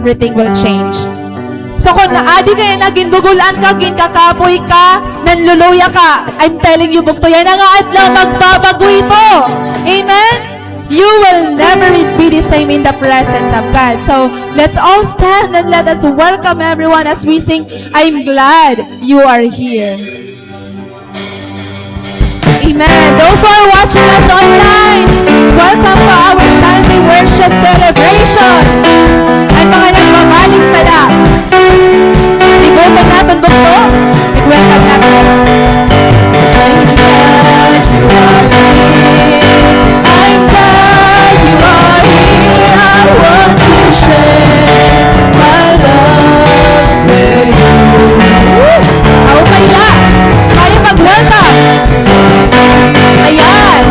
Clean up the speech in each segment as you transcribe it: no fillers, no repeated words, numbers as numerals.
everything will change. So kung naadi kaya na gindugulan ka, ginkakapoy ka, nanluluya ka, I'm telling you, bukto yan na nga at lang magbabago ito. Amen? You will never be the same in the presence of God. So let's all stand and let us welcome everyone as we sing, I'm glad you are here. Amen. Those who are watching us online, welcome to our Sunday worship celebration. At mga nagmamaling pala, iboto natin bukto, i-welcome natin. I'm glad you are here. I'm glad you are here. I want to share my love with you. Ako kaya, kaya mag-welcome. Ayan.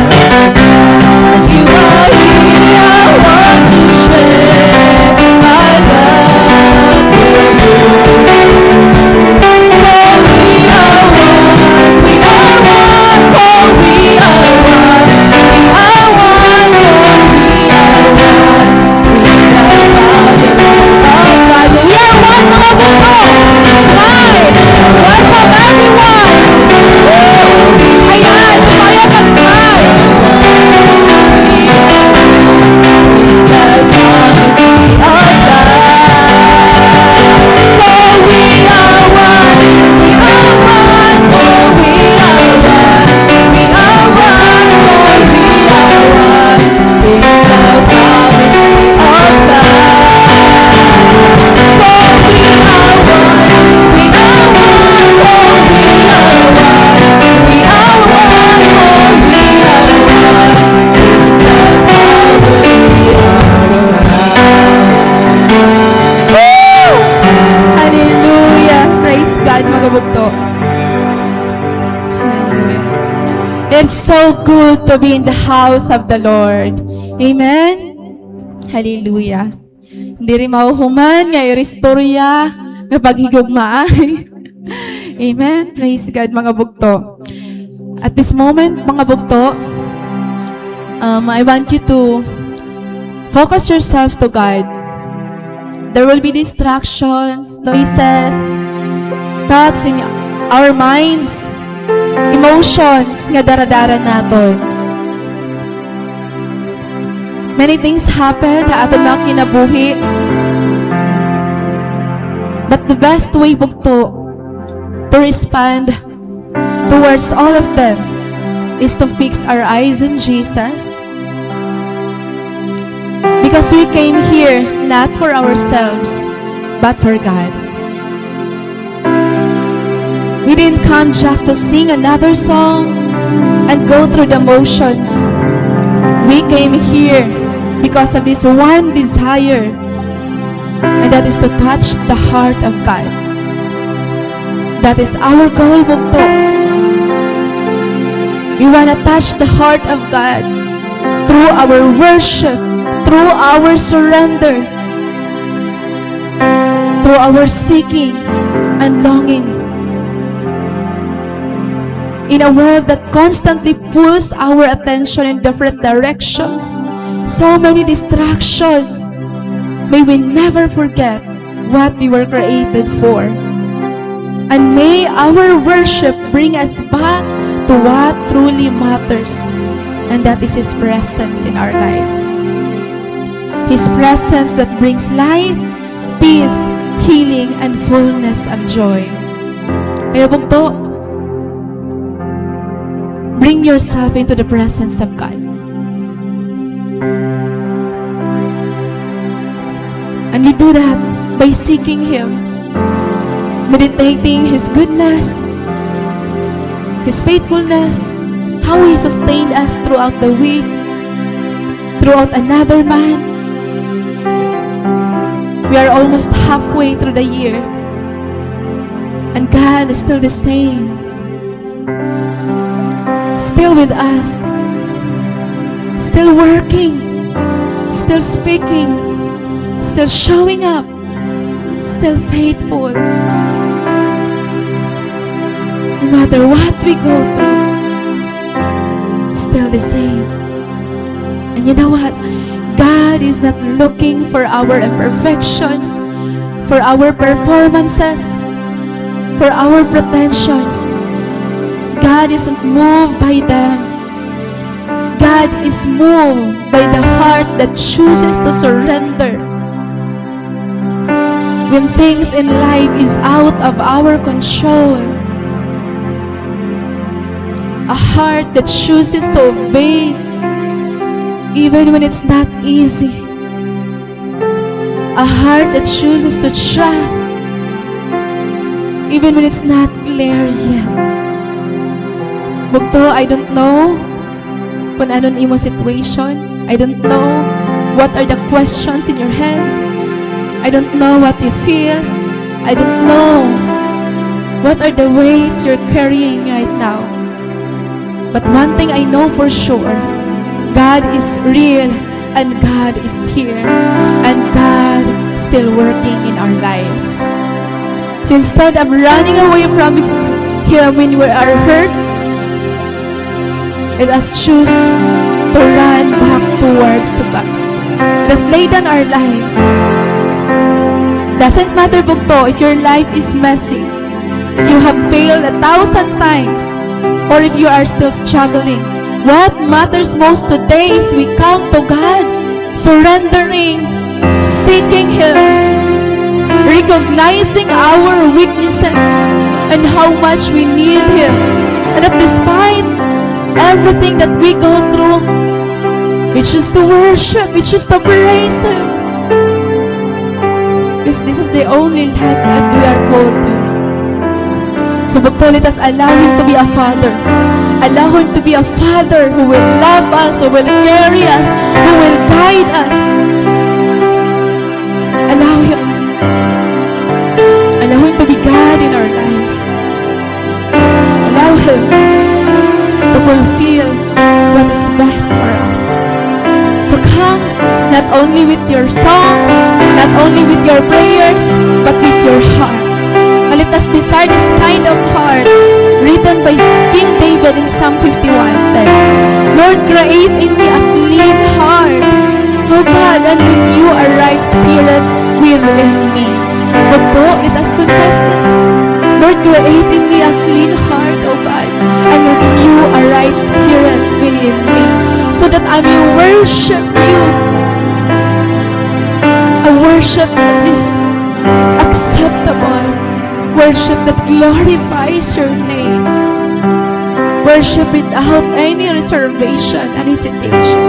You are here. I want to share my love with you. For we are one. We are one. For we are one. We are one. For we are one. We are Father of God. We are one, mga bukto. Smile. Welcome everyone. Ayan. Kaya mag-smile. It's so good to be in the house of the Lord. Amen? Hallelujah. Hindi rin mahuhuman nga i-restorya nga paghigugmaay. Amen? Praise God, mga bugto. At this moment, mga bugto, I want you to focus yourself to God. There will be distractions, noises, thoughts in our minds, emotions nga daradara naton. Many things happen sa aton mga kinabuhi. But the best way bugto to respond towards all of them is to fix our eyes on Jesus. Because we came here not for ourselves, but for God. We didn't come just to sing another song and go through the motions. We came here because of this one desire, and that is to touch the heart of God. That is our goal, bukto. We want to touch the heart of God through our worship, through our surrender, through our seeking and longing. In a world that constantly pulls our attention in different directions, so many distractions, may we never forget what we were created for. And may our worship bring us back to what truly matters, and that is His presence in our lives. His presence that brings life, peace, healing, and fullness of joy. Kaya bugto, bring yourself into the presence of God. And we do that by seeking Him, meditating His goodness, His faithfulness, how He sustained us throughout the week, throughout another month. We are almost halfway through the year, and God is still the same. Still with us, still working, still speaking, still showing up, still faithful. No matter what we go through, still the same. And you know what? God is not looking for our imperfections. for our performances, for our pretensions. God isn't moved by them. God is moved by the heart that chooses to surrender. When things in life is out of our control, a heart that chooses to obey even when it's not easy. A heart that chooses to trust even when it's not clear yet. Bugto, I don't know kung anong imo situation. I don't know what are the questions in your heads. I don't know what you feel. I don't know what are the weights you're carrying right now. But one thing I know for sure, God is real and God is here and God still working in our lives. So instead of running away from Him when we are hurt, let us choose to run back towards to God. Let us lay down our lives. Doesn't matter, Bugto, if your life is messy, if you have failed 1,000 times, or if you are still struggling. What matters most today is we come to God, surrendering, seeking Him, recognizing our weaknesses and how much we need Him. And that despite everything that we go through, we choose to worship, we choose to praise Him. Because this is the only life that we are called to. So Bugto, let us allow Him to be a Father. Allow Him to be a Father who will love us, who will carry us, who will guide us. Allow Him. Allow Him to be God in our lives. Allow Him to fulfill what is best for us. So come, not only with your songs, not only with your prayers, but with your heart. And let us desire this kind of heart written by King David in Psalm 51:10. Lord, create in me a clean heart, O God, and renew a right spirit within me. Bugto, let us confess this. Lord, create in me a clean heart, O God, and renew a right spirit within me, so that I may worship you. A worship that is acceptable. Worship that glorifies your name. Worship without any reservation and hesitation.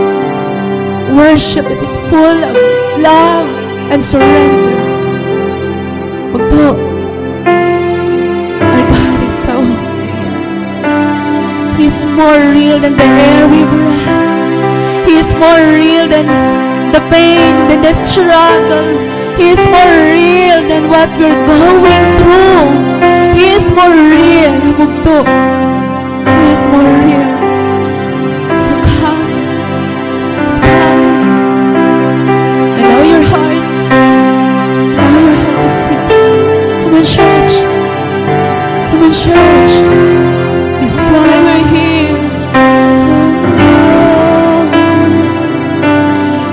Worship that is full of love and surrender. Bugto, our God is so real. He is more real than the air we breathe. He is more real than the pain, than the struggle. He is more real than what we're going through. He is more real, Bugto. He is more real. So come. Just come. Allow your heart. Allow your heart to sing. Come on, church. Come on, church. This is why we're here.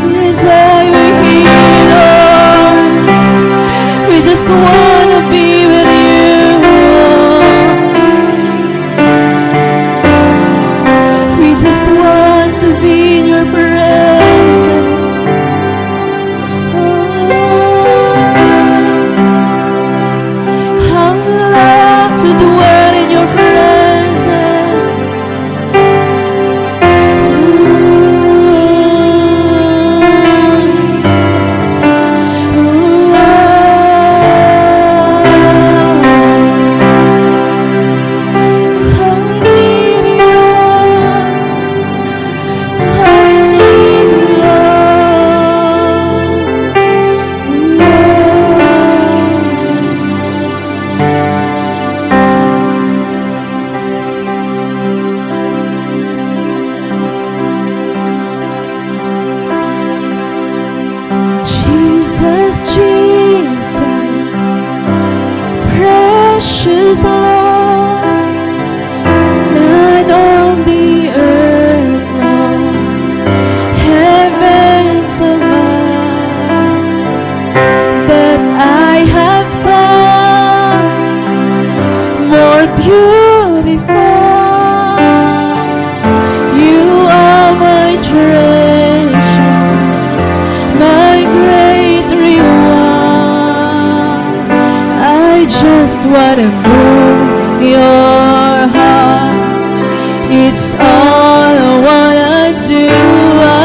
This is why we're here, Lord. We just wanna be with you. just wanna move your heart. It's all I wanna do.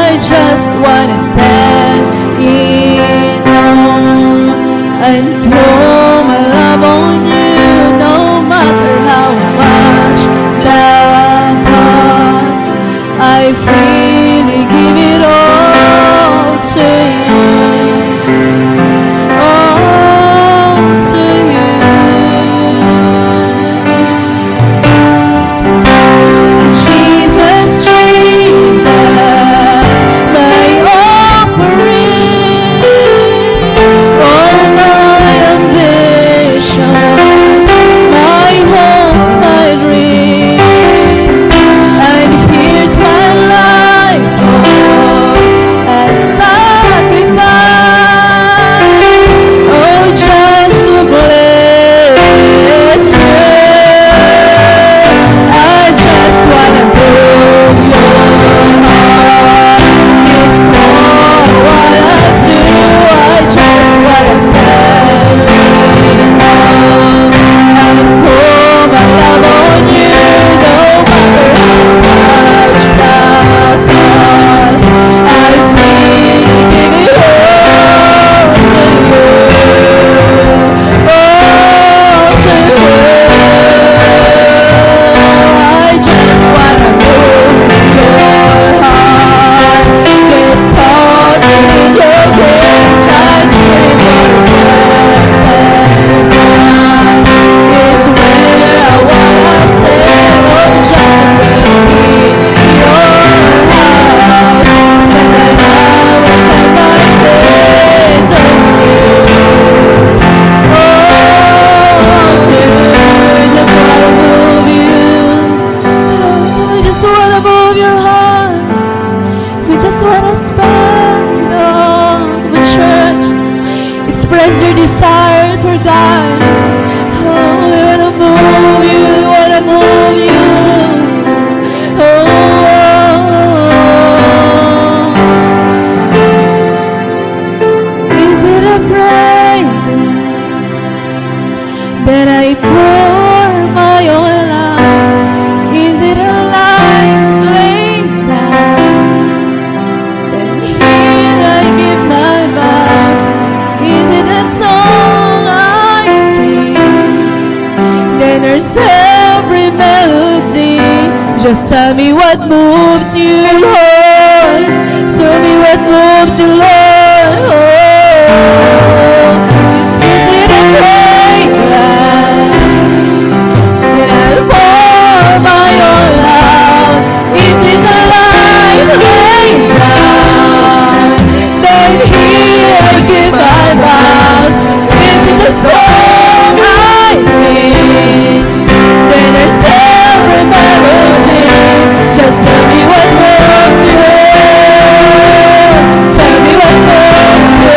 I just wanna stand in awe and pour my love on you, no matter how much that costs. I freely give it all to you. All to you. Jesus, Jesus, my offering, all my ambitions, my hopes, my dreams, and here's my life, Lord, as sacrifice, oh, just to bless you. I just wanna move your heart. It's all what I do. I just wanna stand in awe and pour my love on you, no matter how much that costs. I freely give it all to you, all to you. I just wanna move your heart, get caught in your grace, right here in your presence. God is where I wanna stay, oh, just to dwell in your house, spend my hours and my days on you. Oh, you just wanna move you. We just wanna move your heart. We just wanna spend all the church. Express your desire for God. Oh, we wanna move you. We wanna move you. Oh, is it afraid that I pour my oil out? Is it a life laid down? Then here I give my vows. Is it a song I sing? Then there's every melody. Just tell me what moves you, Lord. Tell me what moves you, Lord. Oh, is it a great life that I pour my all out? Is it the life laid down? Then here I give my vows. Is it the song I sing? Then there's every melody. Just tell me what moves you. Tell me what moves you.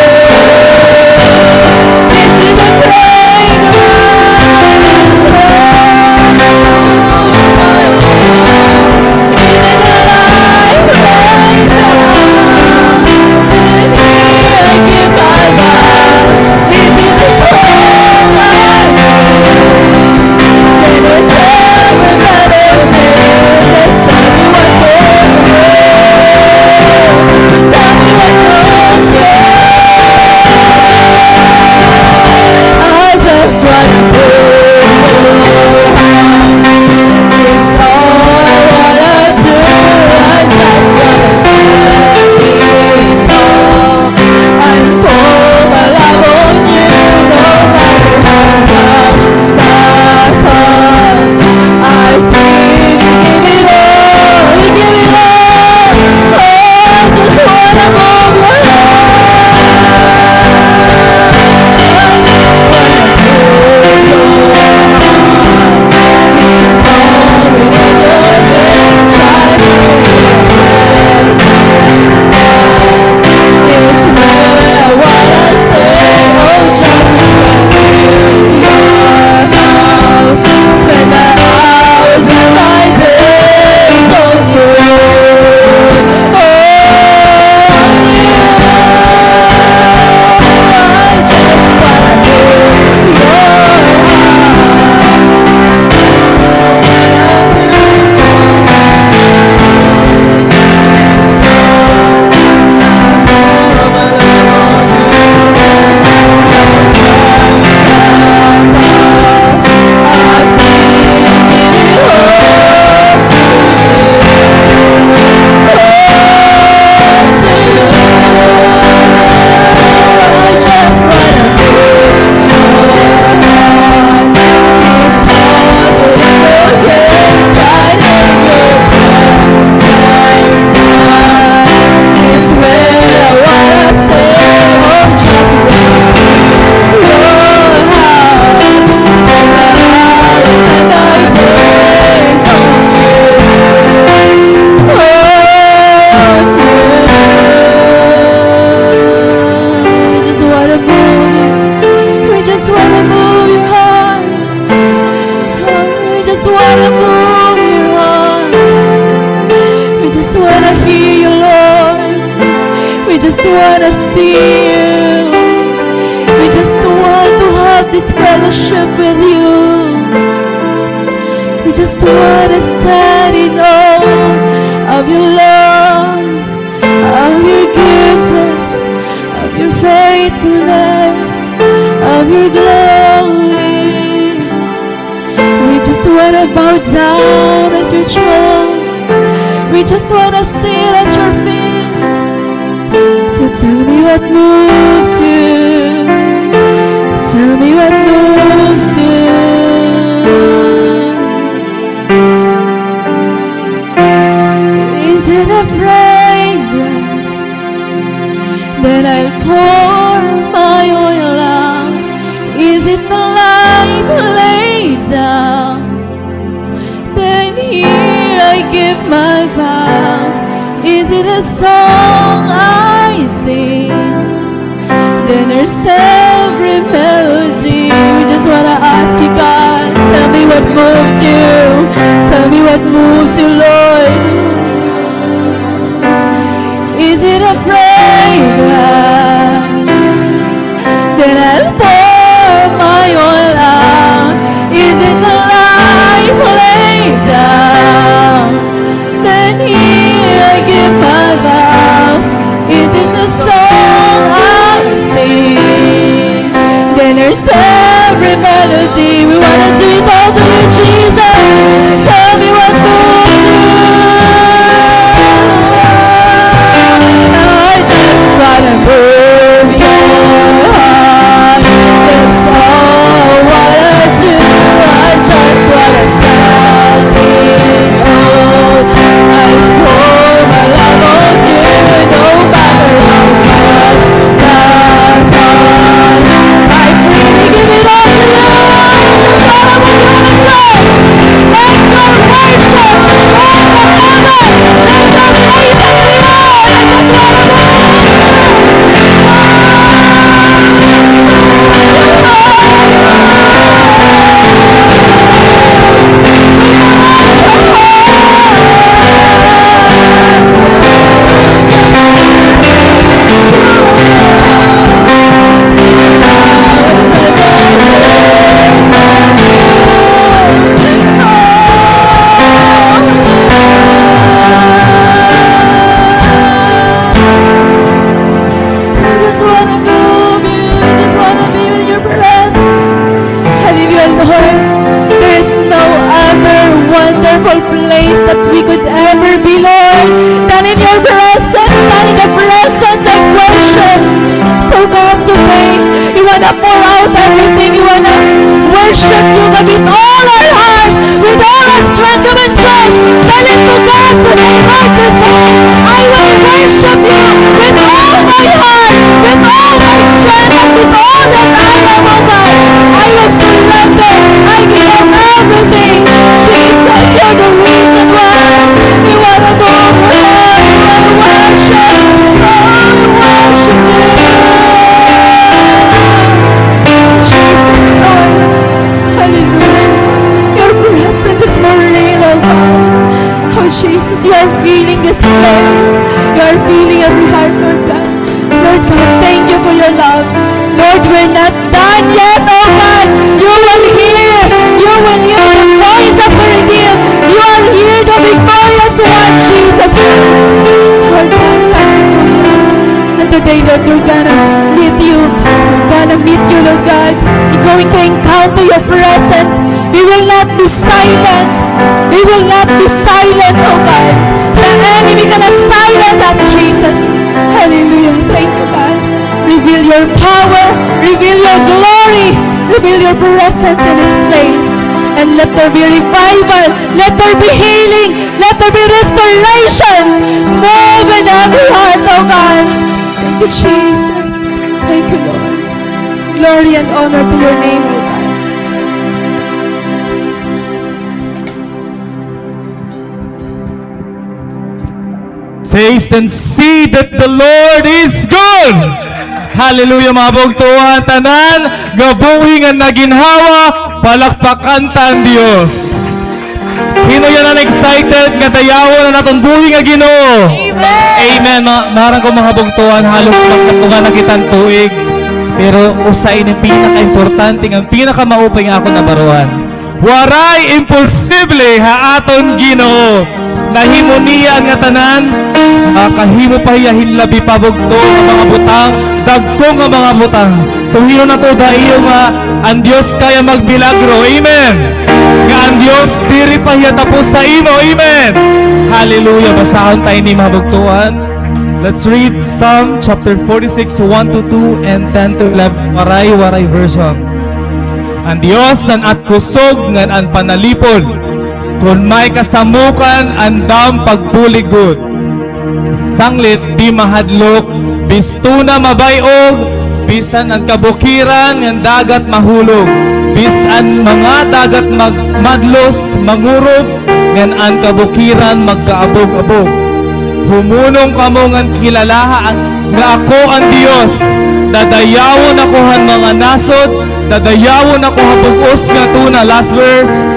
wanna hear you, Lord. We just wanna see you. We just want to have this fellowship with you. We just wanna stand in awe of your love, of your goodness, of your faithfulness, of your glory. We just wanna bow down at your throne. We just wanna sit at your feet. So tell me what moves you. Tell me what moves you. Is it a fragrance? Then I'll pour my oil out. Is it the life laid down? Then here I give my vows. Is it a song I sing? Then there's every melody. We just wanna ask you, God, tell me what moves you. Tell me what moves you, Lord. Is it a fragrance? Then I'll pour my oil out. Is it the life laid down? Then here I give my vows. Is it the song I sing? Then there's every melody. We wanna do it all to you, Jesus. Tell me what moves you. I just wanna move your heart. That's all what I do. I just wanna stand in awe. I pour my love on you, no matter how much that costs. I freely give it all to you. That's all I want you in the church. Let your worship go forever. Let your praises be heard. I just wanna move. I just wanna move you. I just wanna be in your presence. Hallelujah, Lord. There is no other wonderful place that we could ever be, Lord, than in your presence, than in the presence of worship. So God, today, we wanna pour out everything. We wanna worship you with all our hearts, with all our strength. Come on, church. Tell it to God today, Lord, today. I will worship you with all my heart, with all my strength, and with all that I am, oh God. I will surrender. I give up everything. Jesus, you're the reason why we want to go Lord. We want to worship. Oh, we worship you. Jesus, Lord. Hallelujah. Your presence is more real, oh God. Oh, Jesus, you are feeling this place. You are feeling every heart, Lord God. Lord God, thank you for your love. Lord, we're not done yet, oh God. You will hear the voice of the redeemed. You will hear the victorious one, Jesus Christ. Lord God, hallelujah. And today, Lord, we're gonna meet you. We're gonna meet you, Lord God. We're going to encounter your presence. We will not be silent. We will not be silent, oh God. The enemy cannot silence us, Jesus. Hallelujah. Thank you, God. Reveal your power. Reveal your glory. Reveal your presence in this place. And let there be revival. Let there be healing. Let there be restoration. Move in every heart, oh God. Thank you, Jesus. Thank you, Lord. Glory and honor to your name, oh God. Taste and see that the Lord is good. Hallelujah, mga bugtuan tanan, gabuhing ang naginhawa, palakpakan ta ang Diyos. Hino yan ang excited nga dayawo na naton buhi nga Ginoo. Amen. Amen. Marang ko mga bugtuan halos magtapungan na kitang tuig. Pero usain ang pinaka-importante ang pinaka-maupay nga ako nabaruan. Waray imposible ha aton Ginoo. Nahimo niya nga tanan, kahimo pa hiyahin labi pabugto ang mga butang, dagko nga mga butang. So hino na to daiyo nga ang Dios kaya magbilagro. Amen. Nga ang Dios diri pa hiya tapos sa imo. Amen. Hallelujah. Basahon tayo ni mga bugtuan. Let's read Psalm chapter 46, 1 to 2 and 10 to 11. Waray version. Ang Dios ang atkusog nga ang panalipod, kung may kasamukan andam pagbuligod. Sanglit di mahadlok, bistuna mabayog, bisan ang kabukiran ng dagat mahulog, bisan mga dagat magmadlos mangurog, ngan ang kabukiran magkaabog-abog. Humunong kamo ngan kilalaha nga ako ang Dios. Dadayawon ako han mga nasod, dadayawon ako habugos nga tuna. Last verse.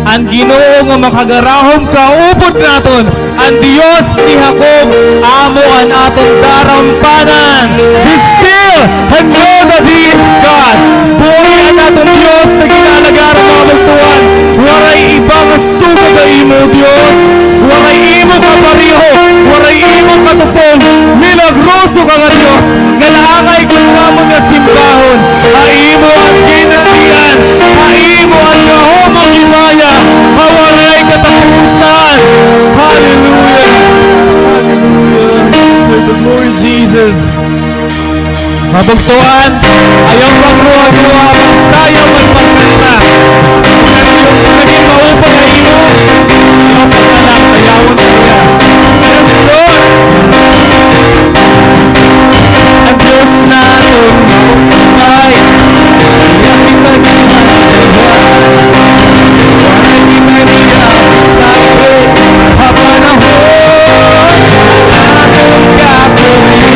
Ang Ginoo nga makagarahom kaupod naton. Ang Dios ni Jacob amo an aton darampanan. Be still and know that He is God. Buhay ang aton Dios na ginalagaran mga magtuan. Waray iba nga sugod na imo Dios. Waray imo ka pariho. Waray imo katupong. Milagroso ka nga Dios. Nga naangay kung namon nga simbahon. Haimo ang ginalian. Haimo ang gahomong himaya. Hawaray katapusan. Hallelujah. Hallelujah. Serve the Lord Jesus. Mabugtuan, ayaw magruha-ruha, magsayaw, magpagkanta. Kung naging maupag na ino, ayaw pagkanak, ayawon na niya. Yes, Lord! Ang Diyos natin, maupay, iyak kita ginagawa. Waray kita niya, masabi, hapanahon, atong kapuhin.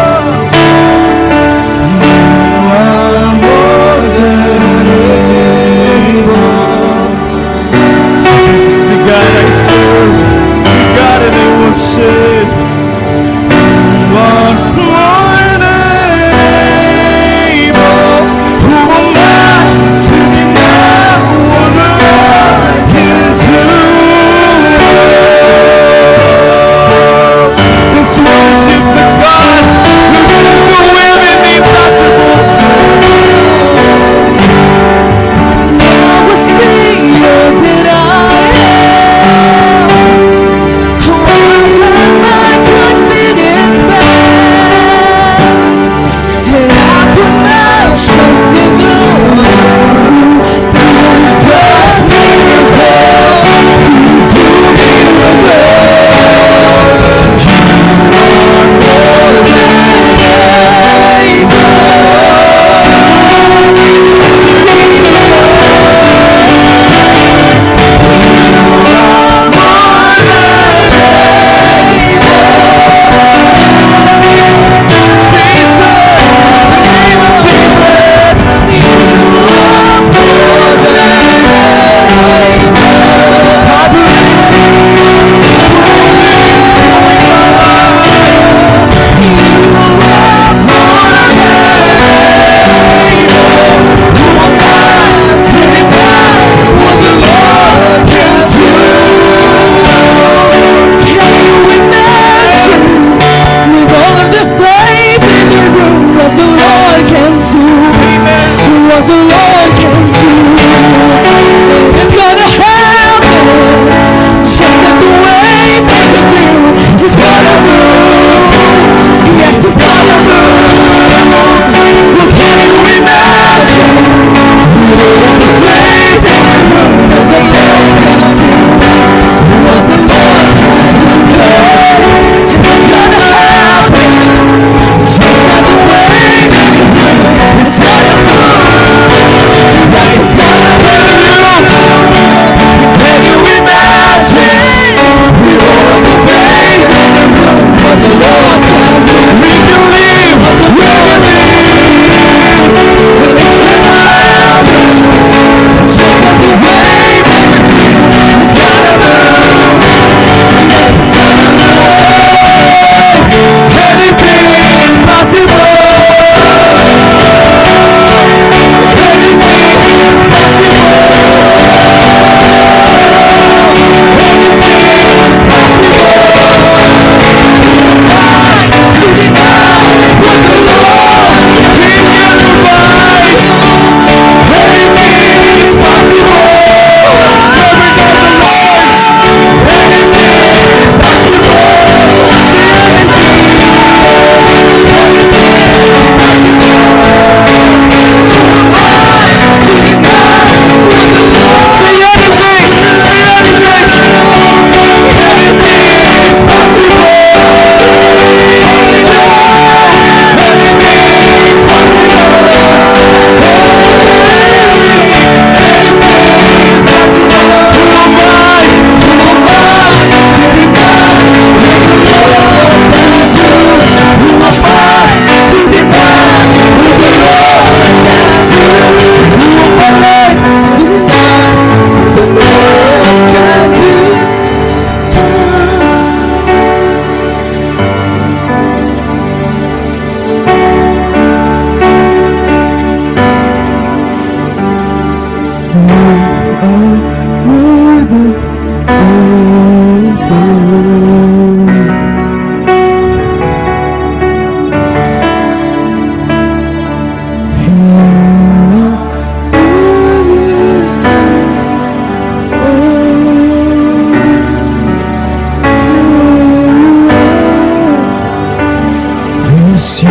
Come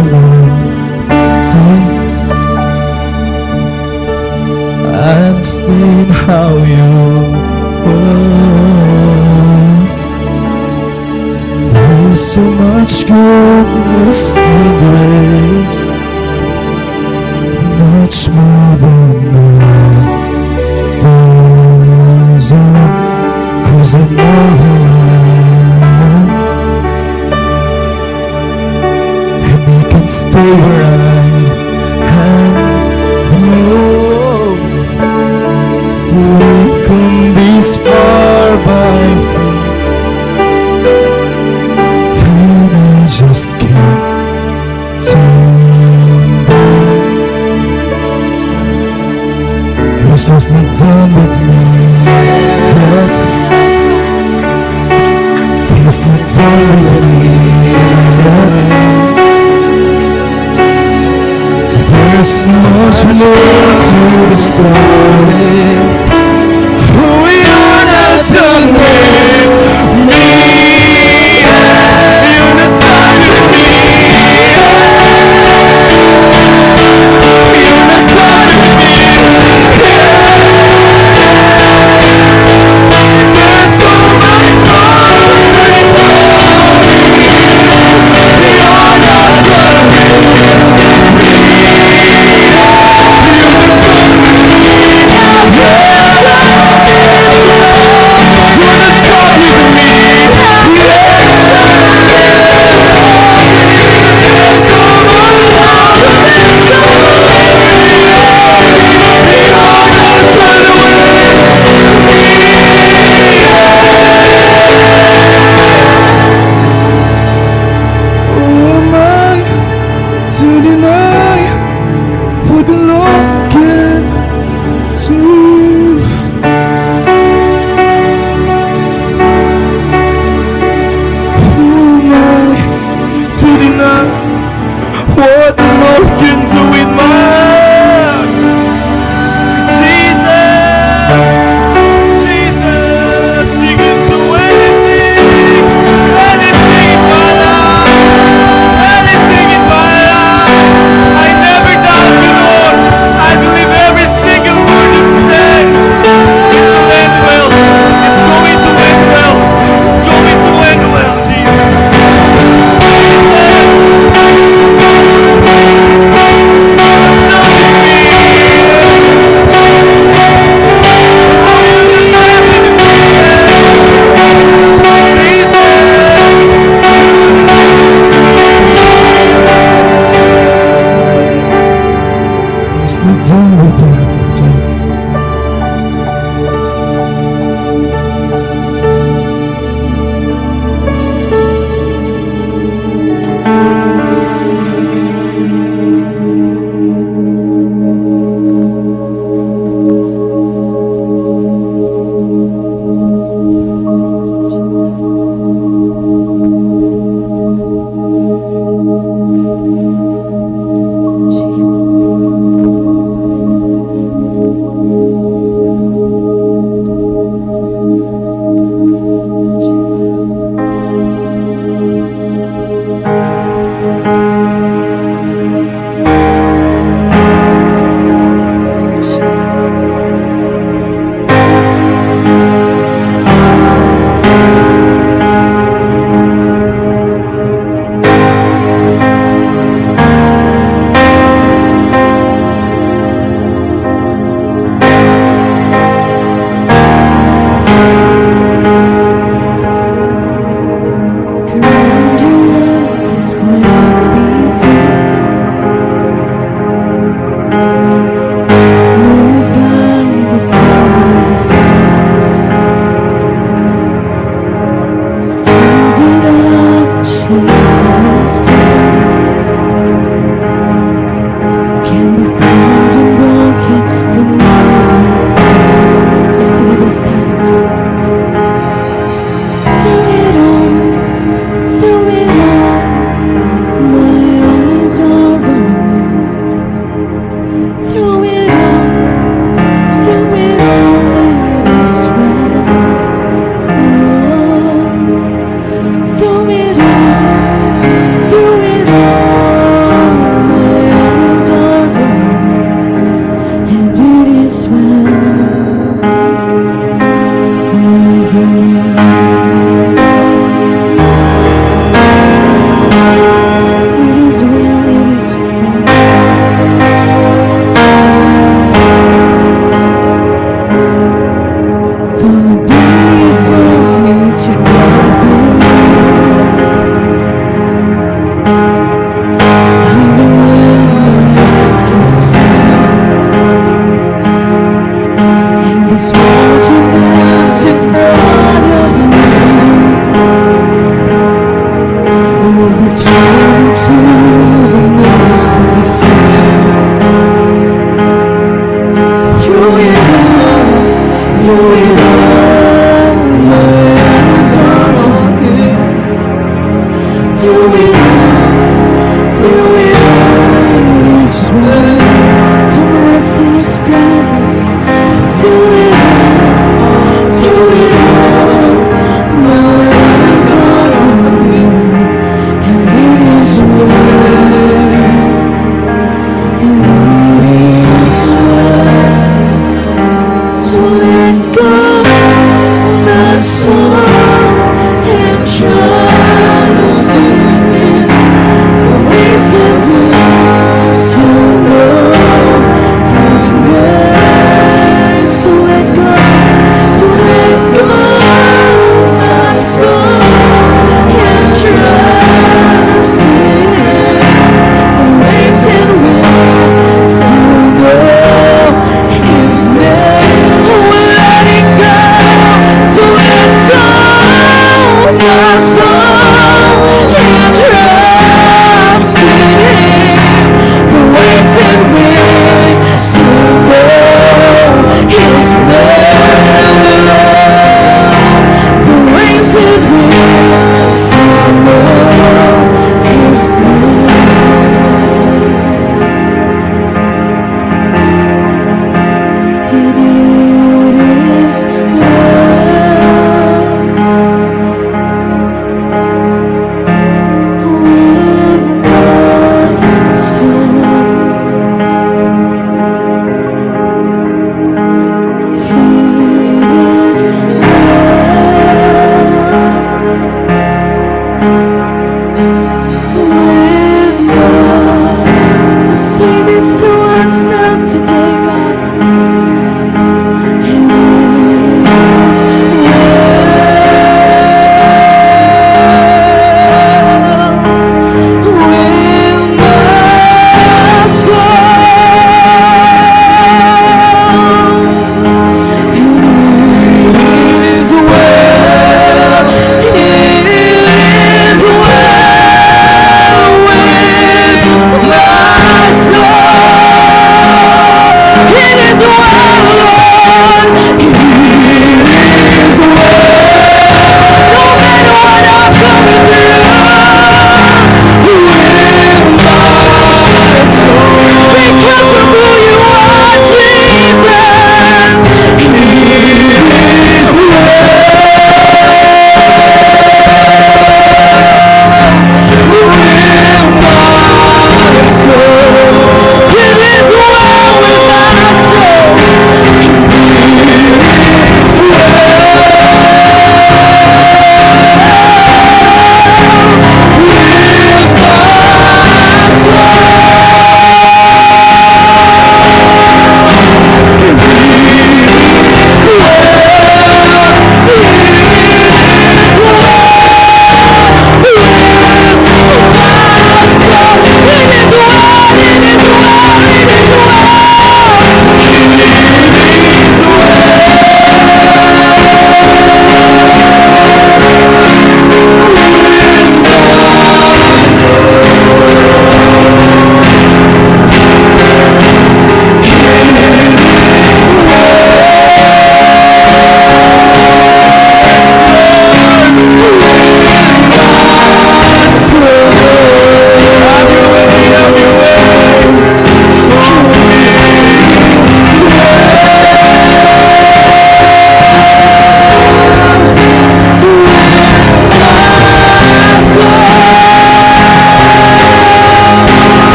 along, I've seen how you work. There's so much goodness and grace, much more than man deserve. 'Cause I know who I am, and I can stay where I am. Oh, we've come this far by faith, and I just can't turn back. 'Cause it's not done with me yet. It's not done with me yet. There's much more to the story. Oh, you're not done with me yet. You're not done with me yet. You're not done with me yet. There's so much more to the story. You're not done with me. To deny what the Lord can do. Who am I to deny what the Lord can do in my life? Jesus, Jesus, you can do anything, anything in my life, anything in my life. I never doubt you, Lord. I believe every single word you said. It will end well. It's going to end well. It's going to end well, Jesus. Jesus.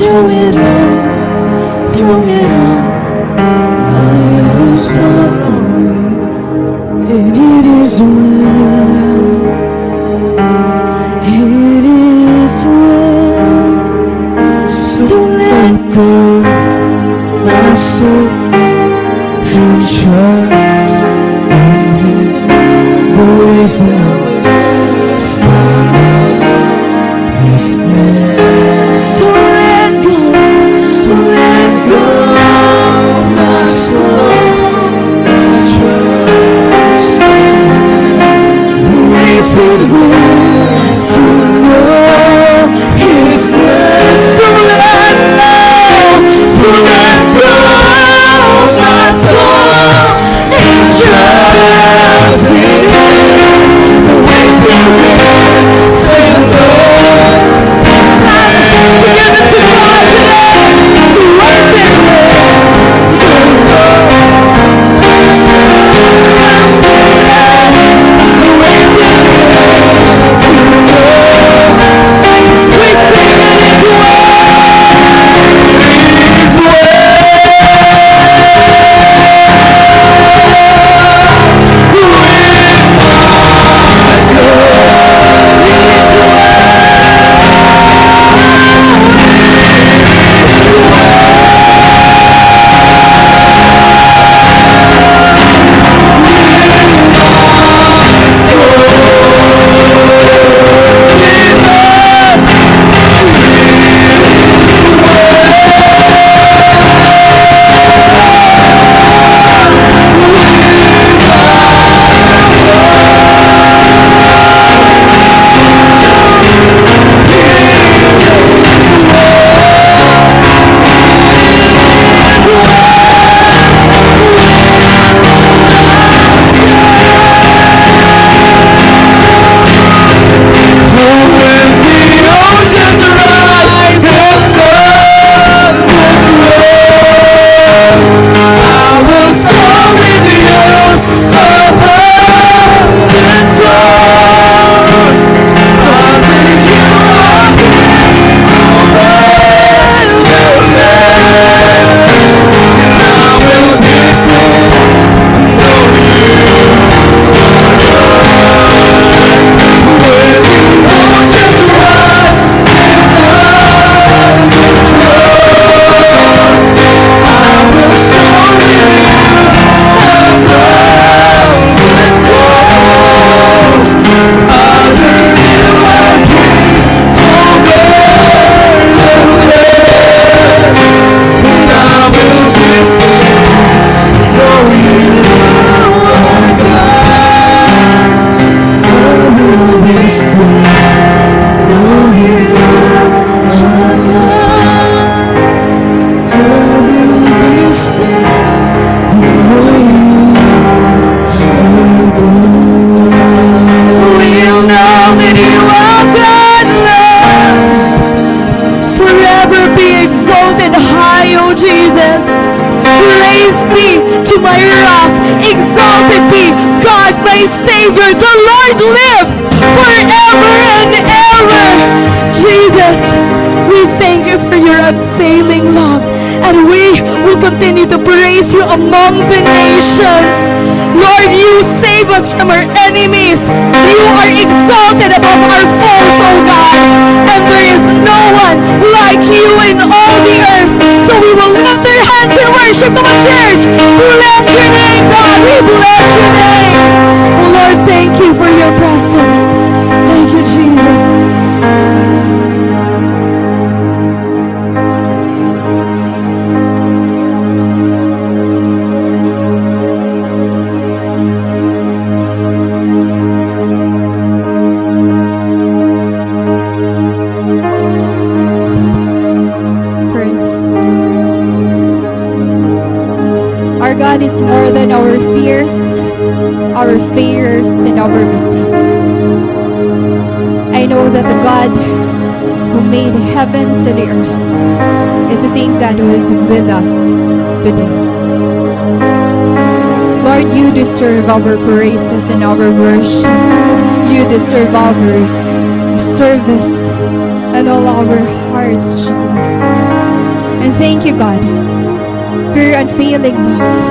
through it all, I was alone, and it is well, it is well. So let go, my soul, and trust in Him. The ways of His name. So let go, my soul, and trust in Him. The ways that ways to know His name. So let go, my soul, and trust in Him. The ways that ways to know. It's time to give it to God today. To worship Him. To know. The ways that ways to know. We sing it as well. Savior, the Lord lives forever and ever. Jesus, we thank you for your unfailing love, and we will continue to praise you among the nations. Lord, you save us from our enemies. You are exalted above our foes, oh God, and there is no one like you in all the earth. So we will lift our hands and worship. Come on, church. Bless your name, God. We bless your name. Oh Lord, thank you for your presence. Thank you, Jesus. Our God is more than our fears, our failures, and our mistakes. I know that the God who made the heavens and the earth is the same God who is with us today. Lord, you deserve our praises and our worship. You deserve our service and all our hearts, Jesus. And thank you, God, for your unfailing love.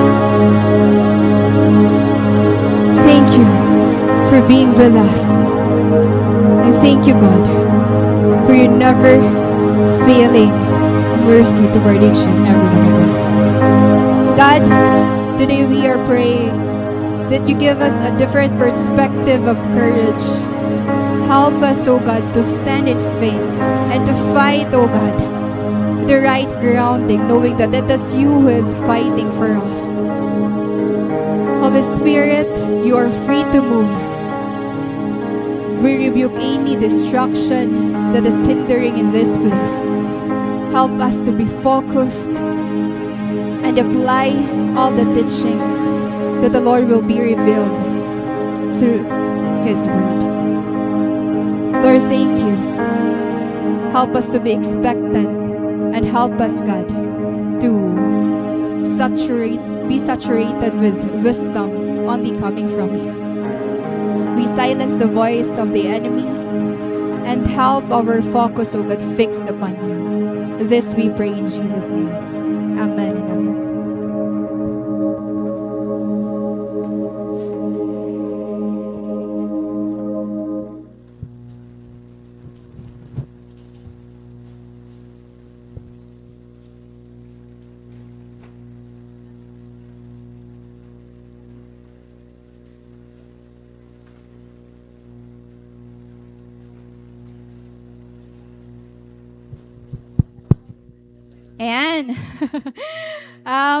Thank you for being with us. And thank you, God, for your never failing mercy toward each and every one of us. God, today we are praying that you give us a different perspective of courage. Help us, oh God, to stand in faith and to fight, oh God, the right grounding, knowing that it is you who is fighting for us. Holy Spirit, you are free to move. We rebuke any distraction that is hindering in this place. Help us to be focused and apply all the teachings that the Lord will be revealed through His Word. Lord, thank you. Help us to be expectant and help us, God, to be saturated with wisdom only coming from you. We silence the voice of the enemy and help our focus, O God, fixed upon you. This we pray in Jesus' name. Amen and amen. Ayan.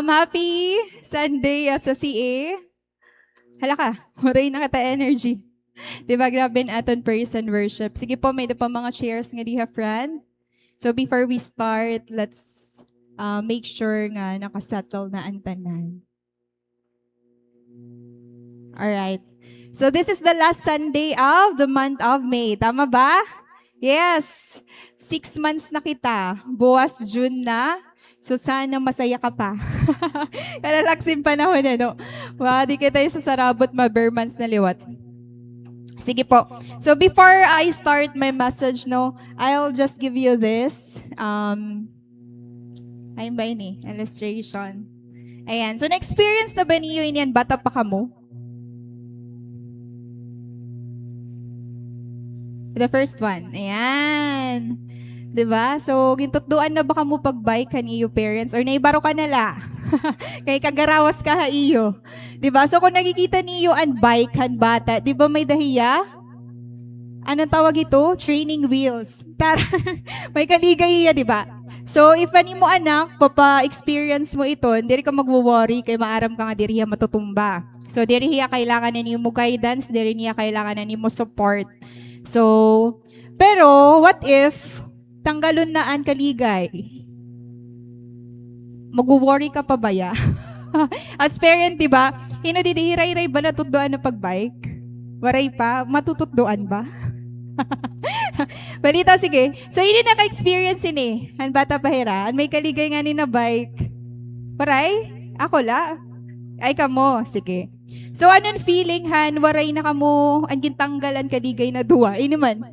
Happy Sunday sa CA. Hala ka, huray na kita energy. Diba, grabe na aton praise and worship. Sige po, may pa mga shares nga diha, friend. So before we start, let's make sure nga nakasettle na ang tanan. Alright. So this is the last Sunday of the month of May. Tama ba? Yes. 6 months na kita. Buwas June na. So sana masaya ka pa. Kalalaksin panahon na, no? Wow, di kita yung sasarabot ma-Burmans na liwat. Sige po. So before I start my message, no, I'll just give you this. Ayun ba yun eh? Illustration. Ayan. So na-experience na ba niyo yan? Bata pa ka mo? The first one. Ayan. Diba? So, gintutduan na baka mo pag-bike ka niyo parents or naibaro ka nala. Kaya kagarawas ka ha iyo. Diba? So, kung nakikita niyo ang bike, han bata, diba may dahiya? Anong tawag ito? Training wheels. Tara, may kaligay iya, diba? So, if ani mo anak, papa-experience mo ito, hindi ka magwo-worry, kaya maaram ka nga diriya matutumba. So, diriya kailangan na niyo mo guidance, diriya kailangan na niyo mo support. So, pero, what if, tanggalon na ang kaligay? Mag-worry ka pa ba ya? As parent, diba, hinodidihiray-ray ba natutdoan na pag-bike? Waray pa? Matututdoan ba? Balita, sige. So, hindi naka-experience ini. Ang bata pa hira. Ang may kaligay nga ni na bike. Waray? Ako la? Ay, kamo. Sige. So, anong feeling, Han? Waray na kamo, ang gintanggalan kaligay na duwa. Ini man.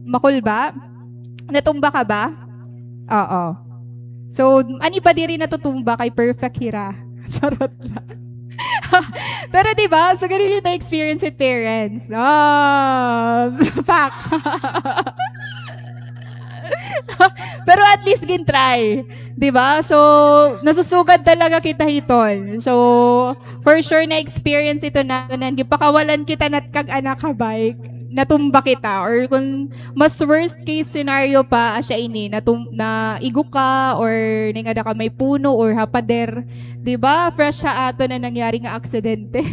Makul ba? Natumba ka ba? Oo. So, ani pa di rin natutumba kay perfect hira. Charot lang. Pero diba, so ganun yung experience with parents. Pak. Pero at least gintry. Diba? So, nasusugad talaga kita hitol. So, for sure na-experience ito na pakawalan kita nat kag anak ka bike, natumba kita. Or kung mas worst case scenario pa, siya ini, na igo ka, or ningada ka may puno, or hapader. Diba? Fresh siya ato na nangyari nga aksidente.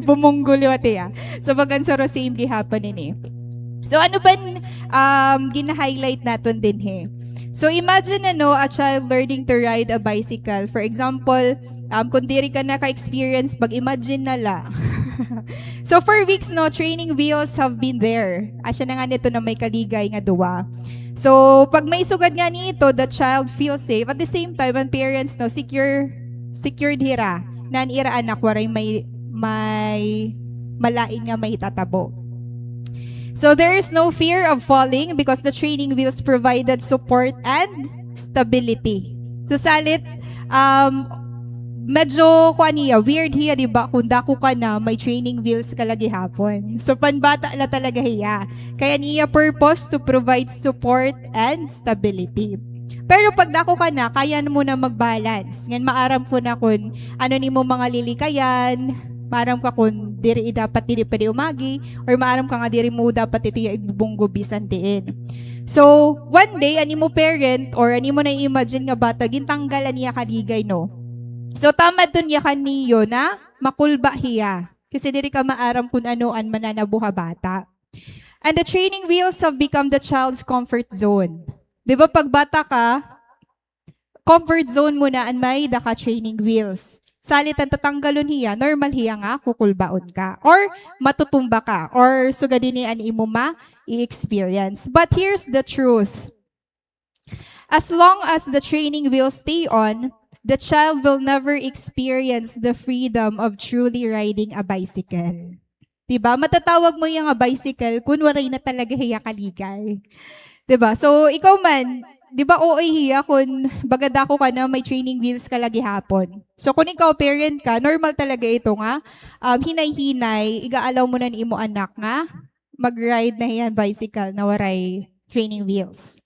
Bumunggol yung atiya. So, bagan sa same di happen ini. So, ano ba gina-highlight natin din he? So, imagine a child learning to ride a bicycle. For example, kung diri ka naka-experience, pag-imagine nala. So, for weeks, no, training wheels have been there. Asya na nga nito na may kaligay nga duwa. So, pag may sugad nga nito, the child feels safe. At the same time, ang parents, no, secured hira. Na ira anak, waray may malaing nga may tatabo. So there is no fear of falling because the training wheels provided support and stability. So salit, medyo weird hiya, di ba? Kung dako ka na, may training wheels ka lagi hapon. So panbata na talaga hiya. Kaya niya purpose to provide support and stability. Pero pag dako ka na, kaya mo na mag-balance. Ngayon maaram ko na kung ano ni mo mga lilikayan, maaram ka kung diri dapat diri pwede umagi, or maaram ka nga diri mo dapat ito yung ibubunggo bisan tiin. So, one day, ani mo parent, or ani mo na-imagine nga bata, gintanggalan niya kaligay, no? So, tamad dun niya kaniyo na makulba hiya. Kasi diri ka maaram kung anoan mananabuha bata. And the training wheels have become the child's comfort zone. Di ba pag bata ka, comfort zone mo na ang may daka training wheels. Salit ang tatanggalon hiya, normal hiya nga, kukulbaon ka. Or matutumba ka. Or sugadini an imo i-experience. But here's the truth. As long as the training wheels stay on, the child will never experience the freedom of truly riding a bicycle. Diba? Matatawag mo yung bicycle kung waray na talaga hiya kaligay. Diba? So, ikaw man, di ba hiya kung bagadako ka na may training wheels ka lagi hapon. So, kung ikaw parent ka, normal talaga ito nga, hinay-hinay, igaalaw mo na ni imo anak nga, mag-ride na yan bicycle na waray training wheels.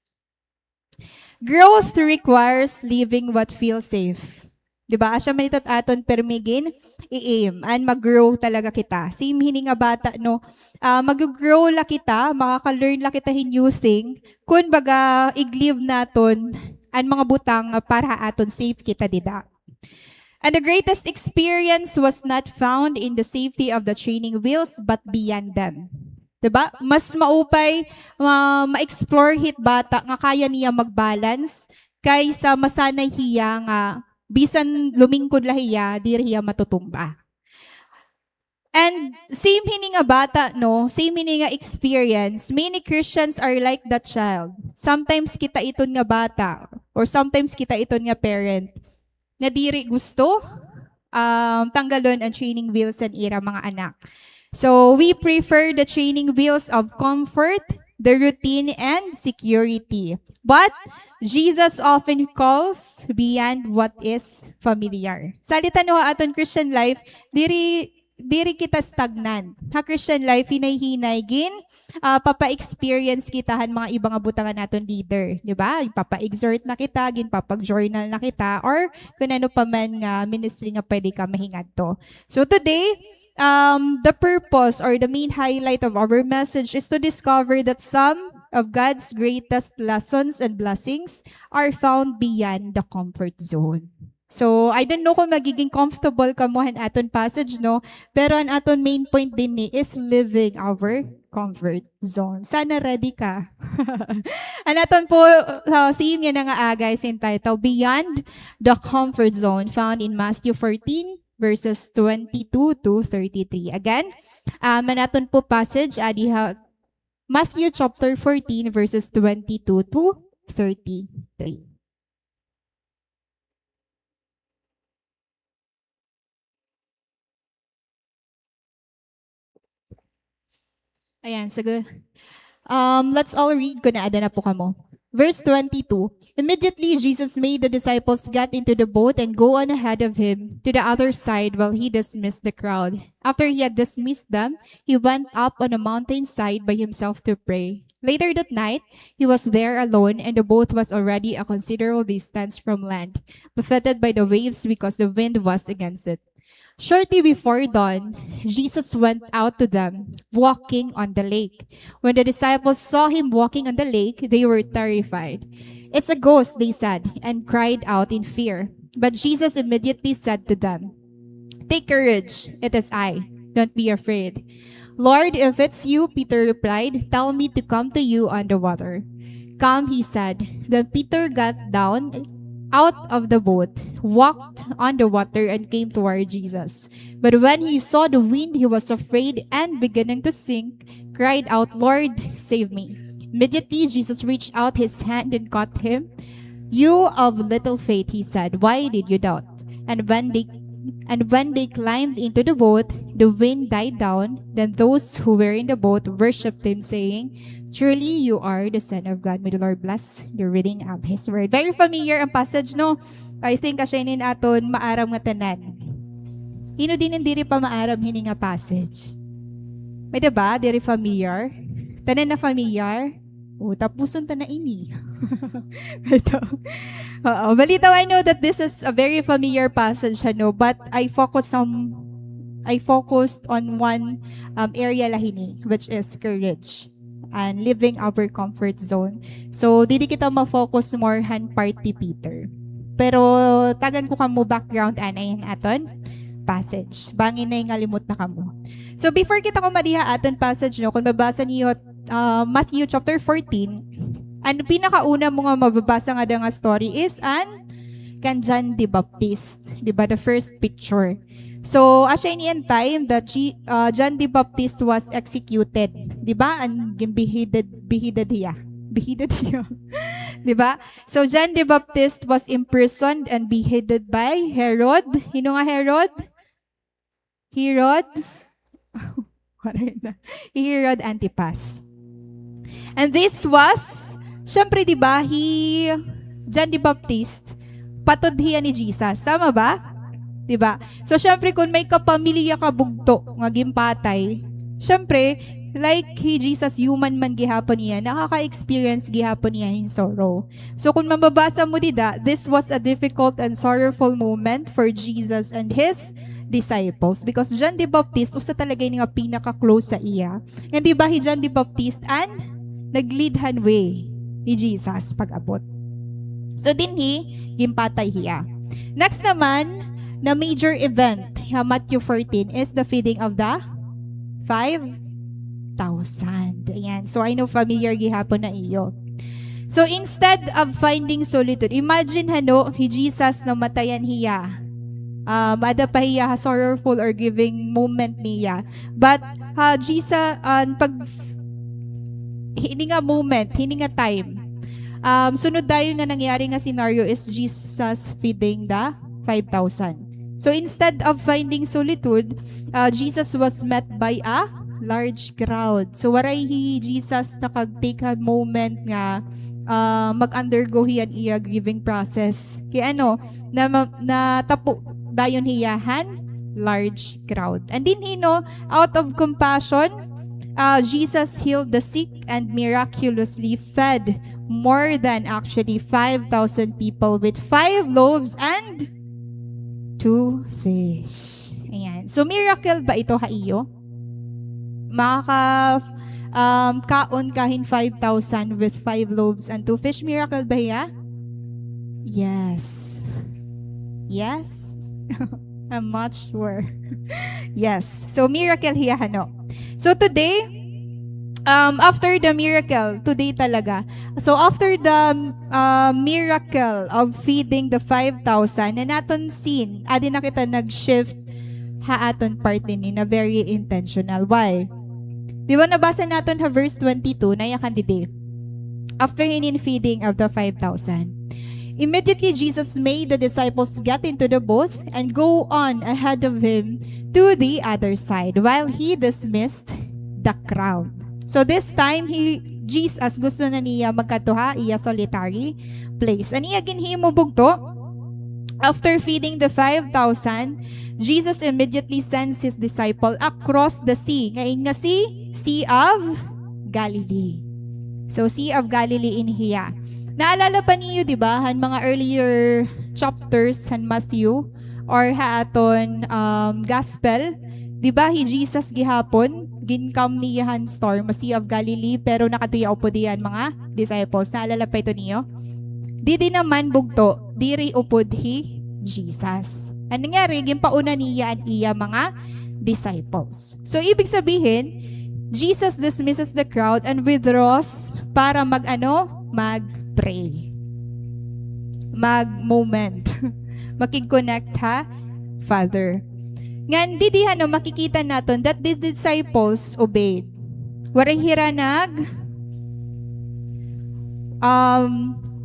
Growth requires living what feels safe. Diba? Asya manitat aton permigin, i-aim, and mag-grow talaga kita. Same hini nga bata, no? Mag-grow la kita, makaka-learn la kita new thing, kung baga iglive naton, ang mga butang para aton safe kita dida. And the greatest experience was not found in the safety of the training wheels, but beyond them. Diba? Mas maupay, ma-explore hit bata nga kaya niya mag-balance kaysa masanay hiya nga bisan lumingkod lahiya, diri hiya matutumba. And same hini nga bata, no? Same hini nga experience. Many Christians are like that child. Sometimes kita iton nga bata or sometimes kita iton nga parent na diri gusto tanggalon ang training wheels and ira mga anak. So, we prefer the training wheels of comfort, the routine, and security. But, Jesus often calls beyond what is familiar. Salita no aton Christian life, diri kita stagnant. Ha Christian life, hinay-hinay, papa-experience kitahan mga ibang butangan naton leader. Diba? Papa-exhort na kita, papa-journal na kita, or kung ano pa man nga ministry nga pwede ka mahingad to. So, today, the purpose or the main highlight of our message is to discover that some of God's greatest lessons and blessings are found beyond the comfort zone. So, I don't know kung magiging comfortable ka mo aton passage, no? Pero ang aton main point din ni is living our comfort zone. Sana ready ka. Ang aton po theme niya na nga guys, entitled Beyond the Comfort Zone, found in Matthew 14, verses 22 to 33. Again, manaton po passage, Matthew chapter 14, verses 22 to 33. Ayan, sige. Let's all read kung naada na po kamo. Verse 22, immediately Jesus made the disciples get into the boat and go on ahead of him to the other side while he dismissed the crowd. After he had dismissed them, he went up on a mountainside by himself to pray. Later that night, he was there alone, and the boat was already a considerable distance from land, buffeted by the waves because the wind was against it. Shortly before dawn, Jesus went out to them, walking on the lake. When the disciples saw him walking on the lake, they were terrified. "It's a ghost," they said, and cried out in fear. But Jesus immediately said to them, "Take courage, it is I. Don't be afraid." "Lord, if it's you," Peter replied, "tell me to come to you on the water." "Come," he said. Then Peter got down out of the boat, walked on the water, and came toward Jesus. But when he saw the wind, he was afraid and, beginning to sink, cried out, "Lord, save me." Immediately, Jesus reached out his hand and caught him. "You of little faith," he said, "why did you doubt?" And when they And when they climbed into the boat, the wind died down. Then those who were in the boat worshipped him, saying, "Truly you are the Son of God." May the Lord bless the reading of His word. Very familiar ang passage, no? I think kasyanin aton maaram nga tanan. Hino din diri pa maaram hini nga passage. May diba? Diri familiar. Tanan na familiar. O, tapuson ta na ini. Ito. Balitaw, I know that this is a very familiar passage, but I focused on one area lahini, which is courage and living our comfort zone. So, didi kita ma-focus more han party Peter. Pero, tagan ko kamo background anayin aton passage. Bangin na yung ngalimot na kamo. So, before kita ko madiha aton passage, no, kung mabasa niyo Matthew chapter 14, ang pinakauna mo nga mababasa nga nga story is kan John the Baptist, di ba, the first picture. So, asya in time that John the Baptist was executed, di ba, and beheaded hiya. Di ba? So, John the Baptist was imprisoned and beheaded by Herod. Hino nga Herod? Herod Antipas. And this was, syempre diba, John the Baptist, patod hiya ni Jesus. Tama ba? Diba? So, syempre, kung may kapamilya ka bugto, nga gimpatay, syempre, like Jesus, human man gihapon niya, nakaka-experience gihapon niya in sorrow. So, kung mababasa mo dida, this was a difficult and sorrowful moment for Jesus and His disciples because John the Baptist, usa talaga yung nga pinaka-close sa iya. And diba, John the Baptist, nag-leadhan way ni Jesus pag-abot. So, dinhi, gimpatay hiya. Next naman, na major event, Matthew 14, is the feeding of the 5,000. Ayan. So, I know familiar gihapon na iyo. So, instead of finding solitude, imagine Jesus na matayan hiya. Ada pa hiya sorrowful or giving moment niya. But, Jesus, hindi nga moment, hindi nga time. Sunod dayon nga nangyari nga scenario is Jesus feeding the 5,000. So instead of finding solitude, Jesus was met by a large crowd. So waray Jesus nakag-take a moment nga mag-undergo hiyan iya grieving process. Kaya na tapo dayon hiyahan large crowd. And din out of compassion, Jesus healed the sick and miraculously fed more than actually 5,000 people with 5 loaves and 2 fish. Ayan. So, miracle ba ito iyo? Kaon kahin 5,000 with 5 loaves and 2 fish. Miracle ba iya? Yes. Yes? I'm not sure. Yes. So, miracle hiya So, today, after the miracle, today talaga. So, after the miracle of feeding the 5,000, na naton scene, adi na kita nag-shift haaton part ni na very intentional. Why? Di ba nabasa naton verse 22 na yakan today? After hinin feeding of the 5,000. Immediately, Jesus made the disciples get into the boat and go on ahead of him to the other side while he dismissed the crowd. So this time, Jesus gusto na niya magkatuha iya solitary place. Ani ginhimo bugto? After feeding the 5,000, Jesus immediately sends his disciple across the sea. Ngayon nga Sea of Galilee. So Sea of Galilee in hiya. Naalala pa niyo, di ba, han mga earlier chapters han Matthew or haaton gospel, di ba, Jesus gihapon ginkam niya han storm, Sea of Galilee, pero nakatuyaw po diyan mga disciples. Naalala pa ito niyo? Di naman bugto, diri upod Jesus. Ang nangyari, gimpauna niya at iya mga disciples. So, ibig sabihin, Jesus dismisses the crowd and withdraws para mag-pray. Mag-moment. Makig-connect Father. Ngan, didihan makikita natin that these disciples obeyed. Waray hira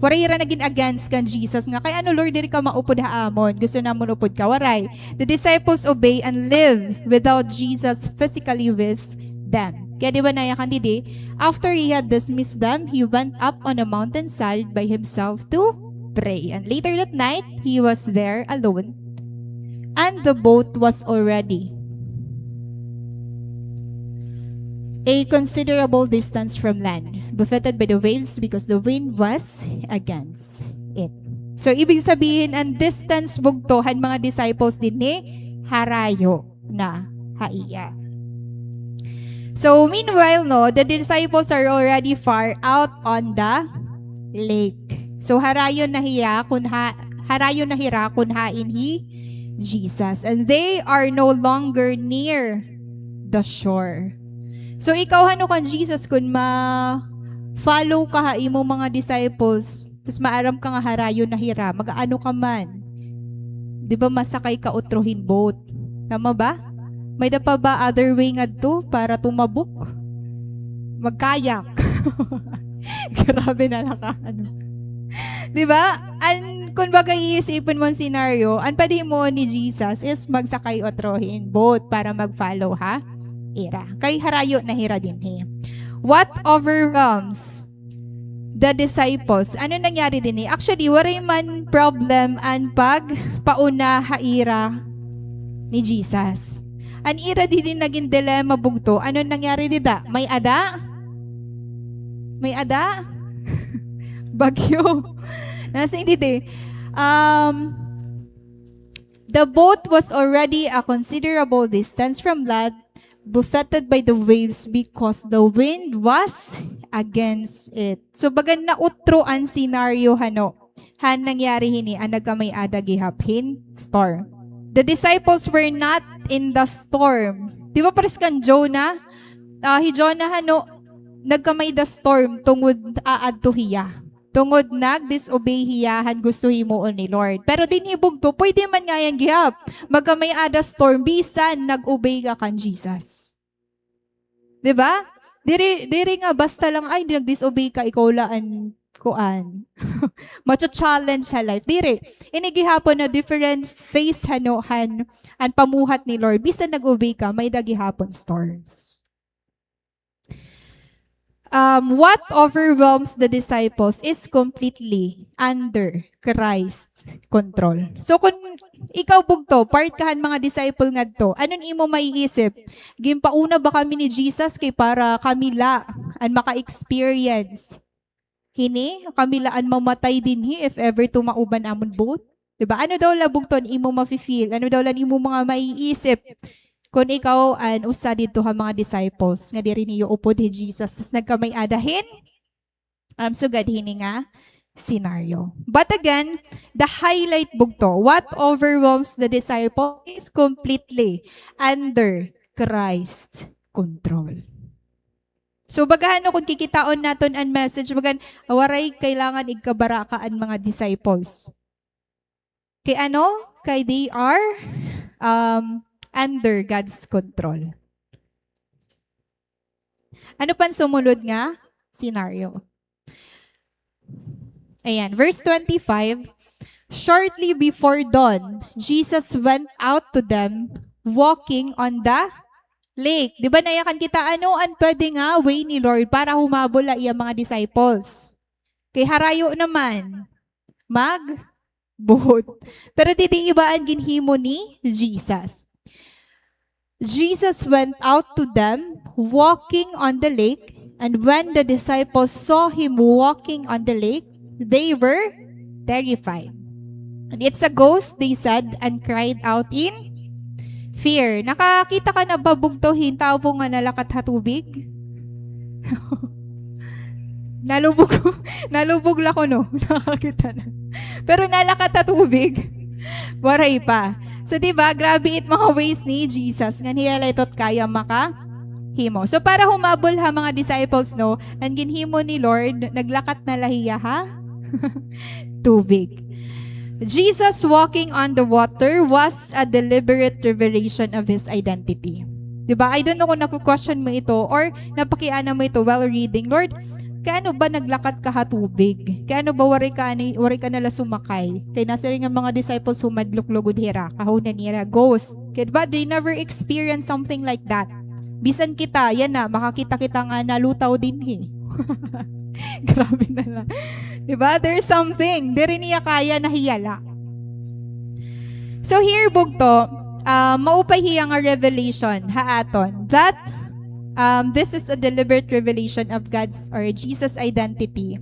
Waray ra naging against kan Jesus nga. Kaya ano Lord, diri ka maupod haamon. Gusto na mo upod ka. Waray. The disciples obey and live without Jesus physically with them. Kaya di ba nayakan didi? After he had dismissed them, he went up on a mountainside by himself to pray. And later that night, he was there alone. And the boat was already a considerable distance from land, buffeted by the waves because the wind was against it. So, ibig sabihin, ang distance bugtohan mga disciples din ni harayo na haiya. So, meanwhile, no, the disciples are already far out on the lake. So, harayo na hira kun hain hi Jesus. And they are no longer near the shore. So, ikaw hano kan Jesus kun ma-follow ka ha imo mga disciples, tapos maaram ka nga harayo na hira, mag-ano ka man. Di ba masakay ka utrohin boat? Tama ba? May da pa ba other way nga to para tumabok? Magkayak. Grabe na ano. Di ba? Kung baga iisipin mo ang scenario, ang pwede mo ni Jesus is magsakay utrohin boat para mag-follow ha? Ira. Kay harayo na hira din he. What overwhelms the disciples? Ano nangyari din eh? Actually, waray man problem ang pagpauna haira ni Jesus. An ira din naging dilemma bugto. Ano nangyari dida? May ada? May ada? Bagyo. Nasa hindi eh. The boat was already a considerable distance from land, buffeted by the waves because the wind was against it. So bagan na utro ang scenario hano. Han nangyari hini ang nagkamay ada gihaphin storm. The disciples were not in the storm. Di ba pares kan Jonah? Jonah hano nagkamay the storm tungod aadto hiya. Tungod nag-disobey hiyahan gusto himuon ni Lord. Pero din hibugto, pwede man nga yung gihap. Magkamay ada storm, bisan nag-obey ka kan Jesus. Diba? Diri nga, basta lang, ay, nag-disobey ka, ikaw laan kuan. Macho-challenge sa life. Diri, inigihapon na different phase hanuhan ang pamuhat ni Lord. Bisan nag-obey ka, may dagihapon storms. What overwhelms the disciples is completely under Christ's control. So kung ikaw bugto, part kahan mga disciple ngadto, anon imo maiisip? Gimpauna ba kami ni Jesus kay para kamila an maka-experience? Hini, kamila an mamatay din if ever tumauban amon boat? Diba? Ano daw labugton imo mafe-feel? Ano daw lang imo mga maiisip? Kung ikaw an usa dito ha mga disciples nga diri niyo upod ni Jesus tas nagkamay adahin sugad hini nga scenario. But again, the highlight bugto, what overwhelms the disciple is completely under Christ's control. So bagahan no kung kikitaon naton ang message bagan waray kailangan igkabarakaan mga disciples. Kay ano? Kay they are under God's control. Ano pan sumunod nga scenario? Ayan, verse 25. Shortly before dawn, Jesus went out to them walking on the lake. Di ba nayakan kita ano ang pwede nga way ni Lord para humabol iya mga disciples. Kay harayo naman mag-boat. Pero didi ibaan ginhimo ni Jesus. Jesus went out to them, walking on the lake, and when the disciples saw him walking on the lake, they were terrified. And it's a ghost, they said, and cried out in fear. Nakakita ka na ba bugtohin tao po nga nalakat hatubig? Nalubog la ko no. Nakakita na. Pero nalakat hatubig. Waray pa. So, diba, grabe it mga ways ni Jesus. Nga hiyalaytot kaya himo. So, para humabol ha mga disciples, no, ang ginhimo ni Lord, naglakat na lahiya ha? Tubig. Jesus walking on the water was a deliberate revelation of His identity. Diba? I don't know kung naku-question mo ito or napakiana mo ito while reading. Lord, Kano ba naglakat ka hatubig? Kano ba wari ka nala sumakay? Kaya nasa rin nga mga disciples humadluklugod hira, kahunan nira, ghost. Kaya ba, they never experienced something like that. Bisan kita, yan na, makakita kita nga nalutaw din Grabe na lang. Diba? There's something. Di rin niya kaya na hiyala. So here, bugto, maupay hiya nga revelation, haaton, that this is a deliberate revelation of God's or Jesus' identity,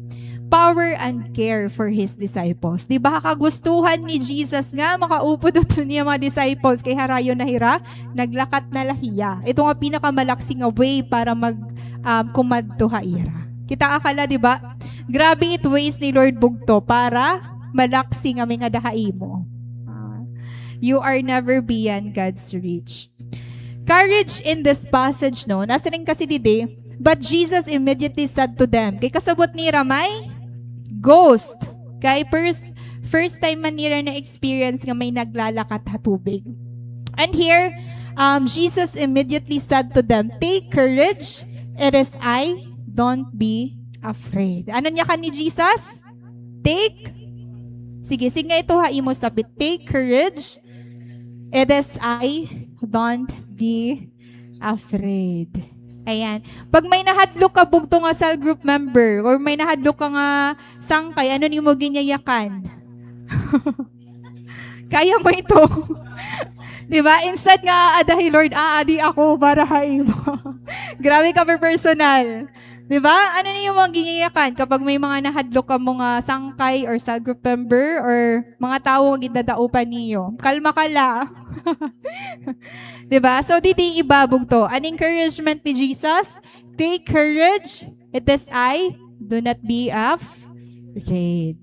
power and care for His disciples. Di ba kagustuhan ni Jesus nga makaupo doon niya mga disciples kay harayo na hira, naglakat na lahiya. Ito nga pinakamalaksing nga way para kumadto haira. Kita akala, di ba? Grabe it ways ni Lord bugto para malaksing nga mga dahaimo. You are never beyond God's reach. Courage in this passage, no? Nasa rin kasi dide, but Jesus immediately said to them, kay kasabot ni Ramay, ghost. Kay first time man nila na experience nga may naglalakat hatubig. And here, Jesus immediately said to them, take courage, it is I, don't be afraid. Ano niya ka ni Jesus? Sige nga ito haimo sabit, take courage, it is I, don't be afraid. Ayan. Pag may nahadlok ka bugto nga cell group member or may nahadlok ka nga sangkay, ano ni mo ginyayakan? Kaya mo ito. Diba? Instead nga adahi Lord, aadi ako para haimo. Grabe ka per personal. Diba? Ano niyo mga ginyayakan kapag may mga nahadlok ka mga sangkay or cell group member or mga tao ang idadaupan niyo? Kalma ka la. Diba? So, didi ibabog to. An encouragement ni Jesus, take courage, it is I, do not be afraid.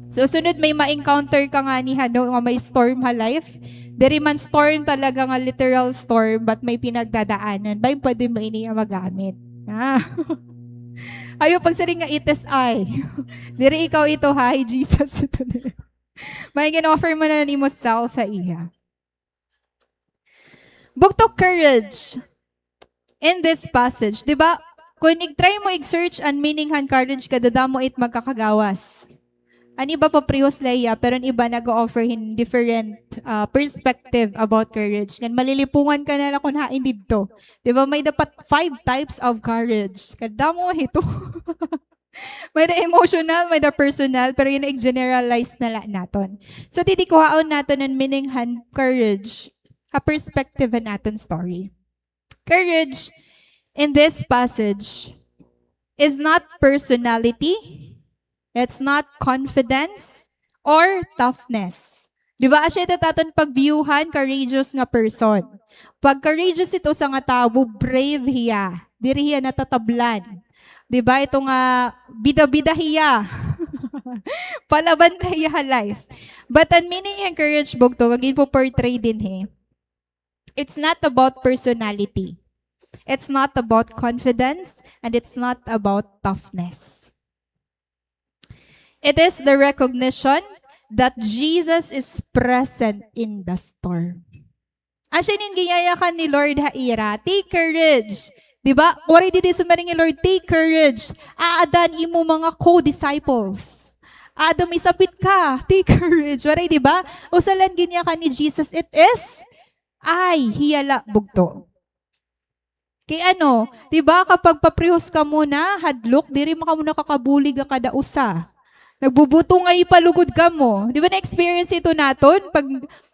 So, sunod may ma-encounter ka nga ni Hano, nga may storm ha life. Diri man storm talaga nga literal storm, but may pinagdadaanan. Ba yung pwede mo iniya magamit? Ayaw pagsaring nga it is I. Diri ikaw ito ha, Jesus ito. May gin-offer mo na ni mo self sa iya. Bugto courage in this passage, di ba? Kung try mo i-search ang meaning han courage, kadada mo it magkakagawas. Ang iba pa prihos laya, pero ang iba nag-offer hin different perspective about courage. Yan, malilipungan ka na lang kung hain dito. Di ba? May dapat 5 types of courage. Kada mo ito. May the emotional, may the personal, pero yun i-generalize na lang natin. So, didikuhaon natin ang meaning han courage, a perspective natin story. Courage in this passage is not personality, it's not confidence or toughness. Di ba? Asya taton pagviewhan, courageous nga person. Pag courageous ito sa nga tao, brave hiya. Diri hiya natatablan. Di ba? Ito nga, bida-bida hiya. Palaban na hiya life. But ang meaning yung courage bugto, kagin po portray din it's not about personality. It's not about confidence, and it's not about toughness. It is the recognition that Jesus is present in the storm. Asya nin giyayakan ni Lord haira, take courage. Diba? Wari di sumaring ni Lord, take courage. Aadan imo mga co-disciples. Adam, isapit ka, take courage. Wari, diba? Usalan ginyakan ni Jesus, it is I, hiyala bugto. Kaya ano, diba kapag paprihos ka muna, hadlok, diri mo ka muna kakabulig ka kada usa. Nagbubuto nga ipalugod ka mo. Di ba na-experience ito naton? Pag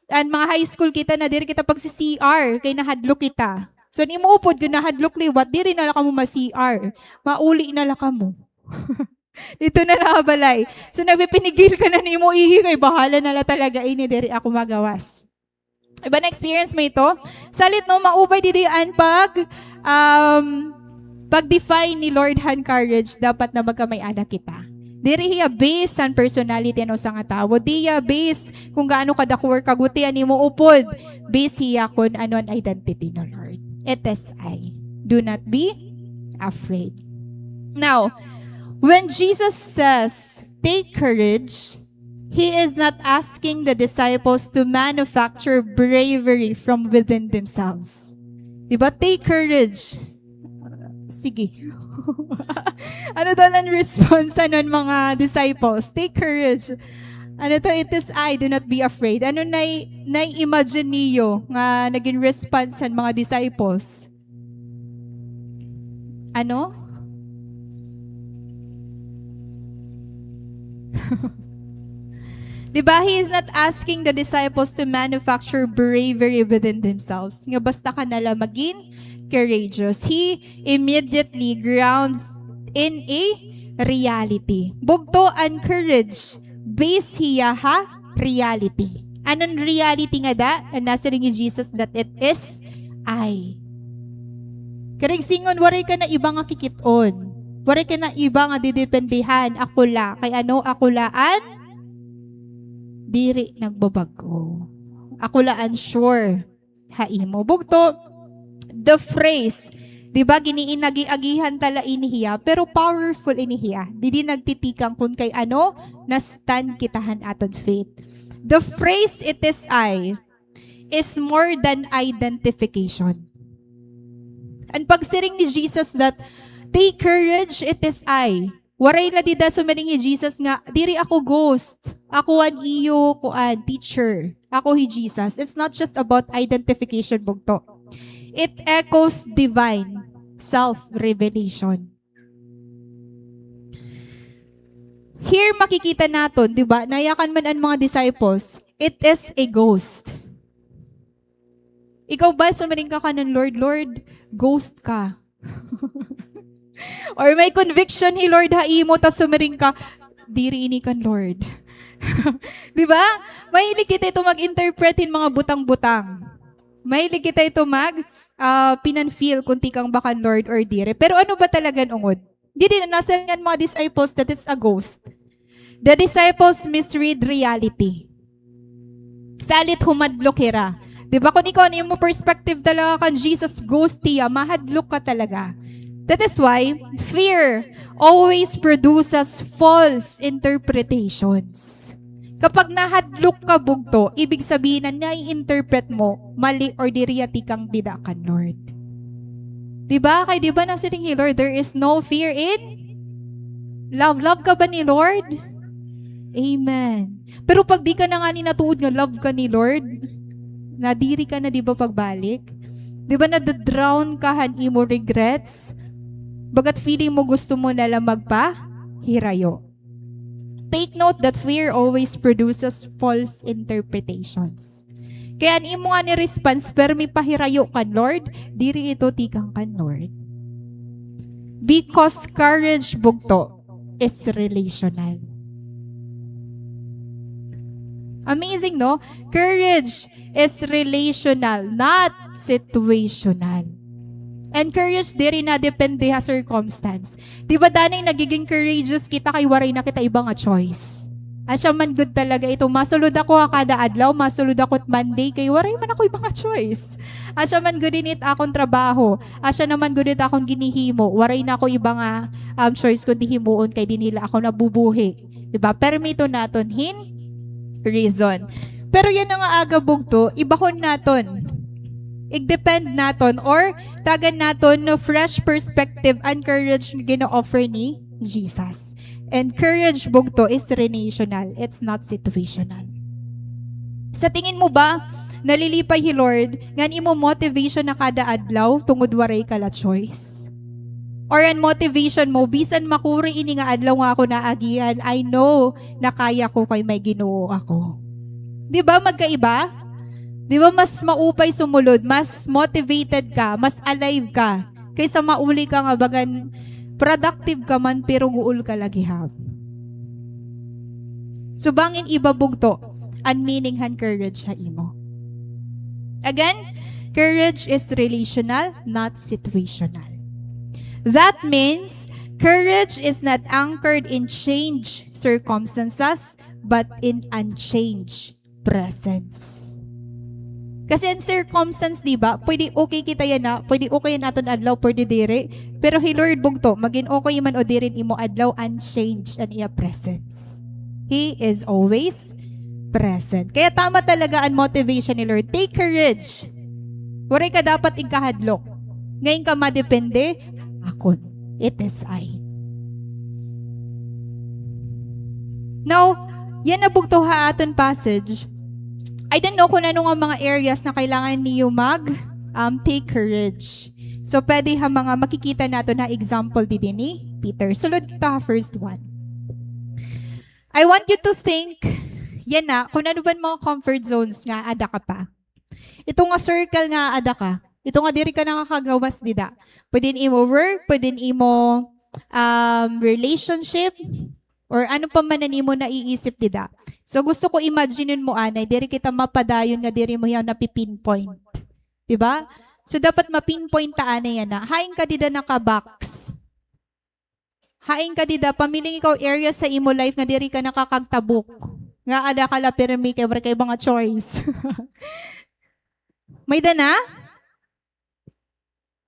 mga high school kita na, diri kita pag si CR, kay nahadlok kita. So, ni mo upod, kung nahadlok liwat, diri na lang ka mo ma-CR. Mauli na lang ka mo. Dito na nakabalay. So, nagpipinigil ka na ni mo, ihi, kay bahala na lang talaga, ini, diri ako magawas. Iba na-experience mo ito? Salit no, maupay didian pag-define ni Lord han courage, dapat na magkamay-ana kita. Diri hiya based on personality ano sa nga tao. Diya based kung gaano kadakuwer kaguti ani mo upod. Based hiya kung ano ang identity ng Lord. It is I. Do not be afraid. Now, when Jesus says, take courage, He is not asking the disciples to manufacture bravery from within themselves. Diba? Take courage. sige. Ano daw ang response nun mga disciples? Take courage. Ano to? It is I, do not be afraid. Ano na-imagine niyo nga naging response ng mga disciples? Ano? Diba, he is not asking the disciples to manufacture bravery within themselves. Nga basta ka nala maging courageous. He immediately grounds in a reality. Bugto and courage. Base hiya ha reality. Anong reality nga da? Ang nasa rin ni Jesus that it is I. Karig singon, waray ka na ibang kikiton. Waray ka na ibang didependihan. Akula. Kay ano? Akulaan? Diri nagbabago. Akulaan sure. Haimo. Bugto, the phrase, di ba, giniinagi-agihan tala inihiya, pero powerful inihiya. Didi nagtitikang kung kay ano, na stand kitahan aton faith. The phrase, it is I, is more than identification. Ang pagsiring ni Jesus that, take courage, it is I. Waray na dida sumaring ni Jesus nga, diri ako ghost. Ako an iyo, kuan teacher. Ako hi Jesus. It's not just about identification bugto. It echoes divine self-revelation. Here makikita naton, di ba? Nayakan man ang mga disciples, it is a ghost. Ikaw ba sumaring ka ng Lord, Lord, ghost ka. Or may conviction hi Lord haimo ta sumaring ka, diri ini kan Lord. Di ba? Mahilig kita ito mag-interpretin mga butang-butang. Mahilig kita ito pinanfeel kunti kang bakan Lord or dire. Pero ano ba talaga ungod? Hindi na nasa nga mga disciples that it's a ghost. The disciples misread reality. Salit humadlok hira. Di ba kung ikaw ano yung perspective talaga kan Jesus ghost tiya, mahadlok ka talaga. That is why fear always produces false interpretations. Kapag nahadlok ka bugto, ibig sabihin na nai-interpret mo mali or diriyati kang didakan, Lord. Diba? Kay diba na sining Lord, there is no fear in love. Love ka ba ni Lord? Amen. Pero pag di ka na nga ninatuod nga love ka ni Lord, nadiri ka na diba pagbalik? Diba na-drown ka hani mo regrets? Bagat feeling mo gusto mo nalang magpa-hirayo. Take note that fear always produces false interpretations. Kaya ang imo nga ni response, pero may pahirayo kan Lord, diri ito tikang kan Lord. Because courage bugto is relational. Amazing, no? Courage is relational, not situational. And courage diri na depende sa circumstance. Di ba danay nagiging courageous kita kay waray na kita ibang choice. Asya man good talaga ito. Masulod ako kada adlaw, masulod ako Monday kay waray man ako ibang choice. Asya man good init akong trabaho. Asya naman good it akong ginihimo. Waray na ako ibang choice kundi himuon kay dinila ako nabubuhi. Di ba? Permito naton reason. Pero yan nga aga bugto, ibahon naton. I-depend naton or tagan naton no fresh perspective and courage na gina-offer ni Jesus. And courage bugto is relational. It's not situational. Sa tingin mo ba, nalilipay hi Lord, ngan imo motivation na kada adlaw tungod waray kala choice? Or an motivation mo, bisan makuri ini nga adlaw nga ako naagihan, I know na kaya ko kay may Ginoo ako. Di ba magkaiba? Di ba mas maupay sumulod, mas motivated ka, mas alive ka, kaysa mauli ka nga bagan productive ka man pero guul ka lagi hap. So bangin ibabugto, ang meaning han courage ha imo. Again, courage is relational, not situational. That means courage is not anchored in changed circumstances, but in unchanged presence. Kasi ang circumstance, di ba, pwede okay kita yan na, pwede okay naton adlaw, pwede dire, pero hi Lord bugto, maging okay man o dirin imo adlaw, unchanged ang iya presence. He is always present. Kaya tama talaga ang motivation ni Lord. Take courage. Waray ka dapat ikahadlok. Ngayon ka madepende, akon. It is I. Now, yan na bugto ha aton passage. I don't know kung ano nga mga areas na kailangan niyo take courage. So, pwede ha mga makikita nato na example din ni Peter. Sulod ta first one. I want you to think, yan na, kung ano ba mga comfort zones nga ada ka pa. Ito nga circle nga ada ka. Ito nga diri ka nakakagawas dida. Pwede imo work, pwede imo relationship, or ano pa man na nimo naiisip dida. So gusto ko imaginein mo anay, diri kita mapadayon nga diri mo yan napipinpoint. Diba? So dapat mapinpoint ta anay yan na. Hain ka dida naka-box. Hain ka dida, pamiling ikaw area sa imo life nga diri ka nakakagtabok. Nga ada ka la pirmi kay mga choice. May dana?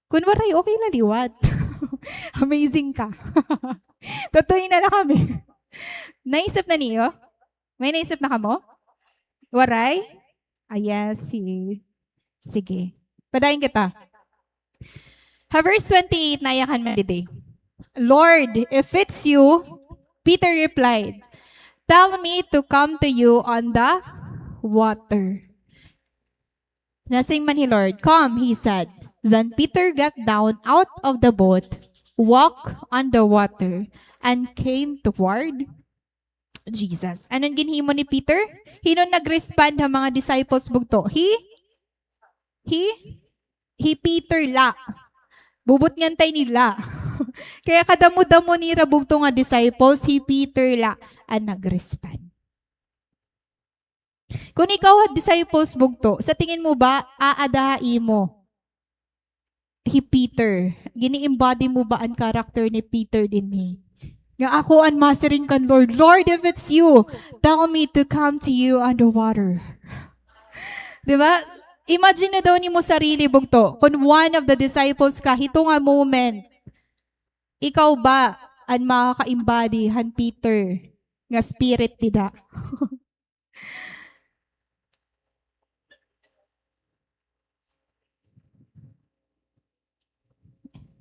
Kunwari, okay na liwat. Amazing ka. Totoo na kami. Naisip na niyo? May naisip na kamo? Waray? Yes. Sige. Padayin kita. Verse 28, nayakan mo dito. Lord, if it's you, Peter replied, tell me to come to you on the water. Nasing man he Lord, come, he said. Then Peter got down out of the boat, walked on the water, and came toward Jesus. Anong ginhimo ni Peter? Hino nag-respond ang mga disciples bugto? He Peter la. Bubot ngantay nila. Kaya kadamo-damo ni rabugto nga disciples, he Peter la ang nag-respond. Kung ikaw disciples bugto, sa tingin mo ba aadahi mo? He Peter. Gini-embody mo ba ang character ni Peter din ni? Nga ako ang masirin kan Lord. Lord, if it's you, tell me to come to you on the water. Diba? Imagine na daw ni mo sarili bugto. Kung one of the disciples ka, hito nga moment, ikaw ba ang makaka-embody han Peter nga spirit dida?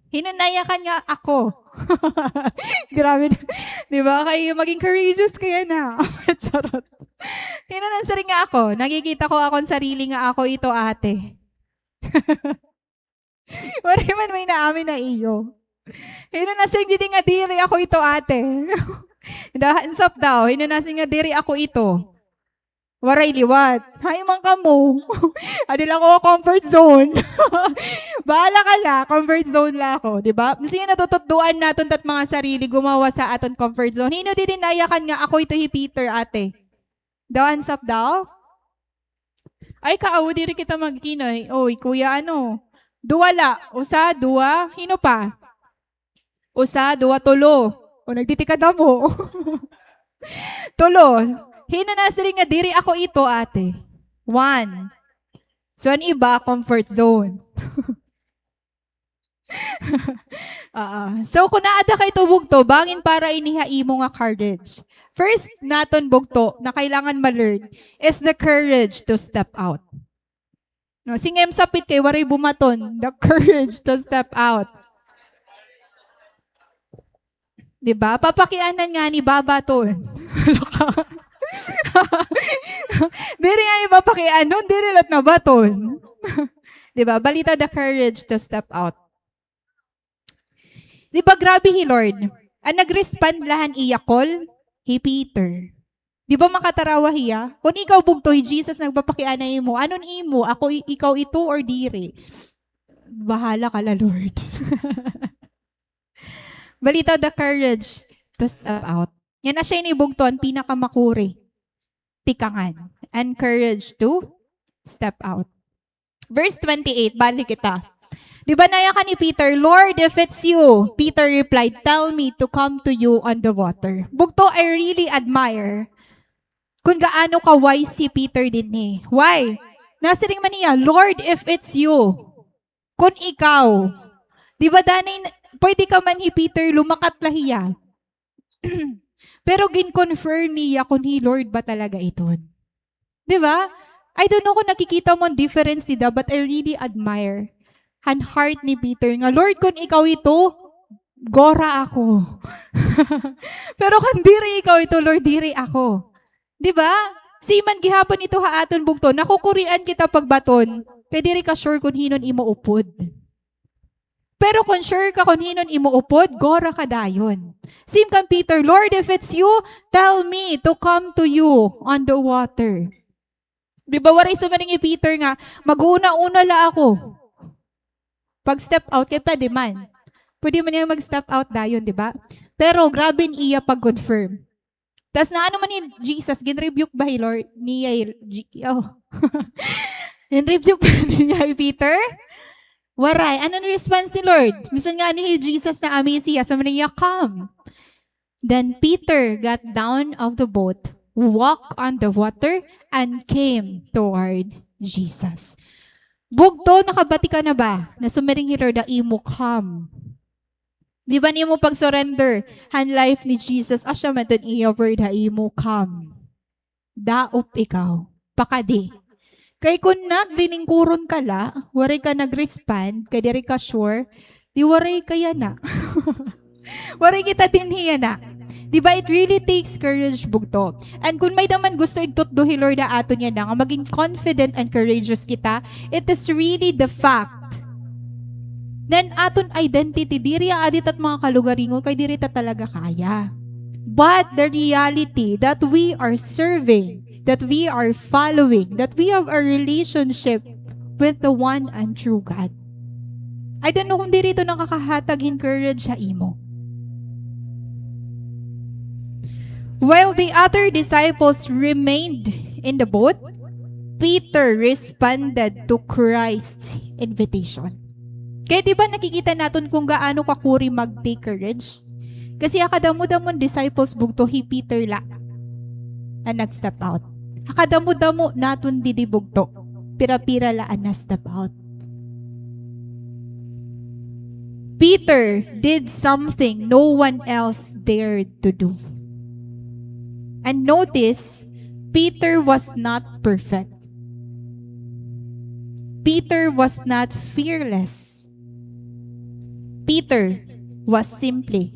Hinanayakan nga ako. Grabe na. Di ba? Kayo maging courageous kaya na. Charot. Hinanansari nga ako. Nakikita ko akong sarili nga ako ito ate. Wala man may naamin na iyo. Hinanansari hindi nga diri ako ito ate. Hands up daw. Hinanansari nga diri ako ito. Waray liwat. Hay man ka mo. Adil ako comfort zone. Bahala ka la, comfort zone la ako, di ba? Sige natututuan naton tat mga sarili gumawa sa aton comfort zone. Hino di dinayakan nga ako ito hi Peter ate. Daw hands up daw. Ay kaawo diri kita magkinoy. Oy kuya ano? Duwala, usa, dua, hino pa? Usa, dua, tulo. O nagtitikad mo. Tulo. Hinanasiri nga diri ako ito, ate. 1. So, ang iba, comfort zone. So, kung naada kay ito bugto, bangin para inihai mo nga courage. First naton bugto na kailangan ma-learn is the courage to step out. No, singem sapit kay waray bumaton, the courage to step out. Diba? Papakianan nga ni Baba ton. Diri nga ni papakianon, diri lot na baton. Diba? Balita the courage to step out. Diba grabe hi Lord? Ang nag-respond lahan iyakol, hi Peter. Diba makatarawa hiya? Kung ikaw bugto, hi Jesus nagpapakianay mo, anon imo? Ako, ikaw ito or diri? Bahala ka la Lord. Balita the courage to step out. Yan na siya inibugton, pinakamakuri. Tikangan. And courage to step out. Verse 28, balik kita. Di ba nayakan ni Peter, Lord, if it's you, Peter replied, tell me to come to you on the water. Bugto, I really admire kung gaano ka wise si Peter din eh. Why? Nasiring man niya, Lord, if it's you, kung ikaw, di ba danay, pwede ka man hi Peter, lumakat lahiya. Pero gin-confirm niya kung hi Lord ba talaga iton. Di ba? I don't know kung nakikita mo ang difference nila, but I really admire ang heart ni Peter nga, Lord, kung ikaw ito, gora ako. Pero kung diri ikaw ito, Lord, diri ako. Di ba? Siman gihapon ito haaton bugto, nakukurian kita pagbaton, kay diri ka sure kung hinon imo upod. Pero kung sure ka kung hinon imo upod, gora ka dayon. Sim kang Peter, Lord, if it's you, tell me to come to you on the water. Di ba waray sumaning ni Peter nga, mag-una-una la ako. Pag step out, kay pwede man. Pwede man niya mag-step out dayon, di ba? Pero grabe niya pag-confirm. Tapos na ano man ni Jesus, gin-rebuke ba hi Lord? Niya, gin-rebuke ba niya Peter? Waray, ano na response ni Lord? Misan nga ni Jesus na amisi, sa niya, come. Then Peter got down of the boat, walked on the water, and came toward Jesus. Bugto, nakabati ka na ba? Na sumiring hi Lord, imo come. Di ba niyo mo pag-surrender han life ni Jesus, asya man dun iya word ha, imo come. Daop ikaw. Pakadi. Kay kun nagdiningkuron ka la, waray ka nag-respond, kay diri ka sure, di waray kaya na. Waray kita din hiya na. Di ba, it really takes courage bugto. And kung may daman gusto igtutdo hi Lord na ato niya na, nga maging confident and courageous kita, it is really the fact then aton identity, diri adit at mga kalugaringon, kay diri ta talaga kaya. But the reality that we are serving, that we are following, that we have a relationship with the one and true God. I don't know kung diri ito nakakahatag in courage sa imo. While the other disciples remained in the boat, Peter responded to Christ's invitation. Kaya diba nakikita natin kung gaano kakuri mag-take courage? Kasi akadamo-damon disciples bugto hi Peter la ang nag-step out. Akadamo-damo natin didi bugto. Pira-pira la ang na-step out. Peter did something no one else dared to do. And notice, Peter was not perfect. Peter was not fearless. Peter was simply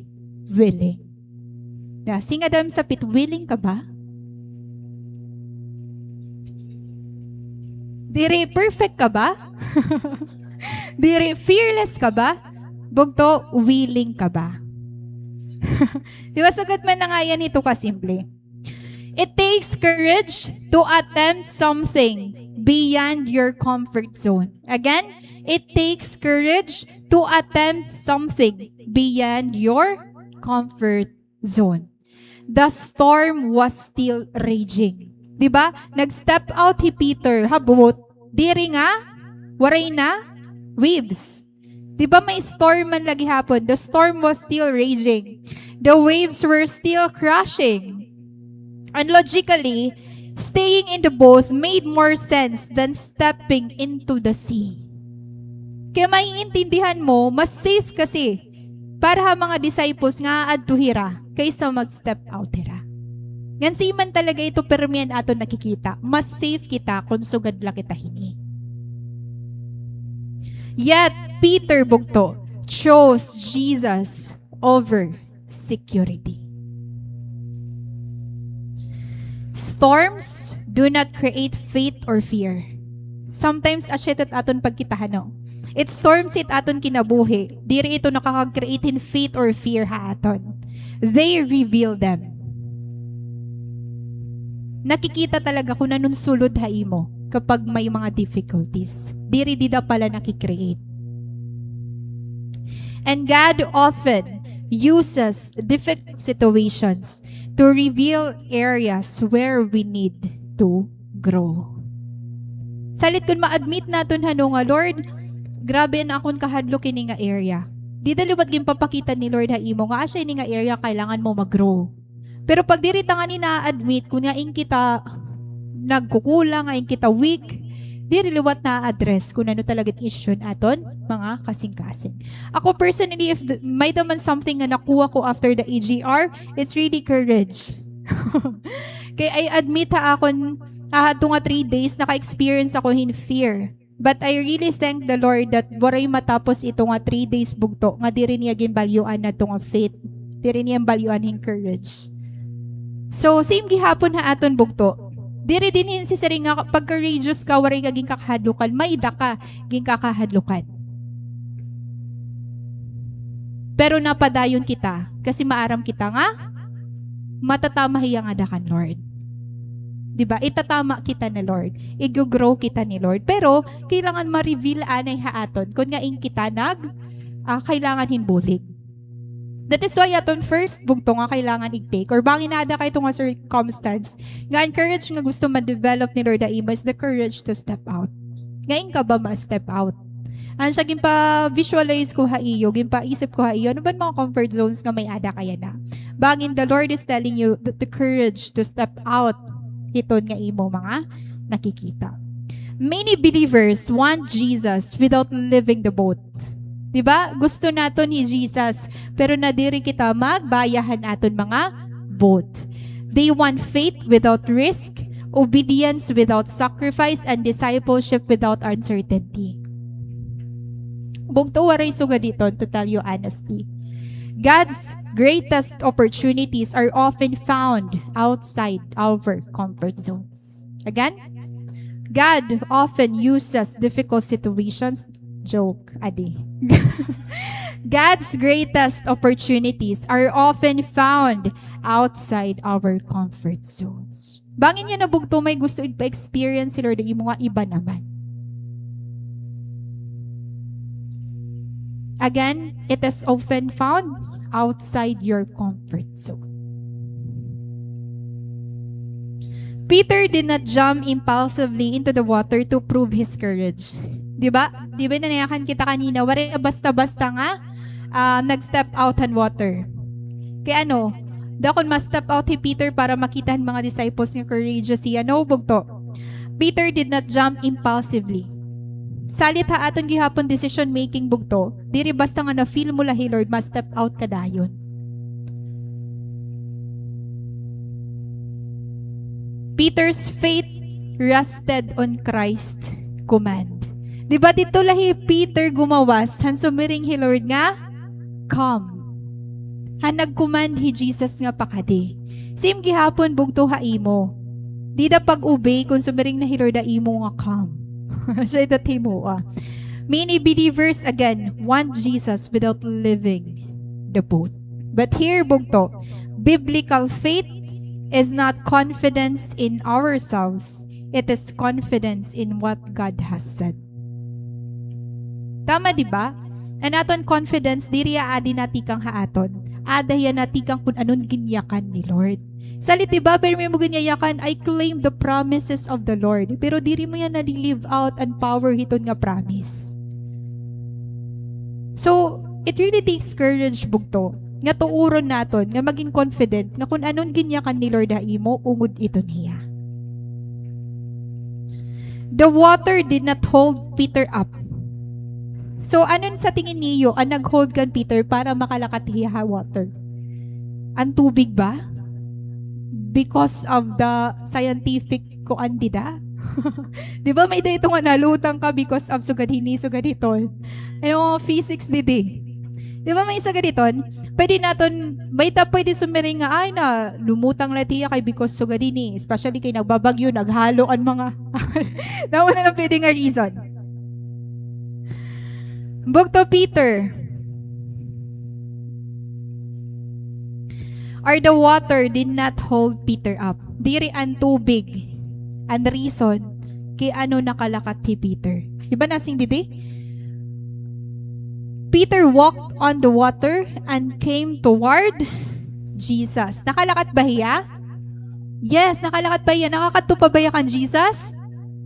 willing. Sing Adam sa pit, willing ka ba? Dire perfect ka ba? Dire fearless ka ba? Bugto, willing ka ba? Di ba sagot man na nga yan ito kasimple? It takes courage to attempt something beyond your comfort zone. Again, it takes courage to attempt something beyond your comfort zone. The storm was still raging. Diba? Nag-step out si Peter, habot, diri nga, waray na, waves. Diba may storm man lagi hapon? The storm was still raging. The waves were still crashing. And logically, staying in the boat made more sense than stepping into the sea. Kaya maiintindihan mo, mas safe kasi para ha mga disciples nga adto hira kaysa mag-step out hira. Yan siman talaga ito permian ato nakikita. Mas safe kita kung sugad la kita hini. Yet, Peter bugto chose Jesus over security. Storms do not create faith or fear. Sometimes asyetat aton pagkitahan no. It storms it aton kinabuhi. Diri ito nakaka-create in faith or fear ha aton. They reveal them. Nakikita talaga kung anong sulod ha imo kapag may mga difficulties. Diri dida pala nakikreate. And God often uses difficult situations to reveal areas where we need to grow. Salit kung ma-admit natin hano nga, Lord, grabe na akong kahadlo kini nga area. Di daliwat gimpapakita ni Lord ha imo nga asya ni nga area kailangan mo mag-grow. Pero pag diri ta nga ni na-admit kung nga ing kita nagkukulang, nga ing kita weak, diri liwat na address kung ano talagang issue aton mga kasing-kasing. Ako personally, if may daman something na nakuha ko after the EGR, it's really courage. Kaya I admit ha akon, ito nga 3 days, naka-experience ako in fear. But I really thank the Lord that waray matapos ito nga 3 days bugto, nga di rin niya ginbalyuan na ito nga faith. Di rin niya balyuan yung courage. So, same gihapon ha aton bugto. Di rin din si Sari nga, pag courageous ka, waray ka ginkakahadlukan, maida ka ginkakahadlukan. Pero napadayon kita, kasi maaram kita nga, matatamahiya nga dakan, Lord. Diba? Itatama kita na Lord. I-grow kita ni Lord. Pero, kailangan ma-reveal anay haaton. Kung nga ing kita kailangan hinbulig. That is why aton first bugto nga kailangan i-take. Or bangin nada ka itong nga circumstance. Nga encourage nga gusto ma-develop ni Lord Aima is the courage to step out. Ngayon ka ba ma-step out? Ano siya, gimpa-visualize ko haiyo, gimpa-isip ko haiyo, ano ba mga comfort zones nga may ada kaya na? Bangin, the Lord is telling you the courage to step out. Ito nga imo mga nakikita. Many believers want Jesus without living the boat. Diba? Gusto nato ni Jesus, pero nadiri kita magbayahan aton mga boat. They want faith without risk, obedience without sacrifice, and discipleship without uncertainty. Bugto waray suga dito, to tell you honestly. God's greatest opportunities are often found outside our comfort zones. Again, God often uses difficult situations. Joke, adi. God's greatest opportunities are often found outside our comfort zones. Bangin niya na bugto may gusto ipa-experience si Lord, yung mga iba naman. Again, it is often found outside your comfort zone. Peter did not jump impulsively into the water to prove his courage. Diba? Diba nanayakan kita kanina, warin basta-basta nga nag-step out on water. Kaya dakon ma-step out si Peter para makita ang mga disciples ng courageous siya. Bugto. Peter did not jump impulsively. Salit ha aton gihapon decision making bugto, diri basta nga na-feel mo lahi Lord, ma-step out ka dayon. Peter's faith rested on Christ's command. Diba dito lahi Peter gumawas, han sumiring hi Lord nga, come. Han nag-command hi Jesus nga pakadi. Same gihapon bugto ha imo. Di da pag-obey kung sumiring na hi Lord a imo nga come. Siya ito timo. Many believers again want Jesus without living the boat. But here bugto, biblical faith is not confidence in ourselves. It is confidence in what God has said. Tama diba? Ang aton confidence diri adi natikang haaton. Adaya natikang kung anon ginyakan ni Lord. Salit diba, pero may mo ganyayakan, I claim the promises of the Lord. Pero diri mo yan na-live out and power hiton nga promise. So, it really takes courage bugto. Nga tuuron naton, nga maging confident, nga kung anon ginyakan ni Lord imo, ungod ito niya. The water did not hold Peter up. So, anon sa tingin niyo, ang nag-hold kan Peter para makalakat hiya water? Ang tubig ba? Because of the scientific ko andida. Di ba may dito nga nalutang ka because of sugadhini, sugaditol. Physics didi. Di ba may sugaditol? Pwede naton, pwede sumiring nga, ay na, lumutang latiya kay because sugadini. Especially kay nagbabagyo, naghalo ang mga, nauna na pwede nga reason. Bugto Peter. Or the water did not hold Peter up. Diri ang tubig. Ang reason, kay ano nakalakat si Peter. Diba nasing didi? Peter walked on the water and came toward Jesus. Nakalakat ba hiya? Yes, nakalakat ba hiya? Nakakadto pa ba kan Jesus?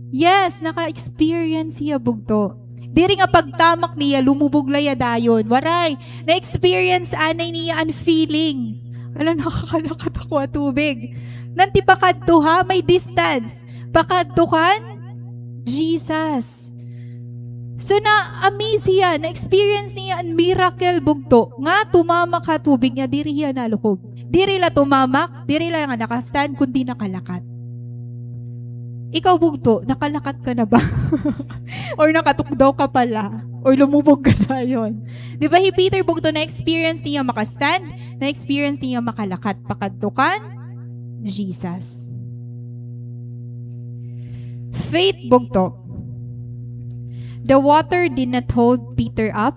Yes, naka-experience hiya bugto. Diri nga pagtamak niya, lumubog laya dayon. Waray, na-experience anay niya ang feeling. Alam, nakakalakat ako at tubig. Nanti pakadto ha, may distance. Pakadto kan, Jesus. So na-amaze siya, na-experience niya ang miracle bugto. Nga tumamak ha tubig niya, diri hiya naluhog. Diri la tumamak, diri la nga nakastand, kundi nakalakat. Ikaw bugto, nakalakat ka na ba? Or nakatukdaw ka pala? Or lumubog ka na yun? Di ba, Peter bugto, na-experience niya makastand, na-experience niya makalakat, pakadtukan, Jesus. Faith bugto. The water did not hold Peter up.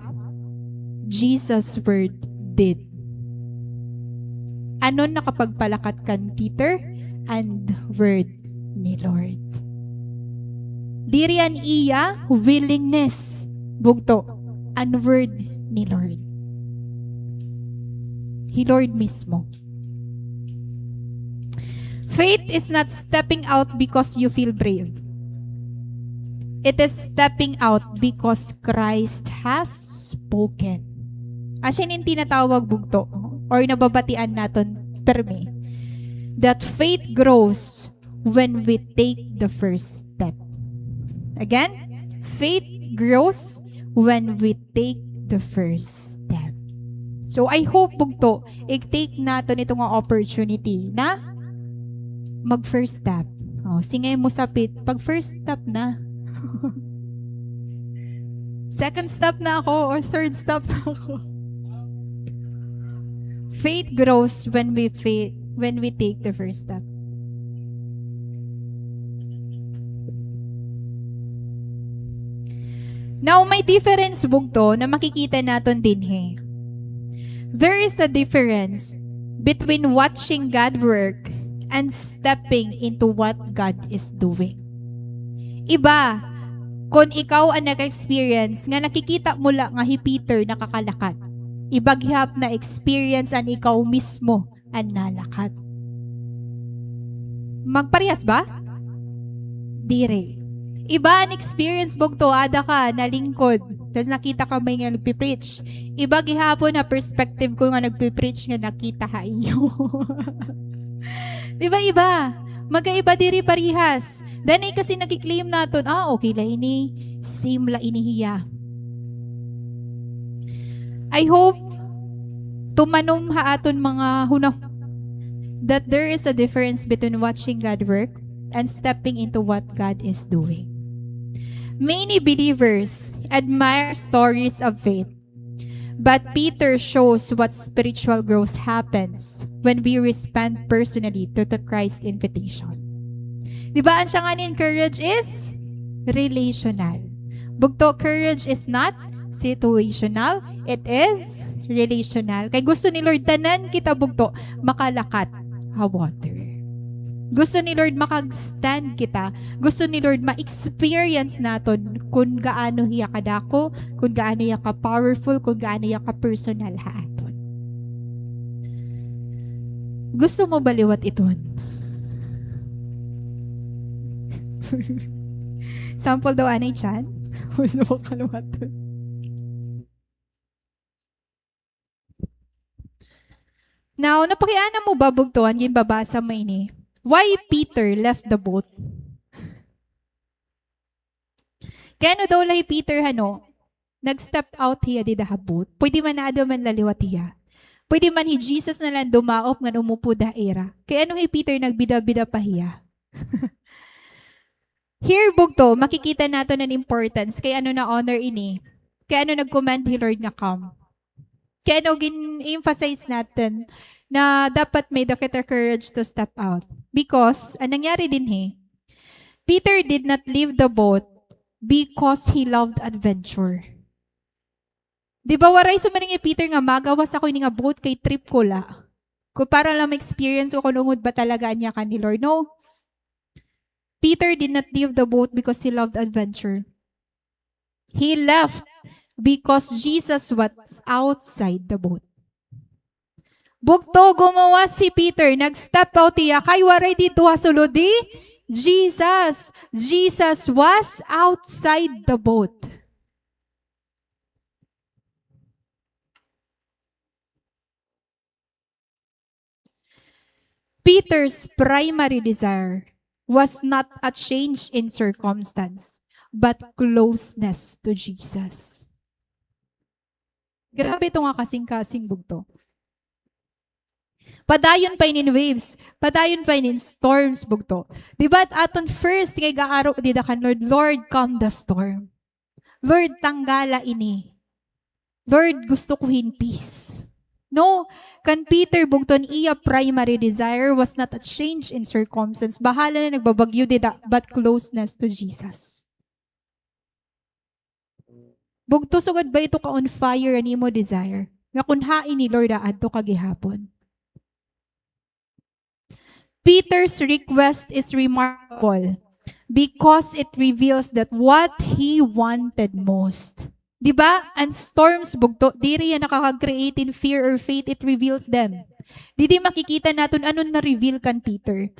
Jesus' word did. Ano nakapagpalakat kan Peter? And word ni Lord. Dirian iya willingness bugto and word ni Lord. He Lord mismo. Faith is not stepping out because you feel brave. It is stepping out because Christ has spoken. As in tinatawag bugto or nababatian naton permi that faith grows when we take the first step. Again, faith grows when we take the first step. So I hope bugto, i-take natin itong opportunity na mag first step. Oh, singay mo sa pit, pag first step na. Second step na ako or third step na ako. Faith grows when we take the first step. Now, may difference bugto na makikita natin din he. There is a difference between watching God work and stepping into what God is doing. Iba, kung ikaw ang nag-experience nga nakikita mo lang nga hi Peter nakakalakat. Ibaghap na experience ang ikaw mismo ang nalakat. Magparehas ba? Dire. Iba ang experience bugto, ada ka, nalingkod. Tapos nakita ka may nga nagpipreach. Iba gihapon na perspective ko nga nagpipreach nga nakita ka iyo. Diba iba? Magkaiba diri parihas. Dani kasi nakiklaim naton, okay la ini, same la inihiya. I hope tumanom ha aton mga hunaw that there is a difference between watching God work and stepping into what God is doing. Many believers admire stories of faith, but Peter shows what spiritual growth happens when we respond personally to the Christ invitation. Diba ang siya nga ni courage is relational. Bugto, courage is not situational, it is relational. Kay gusto ni Lord tanan kita bugto makalakat ha water. Gusto ni Lord makag-stand kita. Gusto ni Lord ma-experience naton kung gaano hiya kadako, kung gaano hiya ka powerful, kung gaano hiya ka personal ha aton. Gusto mo baliwat iton? Sample daw anay chan? Gusto mo kaluwat iton? Now, napakiana mo ba bugtuan yung babasa mo ini? Why Peter left the boat? Kaya ano daw lahi Peter nag-step out hiya di daha boat. Pwede man na man laliwat hiya. Pwede man hi Jesus na lang dumaop nga umupo da era. Kaya ano hi Peter nagbida-bida pa hiya. Here bugto, makikita nato ng importance kaya ano na honor ini. Kaya ano nag-command hi Lord nga come. Kaya ano gin-emphasize natin na dapat may dakita courage to step out. Because, anong nangyari din Peter did not leave the boat because he loved adventure. Di ba waray sumaring Peter nga magawas ako ini nga boat kay trip ko la. Kung para lang experience ko kunungod ba talaga niya ka ni Lord. No. Peter did not leave the boat because he loved adventure. He left because Jesus was outside the boat. Bugto, gumawa si Peter, nag-step out niya, kay waray dito hasulodi, Jesus. Jesus was outside the boat. Peter's primary desire was not a change in circumstance, but closeness to Jesus. Grabe ito nga kasing-kasing bugto. Padayon pa in waves. Padayon pa in storms, bugto. Diba at aton first, kay gaaro, dida kan Lord, Lord, calm the storm. Lord, tanggala ini. Lord, gusto ko hin peace. No, kan Peter bugton iya primary desire was not a change in circumstance. Bahala na nagbabagyo dida, but closeness to Jesus. Bugto sugod ba ito ka on fire ani mo desire? Nga kunhain ni Lord adto kagihapon. Peter's request is remarkable because it reveals that what he wanted most. Diba? And storms, bugto, diri yan nakaka-create in fear or faith, it reveals them. Didi makikita natin anong na-reveal kan Peter.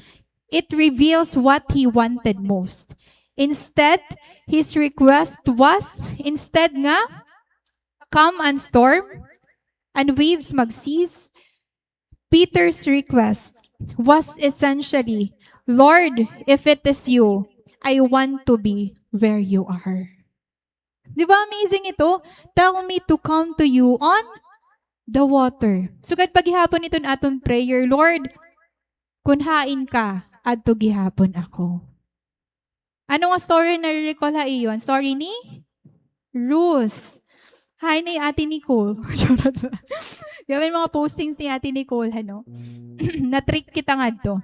It reveals what he wanted most. Instead, his request was, instead nga, calm and storm, and waves mag-cease, Peter's request was essentially, Lord, if it is you, I want to be where you are. Di ba amazing ito? Tell me to come to you on the water. So kat paghihapon ito aton prayer, Lord, kunhain ka at gihapon ako. Ano nga story na recall ha iyon? Story ni Ruth. Hi ni Ate Nicole. Gawin mga postings ni Ate Nicole, ano? Na-trick kita nga to.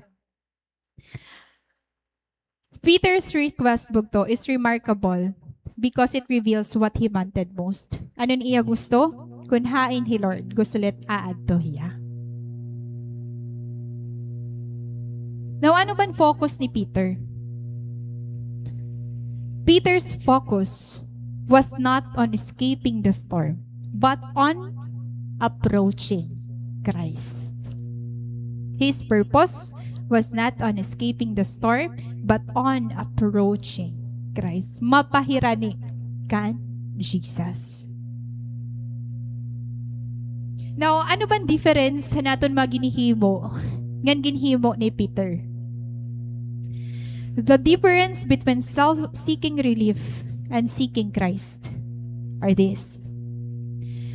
Peter's request bugto is remarkable because it reveals what he wanted most. Ano niya gusto? Kunhain hi Lord, gusto let aadto hiya. Now, ano ban focus ni Peter? Peter's focus was not on escaping the storm, but on approaching Christ. His purpose was not on escaping the storm, but on approaching Christ. Mapahirani kan Jesus. Now, ano bang difference sa naton maginihimo ngan ginhimo ni Peter? The difference between self-seeking relief and seeking Christ are this.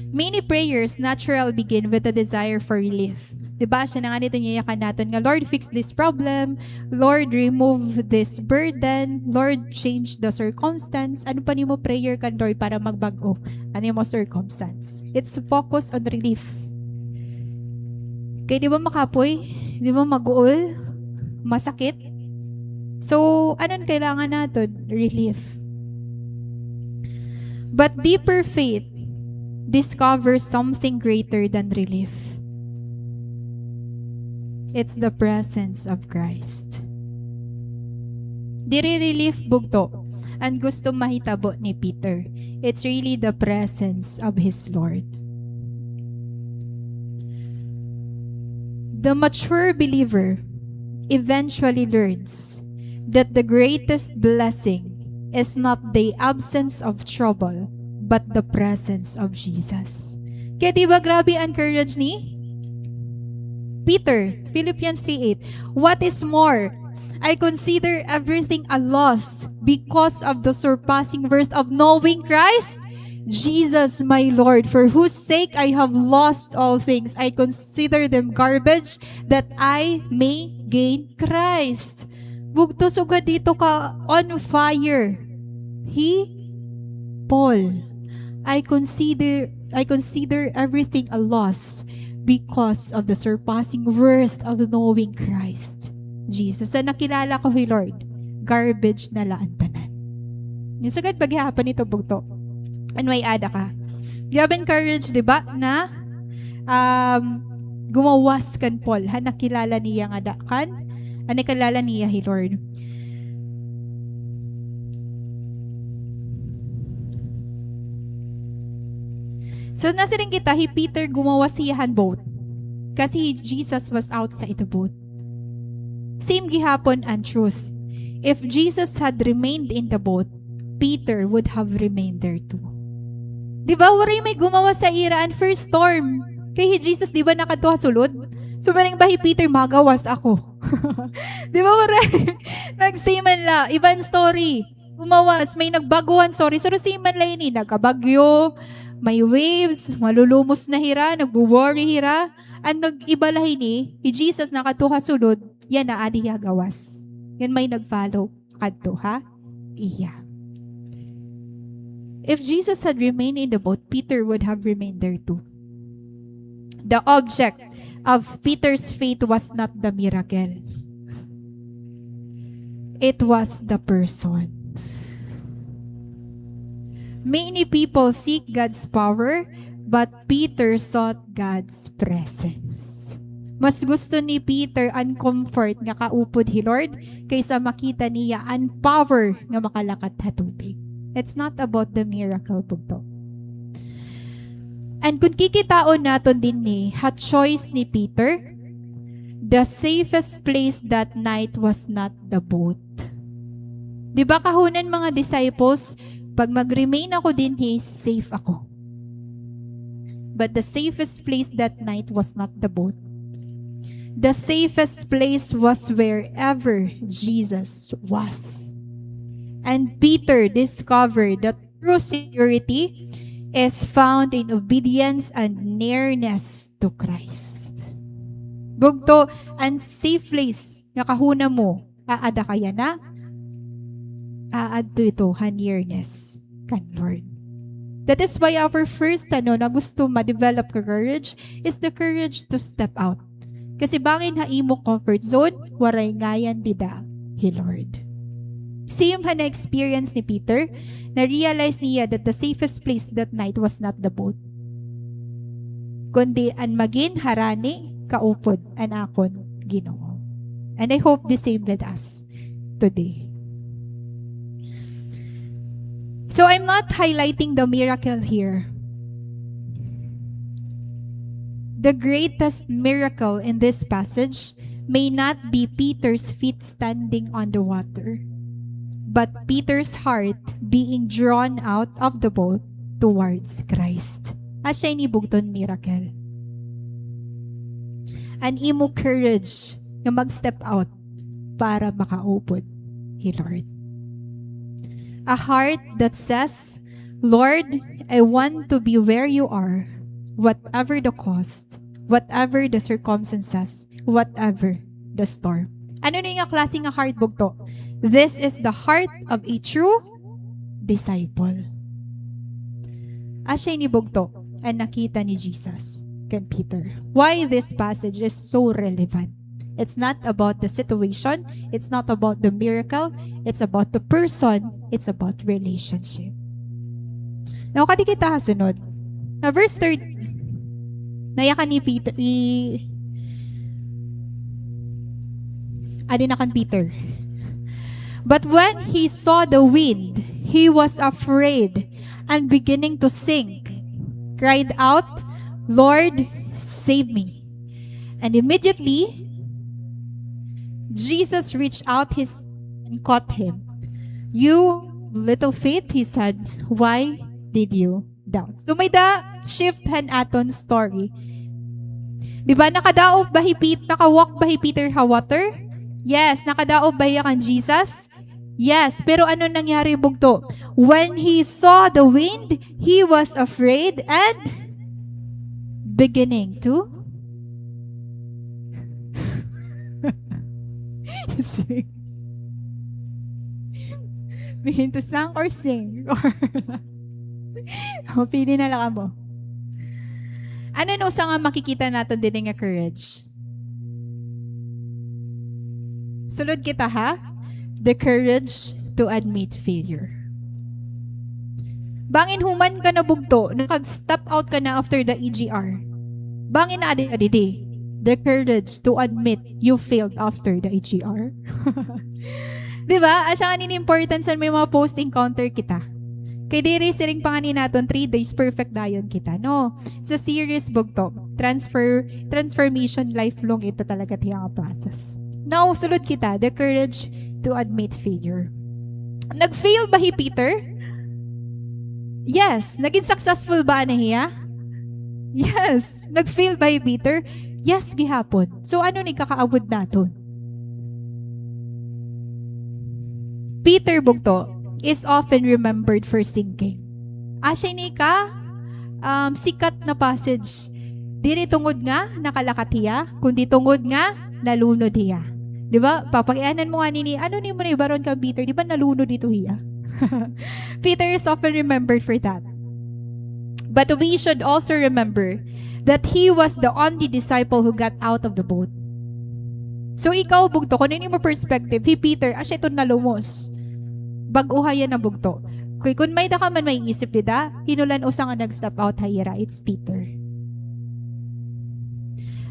Many prayers natural begin with a desire for relief. Diba? Siya na nga nito niyayakan natin nga, Lord, fix this problem. Lord, remove this burden. Lord, change the circumstance. Ano pa mo prayer kan Lord para magbago? Ano mo circumstance? It's focus on relief. Kaya di ba makapoy? Di ba mag-uol? Masakit? So, anong kailangan natin? Relief. But deeper faith discovers something greater than relief. It's the presence of Christ. Diri relief bugto ang gusto mahitabo ni Peter. It's really the presence of his Lord. The mature believer eventually learns that the greatest blessing is not the absence of trouble, but the presence of Jesus. Kaya diba grabe encourage ni Peter, Philippians 3:8. What is more, I consider everything a loss because of the surpassing worth of knowing Christ, Jesus my Lord, for whose sake I have lost all things. I consider them garbage that I may gain Christ. Bugto sugad dito ka on fire. Paul, I consider everything a loss because of the surpassing worth of knowing Christ Jesus. So nakilala ko kay Lord, garbage na laan tanan. Yung sagad paghihapon nito bugto. And may ada ka. You have encouraged, di ba, na gumawas kan Paul. Nakilala niya nga kan. Nakilala niya kay Lord. So, nasa rin kita, Peter gumawa siyahan boat. Kasi Jesus was outside the boat. Same gihapon and truth. If Jesus had remained in the boat, Peter would have remained there too. Di ba, waray may gumawa sa iraan first storm. Kay Jesus, di ba nakatuha sulod? So, maring bahi Peter, magawas ako. Di ba, waray? Nag-stay man la. Ibang story. Umawas, may nagbaguhan story. So, same man la ini, nagkabagyo, may waves, malulumos na hira, nagbo-worry hira. ang nag-ibalahin ni Jesus nakatuha sulod, yan na adi gawas. Yan may nag-follow kadto ha? Iya. If Jesus had remained in the boat, Peter would have remained there too. The object of Peter's faith was not the miracle. It was the person. Many people seek God's power, but Peter sought God's presence. Mas gusto ni Peter ang comfort nga kaupod hi Lord kaysa makita niya ang power nga makalakat ha tubig. It's not about the miracle bugto. And kung kikitaon naton din ni ha choice ni Peter, the safest place that night was not the boat. Di ba kahunan mga disciples, pag mag-remain ako din, safe ako. But the safest place that night was not the boat. The safest place was wherever Jesus was. And Peter discovered that true security is found in obedience and nearness to Christ. Bugto, ang safe place nga kahuna mo, aada kaya na, aadto ito nearness kan Lord. That is why our first na gusto ma-develop ka courage is the courage to step out. Kasi bangin ha imo comfort zone, waray ngayan dida hi Lord. Same ha na-experience ni Peter, na-realize niya that the safest place that night was not the boat. Kundi an magin harani kaupod an akon Ginoo. And I hope the same with us today. So I'm not highlighting the miracle here. The greatest miracle in this passage may not be Peter's feet standing on the water, but Peter's heart being drawn out of the boat towards Christ. Asya ni bugton miracle. An imo courage na mag-step out para makaupod hi Lord. A heart that says, Lord, I want to be where you are, whatever the cost, whatever the circumstances, whatever the storm. Ano na yung klaseng heart bugto? This is the heart of a true disciple. Asya ni bugto ang nakita ni Jesus kan Peter. Why this passage is so relevant? It's not about the situation. It's not about the miracle. It's about the person. It's about relationship. Now, kadi kita hasunod. Na verse 30, nayakan ni Peter, adi na kan Peter. But when he saw the wind, he was afraid and beginning to sink, cried out, Lord, save me. And immediately, Jesus reached out and caught him. You little faith, he said, why did you doubt? So may shift han aton story. Diba nakadaog ba nakawalk ba hi Peter ha water? Yes. Nakadaog ba hiya kan Jesus? Yes. Pero ano nangyari bugto? When he saw the wind, he was afraid and beginning to sing. Begin to sing or sing? Or pili na lang mo. Ano no sa nga makikita natin din nga courage? Sulod kita ha? The courage to admit failure. Bangin human ka na bugto, nakag-step out ka na after the EGR. Bangin na adi-adidi. The courage to admit you failed after the EGR. Diba? Asya nga importance sa may mga post-encounter kita. Kay diri siring panganin naton 3 days perfect dayon kita. No? Sa series bugto, transformation lifelong ito talaga tiyang process. Now, sulod kita, the courage to admit failure. Nag-fail ba hi Peter? Yes. Naging successful ba na hiya? Yes. Nag-fail ba hi Peter? Yes, gihapon. So, ano ni kakaabot naton? Peter bugto is often remembered for sinking. Asya ni ka, sikat na passage Diri tungod nga nakalakat hiya, kundi tungod nga nalunod hiya. Di ba? Papakianan mo nga nini, ano ni mo ni baron ka Peter? Di ba nalunod dito hiya? Peter is often remembered for that. But we should also remember that he was the only disciple who got out of the boat. So ikaw, bugto, kung ano mo perspective, si Peter, asya ito nalumos. Baguhayan na bugto. Kung may da ka man may isip dida, hinulan usang nga nag-step out hayira, it's Peter.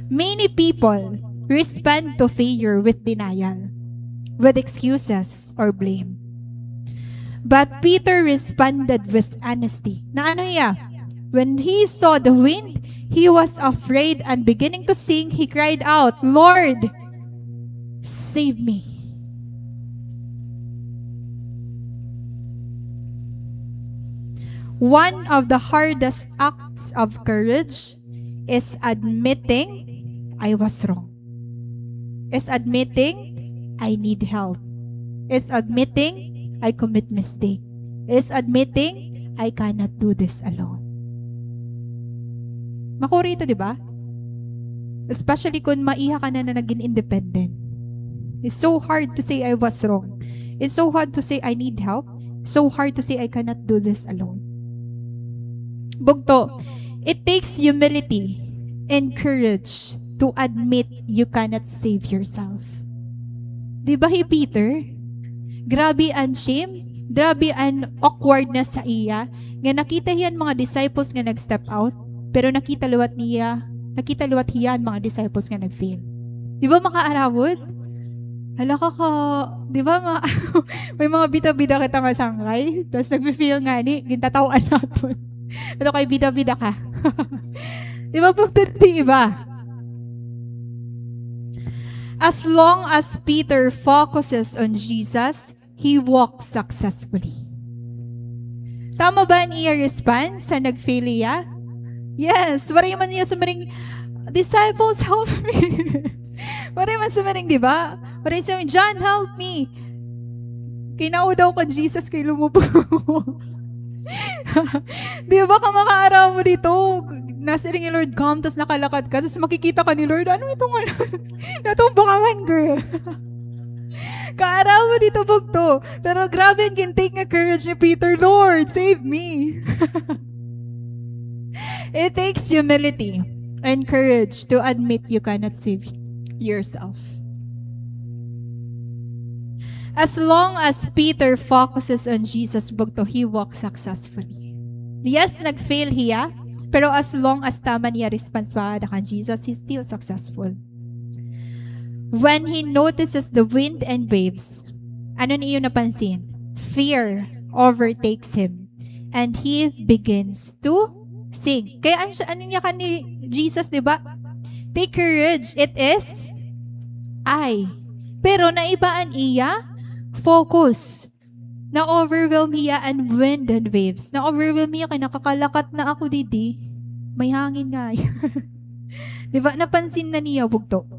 Many people respond to failure with denial, with excuses or blame. But Peter responded with honesty. Na ano iya? When he saw the wind, he was afraid and beginning to sink, he cried out, Lord, save me. One of the hardest acts of courage is admitting I was wrong. Is admitting I need help. Is admitting I commit mistake. Is admitting I cannot do this alone. Makuri ito, di ba? Especially kung maiha ka na naging independent. It's so hard to say I was wrong. It's so hard to say I need help. So hard to say I cannot do this alone. Bugto, it takes humility and courage to admit you cannot save yourself. Di ba Peter? Grabe ang shame, grabe ang awkwardness sa iya, nga nakita hiyan mga disciples nga nag-step out, pero nakita luwat hiya ang mga disciples nga nag-fail. Di ba makaarawod? Hala ka, di ba may mga bida-bida kita nga sangay, tapos nag-feel nga ni, gintatawan natin. Pero kay bida-bida ka. Di ba di ba? As long as Peter focuses on Jesus, he walks successfully. Tama ba ang iya response sa nag-fail iya? Yes. Waray man niya sumaring, disciples, help me. Waray man sumaring, di ba? Waray sumaring, John, help me. Kinao daw ka Jesus kay lumubo. Di ba ka makaaraw mo dito? Nasa ring ni Lord come, tapos nakalakad ka, tapos makikita ka ni Lord, ano itong ano? Natumba ka man, girl. Kaaraw mo dito, bugto. Pero grabe ang gintake nga courage ni Peter, Lord, save me. It takes humility and courage to admit you cannot save yourself. As long as Peter focuses on Jesus, bugto, he walks successfully. Yes, nag-fail hiya, pero as long as tama niya response pa kan Jesus, he's still successful. When he notices the wind and waves, ano niyo napansin? Fear overtakes him, and he begins to sing. Kaya ano niya kan ni Jesus, di ba? Take courage, it is I. Pero naibaan iya, focus. Na-overwhelm hiya and wind and waves. Na-overwhelm hiya kay nakakalakat na ako didi. May hangin nga. Diba? Napansin na niya bugto.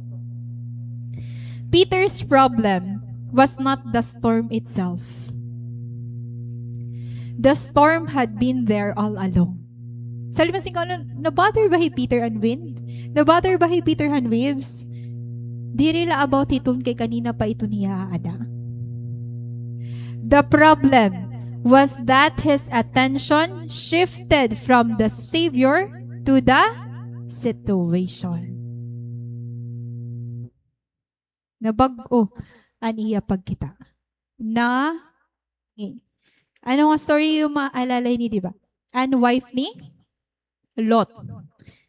Peter's problem was not the storm itself. The storm had been there all along. Salimasin ko, na-bother ba Peter and wind? Na-bother ba Peter and waves? Di rila about itun kay kanina pa ito niya ada. The problem was that his attention shifted from the Savior to the situation. Nabag-o aniya pagkita. Ano nga story yung maalalay ni, diba? Ang wife ni Lot.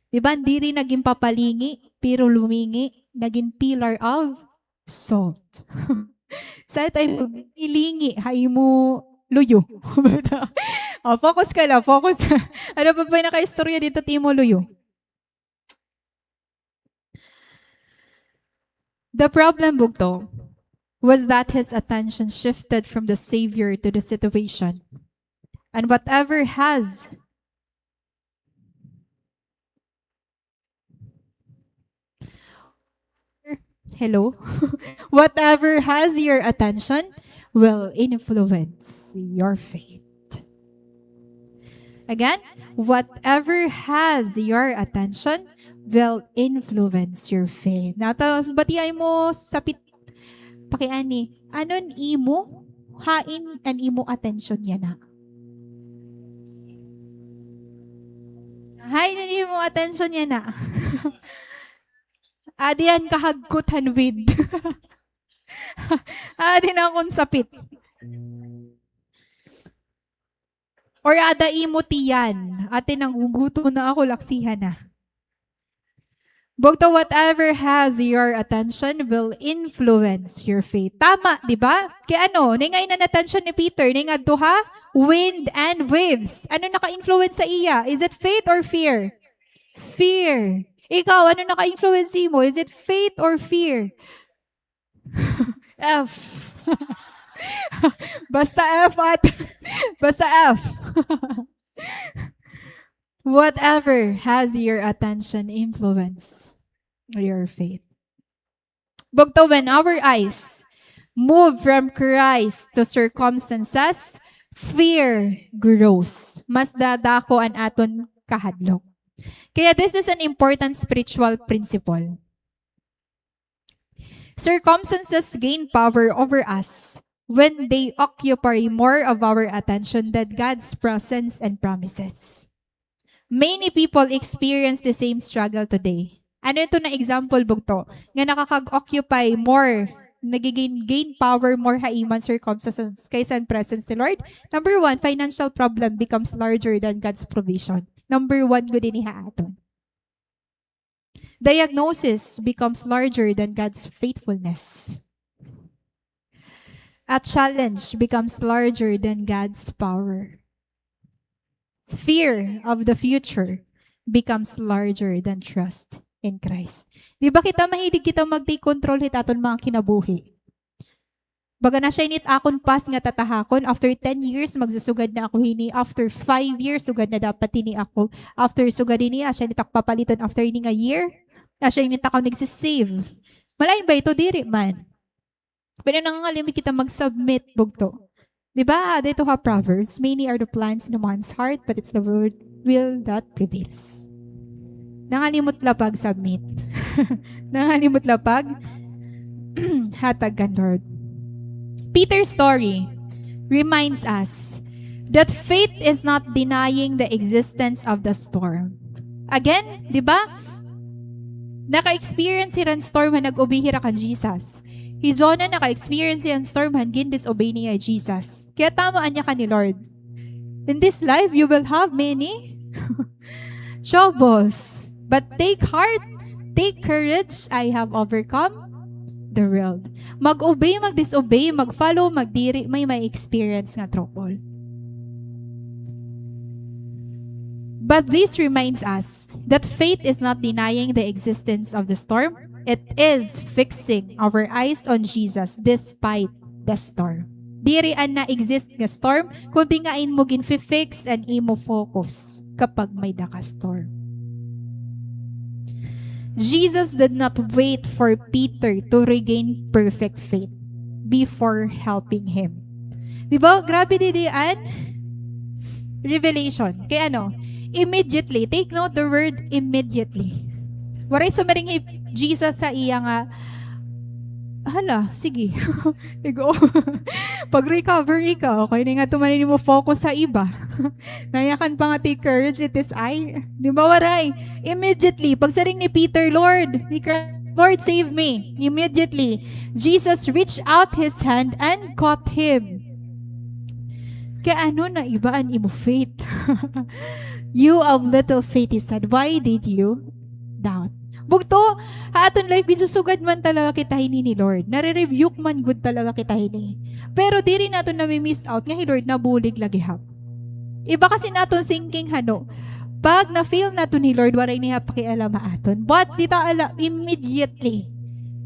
Diba? Hindi rin naging papalingi, pero lumingi, naging pillar of salt. Sa tayo, ilingi, hay mo luyo. Focus ka lang, focus. Ano pa ba yung naka-istorya dito, Timo Luyo? The problem, bugto, was that his attention shifted from the Savior to the situation. And whatever has hello? Whatever has your attention will influence your fate. Again, whatever has your attention will influence your faith. Tapos, batiay mo sa pakiani, anon imo, hain an imo attention yan na. Hain an imo attention yan na. Adiyan kahagkutan with. Adi na akong sapit. Or ada imo tiyan. Ate nang uguto na ako, laksihan na. Bogta, whatever has your attention will influence your faith. Tama, di ba? Kaya ano, ningay na attention ni Peter, ninga duha, wind and waves. Ano naka-influence sa iya? Is it faith or fear? Fear. Ikaw, ano naka-influence mo? Is it faith or fear? F. Basta F at basta F. Whatever has your attention influence your faith. Bugto, when our eyes move from Christ to circumstances, fear grows. Mas dadako an aton kahadlok. Kaya this is an important spiritual principle. Circumstances gain power over us when they occupy more of our attention than God's presence and promises. Many people experience the same struggle today. Ano ito na example, bugto? Nga nakakag-occupy more, gain power more haiman circumstances kaysa ang presence ni Lord. Number 1, financial problem becomes larger than God's provision. Number 1, good iniha aton. Diagnosis becomes larger than God's faithfulness. A challenge becomes larger than God's power. Fear of the future becomes larger than trust in Christ. Di ba kita mahilig kita mag-take control hit aton mga kinabuhi? Baga na siya init akon pas nga tatahakon, after 10 years magsusugad na ako hini, after 5 years sugad na dapat hini ako, after sugad ini siya nitak papaliton after ini nga year, siya init ako nagsisave. Malain ba ito diri man? Pero nangangalimit kita mag-submit bugto. Diba? Dito ha Proverbs, many are the plans in a man's heart, but it's the word will that prevails. Nangalimot lapag submit. Nangalimot lapag hatag kan Lord. Peter's story reminds us that faith is not denying the existence of the storm. Again, diba? Naka-experience siya ng storm na nag-ubihira kan Jesus. Si Jonah naka-experience yung storm hangin disobey niya Jesus. Kaya tamaan niya ka ni Lord. In this life, you will have many troubles. But take heart, take courage, I have overcome the world. Mag-obey, mag-disobey, mag-follow, magdiri, may experience nga trouble. But this reminds us that faith is not denying the existence of the storm. It is fixing our eyes on Jesus despite the storm. Dirian na exist nga storm, kundi nga in mo gin-fix and imo focus kapag may storm. Jesus did not wait for Peter to regain perfect faith before helping him. Diba? Grabe didian. Revelation. Kaya ano? Immediately. Take note the word immediately. Waray sumaring Jesus sa iya nga, hala, sige. Igo. Pag-recover ikaw, okay na nga tumanin mo focus sa iba. Nayakan pa nga take courage, it is I. Di ba waray? Immediately, pagsaring ni Peter, Lord, Lord, save me. Immediately, Jesus reached out his hand and caught him. Kaya ano na ibaan imo faith? You of little faith, he said, why did you doubt? Bugto, aton life, bisusugad man talaga kita hini ni Lord. Nare-rebuke man good talaga kita hini. Pero di rin natin nami-miss out nga Lord nabulig lagi hap. Iba kasi naton thinking hano, pag na-feel nato ni Lord, waray niya pakialam aton. But di ta ala, immediately.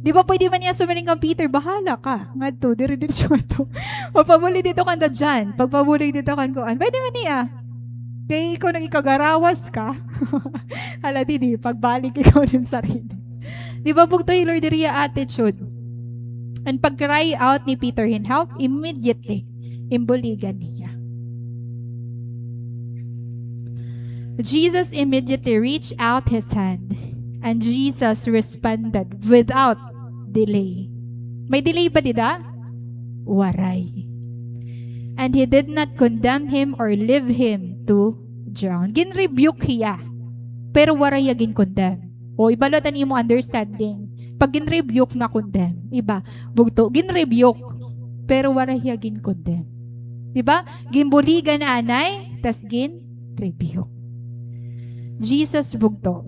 Di ba pwede man niya sumaring kang Peter, bahala ka. Nga to, dire-diretso to. Pagpabuli dito kan da dyan. Pagpabuli dito kan kuan. Pwede man niya. Kaya ikaw nang ikagarawas ka, hala di, pagbalik ikaw ng sarili. Di ba bugto yung Lord area attitude? And pag-cry out ni Peter in help, immediately, imbuligan niya. Jesus immediately reached out his hand And Jesus responded without delay. May delay ba dida? Waray. And he did not condemn him or leave him to drown. Gin-rebuke hiya. Pero waray agin condemn. O ibalotan mo understanding. Pag gin-rebuke na condemn. Iba. Bugto. Gin-rebuke. Pero waray agin condemn. Diba? Gimbuligan na anay. Tas gin-rebuke. Jesus bugto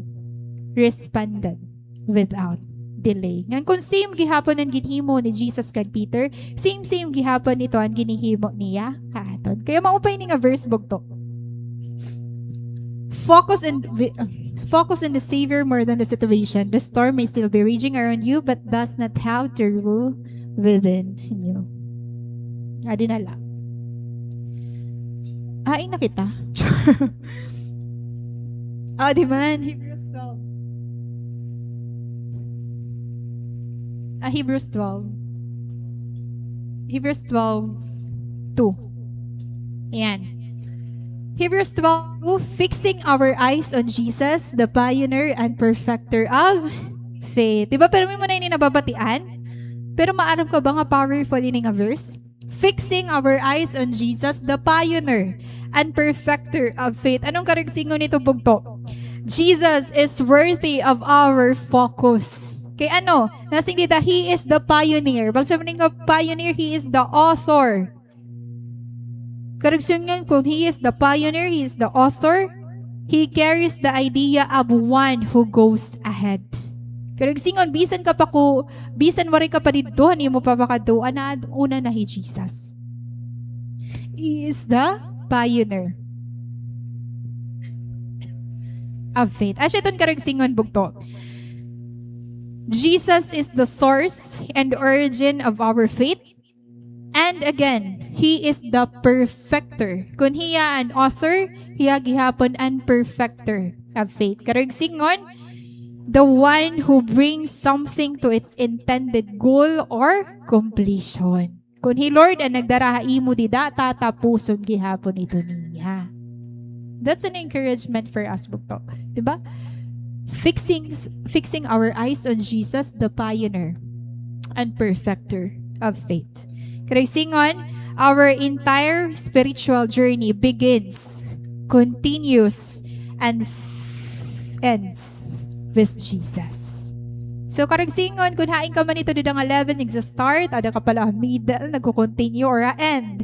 responded without delay. Ngan kung same gihapon ang ginhimo ni Jesus kag Peter, same gihapon ito ang ginihimo niya kaaton. Kaya maupay ni nga verse bugto. Focus on the Savior more than the situation. The storm may still be raging around you, but does not have to rule within you. Adi na lang. Ay na kita. Di man. Hebrews 12. Hebrews 12, 2. Ayan. Hebrews 12, 2, fixing our eyes on Jesus, the pioneer and perfecter of faith. Diba, pero may muna yun nababatian? Pero maaram ka ba nga powerful yun nga verse? Fixing our eyes on Jesus, the pioneer and perfecter of faith. Anong karigsingon nito bugto? Jesus is worthy of our focus. Kay ano? Nasing dita, He is the pioneer. Pag sabihin nga pioneer, He is the author. Karagsungan kung He is the pioneer, He is the author, He carries the idea of one who goes ahead. Karagsingon, bisan wari ka pa dito, hindi mo pa makaduan na una na He Jesus. He is the pioneer of faith. Asya itong karagsingon bugto. Jesus is the source and origin of our faith. And again, He is the perfecter. Kung hiya an author, hiya gihapon an perfecter of faith. Karagsingon, the one who brings something to its intended goal or completion. Kung He Lord ang nagdaraha imo dida, tatapuson gihapon ito niya. That's an encouragement for us, bukto. Diba? Fixing our eyes on Jesus, the pioneer and perfecter of faith. Karagsingon, our entire spiritual journey begins, continues, and ends with Jesus. So karagsingon, kung hain ka man ito didang 11, nagsa-start, ada ka pala middle, nagko-continue, or end.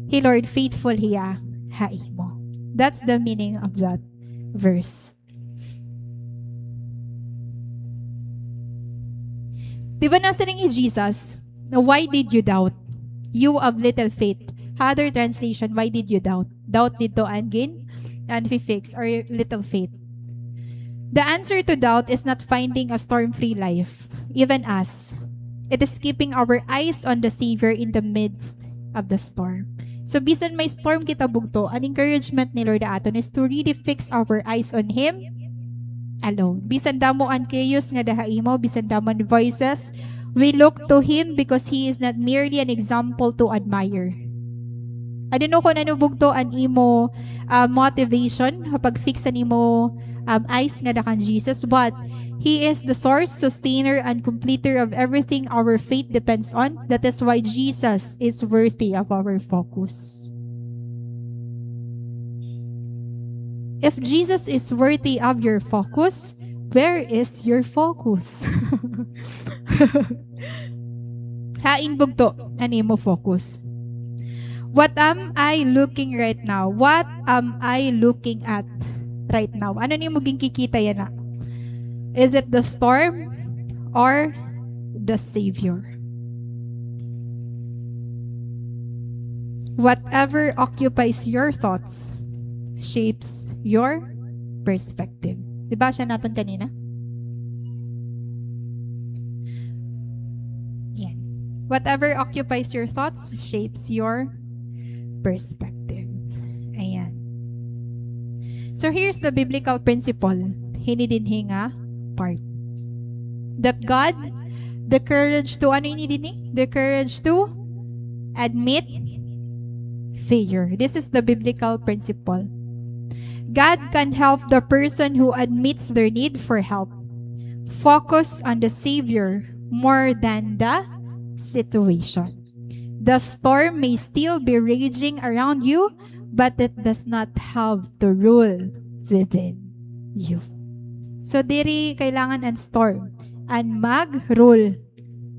He Lord, faithful hiya, hain mo. That's the meaning of that verse. Diba nasa rin Jesus, why did you doubt? You of little faith. Other translation, why did you doubt? Doubt dito angin and fix or little faith. The answer to doubt is not finding a storm-free life, even us. It is keeping our eyes on the Savior in the midst of the storm. So bisan may storm kita bugto, an encouragement ni Lord aton is to really fix our eyes on Him alone. Bisan damo ang chaos nga dahaimo, bisan damo ang voices, we look to Him because He is not merely an example to admire. I don't know kung ano bugto ang imo motivation kapag fixan imo eyes nga dakan Jesus, but He is the source, sustainer, and completer of everything our faith depends on. That is why Jesus is worthy of our focus. If Jesus is worthy of your focus, where is your focus? Hain bugto, ani mo focus. What am I looking right now? What am I looking at right now? Ano ni mo kikita yan na? Is it the storm or the Savior? Whatever occupies your thoughts shapes your perspective. Diba siya natin kanina? Yan. Whatever occupies your thoughts shapes your perspective. Ayan. So here's the biblical principle. Hinidinhi nga part. That God, the courage to, ano hinidinhi? The courage to admit failure. This is the biblical principle. God can help the person who admits their need for help. Focus on the Savior more than the situation. The storm may still be raging around you, but it does not have to rule within you. So, diri kailangan ang storm. And mag-rule.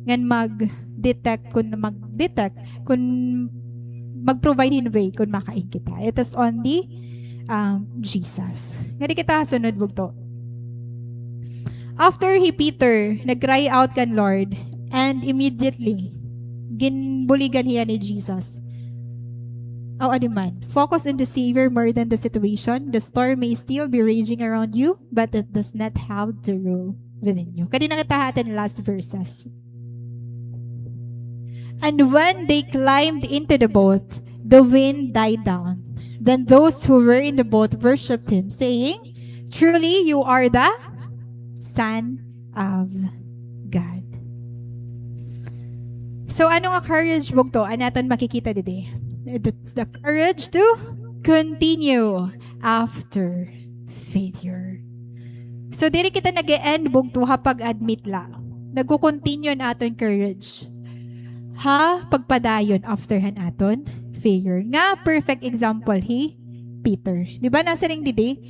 Ngan mag-detect kung mag-provide in way kung makain kita. It is only Jesus. Ngadi kita sunod bugto. After Peter, nag-cry out kan Lord, and immediately, ginbuligan niya ni Jesus. Adiman, focus on the Savior more than the situation. The storm may still be raging around you, but it does not have to rule within you. Kanina kita last verses. And when they climbed into the boat, the wind died down. Then those who were in the boat worshipped him, saying, "Truly you are the Son of God." So, ano nga courage mo to? Anaton makikita dito. It's the courage to continue after failure. So, diri kita nag-e-end bugto hapag admit la. Nagko-continue na aton courage. Pagpadayon after han aton failure. Nga, perfect example Peter. Di ba nasa ring didi?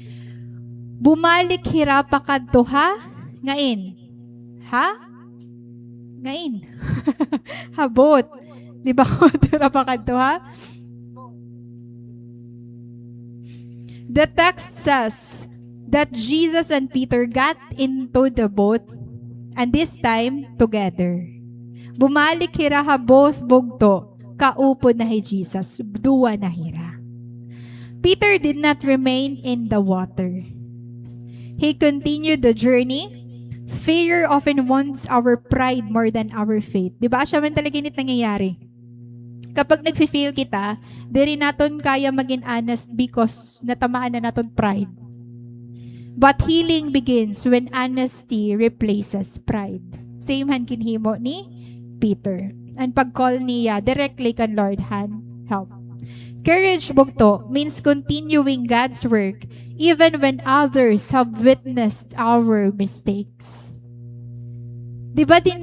Bumalik hirapa kadto ngain. Ngain. Habot. Di ba hirapa kadto The text says that Jesus and Peter got into the boat, and this time together. Bumalik hira both bugto, kaupod na Jesus, duwa na hira. Peter did not remain in the water. He continued the journey. Fear often wants our pride more than our faith. Diba? Siya man talaga init nangyayari. Kapag nag-feel kita, di rin natin kaya maging honest because natamaan na natin pride. But healing begins when honesty replaces pride. Same han kinhimo ni Peter. And pag-call niya, directly kan Lord help. Courage bugto means continuing God's work even when others have witnessed our mistakes. Diba din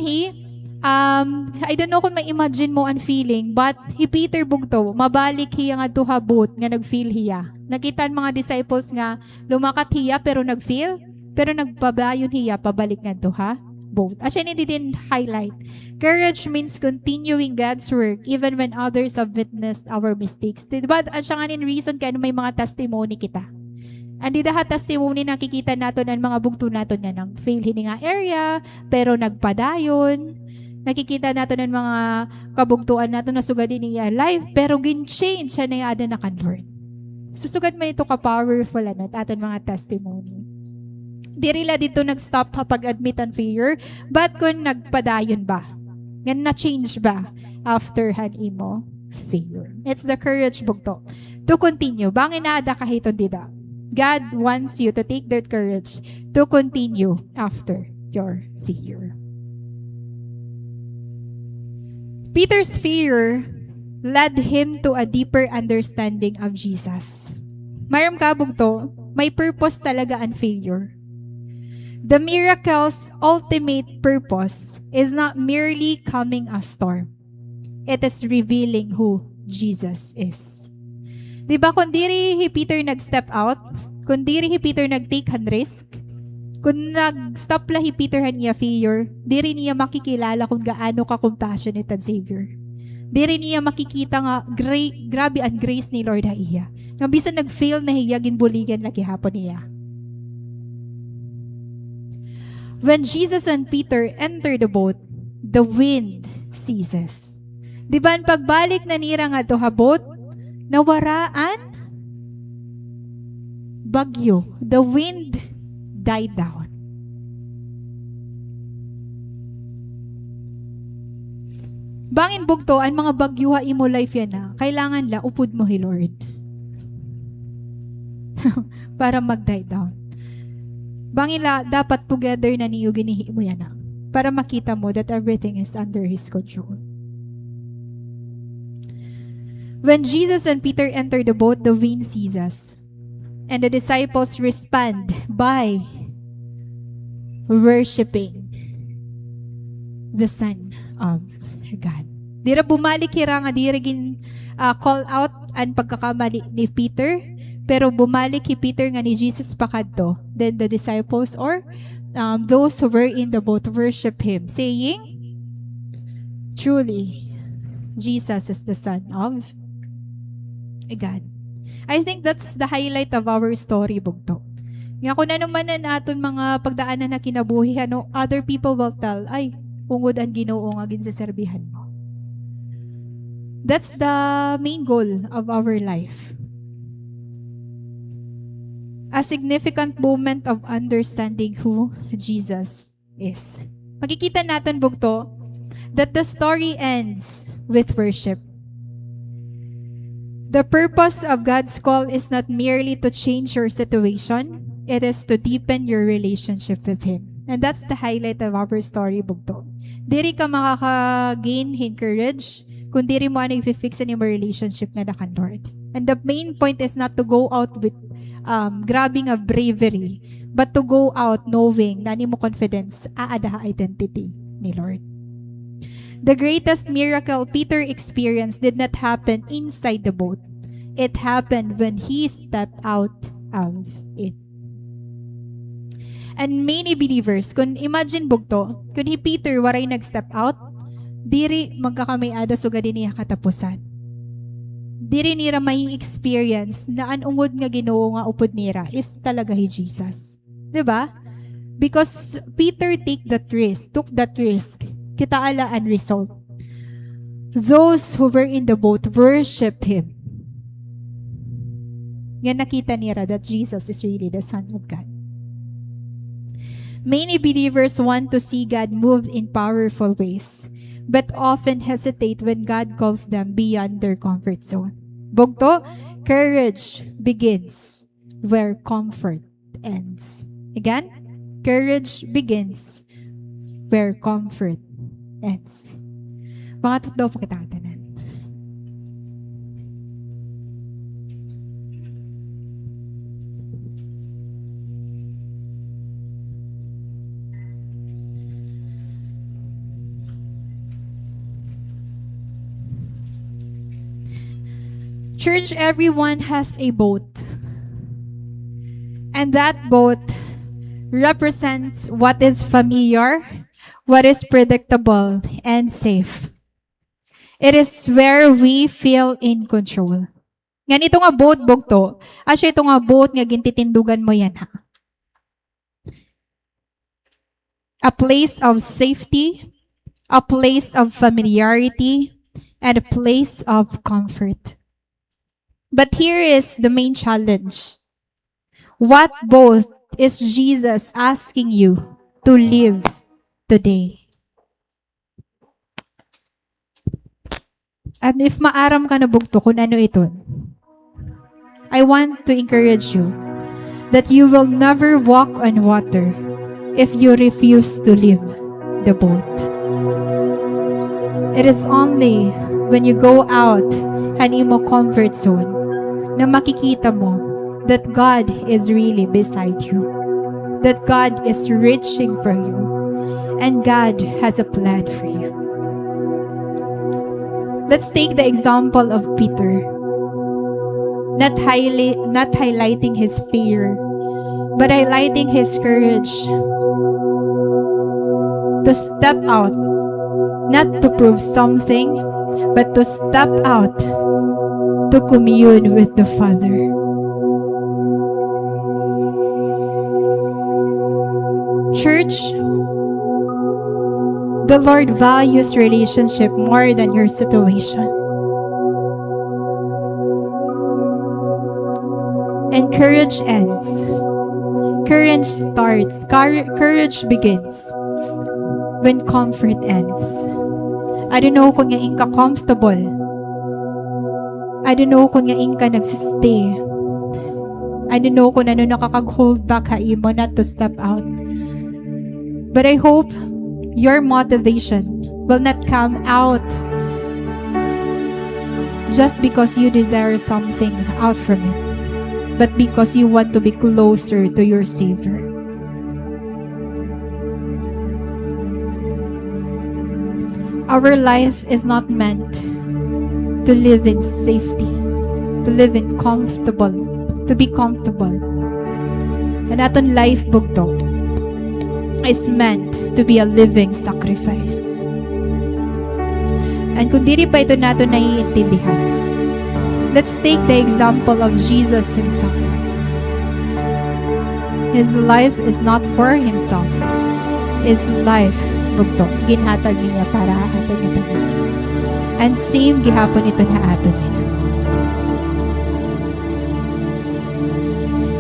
I don't know kung may imagine mo ang feeling, but Peter bugto, mabalik hiya nga tuhabot nga nag-feel hiya. Nakita ang mga disciples nga lumakat hiya pero nag-feel, pero nagpabayon hiya pabalik nga tuha boat. Asya hindi din highlight. Courage means continuing God's work even when others have witnessed our mistakes. Diba? Asya nga nin reason kaya may mga testimony kita. Andi daha testimony nakikita natin ang mga bugto natin nga ng fail hini nga area, pero nagpadayon. Nakikita natin ang mga kabugtuan natin na sugadin niya life, pero gin-change siya na yung ada na convert. Susugad man ito ka-powerful aton mga testimony. Di rila dito nag-stop kapag admit ang failure, but kung nagpadayon ba? Gan na-change ba after imo failure? It's the courage bugto to continue. Bangin na ada kahit dida. God wants you to take that courage to continue after your failure. Peter's fear led him to a deeper understanding of Jesus. Mayroon ka bugto, may purpose talaga ang failure. The miracle's ultimate purpose is not merely calming a storm. It is revealing who Jesus is. Diba kung diri Peter nag-step out, kung diri Peter nag-take an risk, kung nag-stop la Peter niya failure, diri niya makikilala kung gaano ka-compassionate ang Savior. Diri niya makikita nga grabe ang grace ni Lord iya. Nga bisan nag-fail na hiya ginbuligan lagi hapon niya. When Jesus and Peter enter the boat, the wind ceases. Di ba ang pagbalik na nira nga to habot, nawaraan bagyo. The wind died down. Bangin bugto, ang mga bagyo ha imo life yan na, kailangan la upod mo hi Lord. Para mag-die down. Bangila, dapat together na niyo ginihi mo yan para makita mo that everything is under His control. When Jesus and Peter enter the boat, the wind ceases. And the disciples respond by worshiping the Son of God. Dira bumalik hira nga dira gin call out ang pagkakamali ni Peter, pero bumalik ni Peter nga ni Jesus pakadto. Then the disciples or those who were in the boat worship him, saying, truly, Jesus is the Son of God. I think that's the highlight of our story, bugto. Nga kung ano man na naton mga pagdaanan na kinabuhi, ano, other people will tell, ay, ungod ang Ginoo nga gin sa serbihan mo. That's the main goal of our life. A significant moment of understanding who Jesus is. Makikita natin, bugto, that the story ends with worship. The purpose of God's call is not merely to change your situation, it is to deepen your relationship with Him. And that's the highlight of our story, bugto. Diri ka makaka-gain courage kung diri mo ano i-fix ni mo relationship na kan Lord. And the main point is not to go out with grabbing a bravery, but to go out knowing na mo confidence aada identity ni Lord. The greatest miracle Peter experienced did not happen inside the boat. It happened when he stepped out of it. And many believers, kung imagine bugto, kung ni Peter waray nag-step out, diri magkakamay-ada sugad niya katapusan. Diri nira may experience na anungod nga Ginoo nga upod nira is talaga hi Jesus. 'Di ba? Because Peter took that risk. Kita ala ang result. Those who were in the boat worshiped him. Nga nakita nira that Jesus is really the Son of God. Many believers want to see God move in powerful ways, but often hesitate when God calls them beyond their comfort zone. Bugto, courage begins where comfort ends. Again, courage begins where comfort ends. Mga daw po kita tanan. Church, everyone has a boat. And that boat represents what is familiar, what is predictable, and safe. It is where we feel in control. Ganito nga boat, bugto. Asya ito nga boat nga gintitindugan mo yan, ha? A place of safety, a place of familiarity, and a place of comfort. But here is the main challenge. What boat is Jesus asking you to live today? And if maaram ka na bugto kung ano ito, I want to encourage you that you will never walk on water if you refuse to leave the boat. It is only when you go out and imo comfort zone na makikita mo that God is really beside you, that God is reaching for you, and God has a plan for you. Let's take the example of Peter, not highlighting his fear, but highlighting his courage to step out, not to prove something, but to step out to commune with the Father. Church, the Lord values relationship more than your situation. And courage ends. Courage starts. Courage begins when comfort ends. I don't know kung yaing ka comfortable. I don't know kung yaing ka nagsistay. I don't know kung ano nakakag-hold back ha imo not to step out. But I hope your motivation will not come out just because you desire something out from it, but because you want to be closer to your Savior. Our life is not meant to live in safety, to live in comfortable, to be comfortable. Ang aton life bugto is meant to be a living sacrifice. And kung diri pa ito nato naiintindihan, let's take the example of Jesus himself. His life is not for himself. His life bugto ginhatag niya para aton ito. And same gihapon ito na aton nila.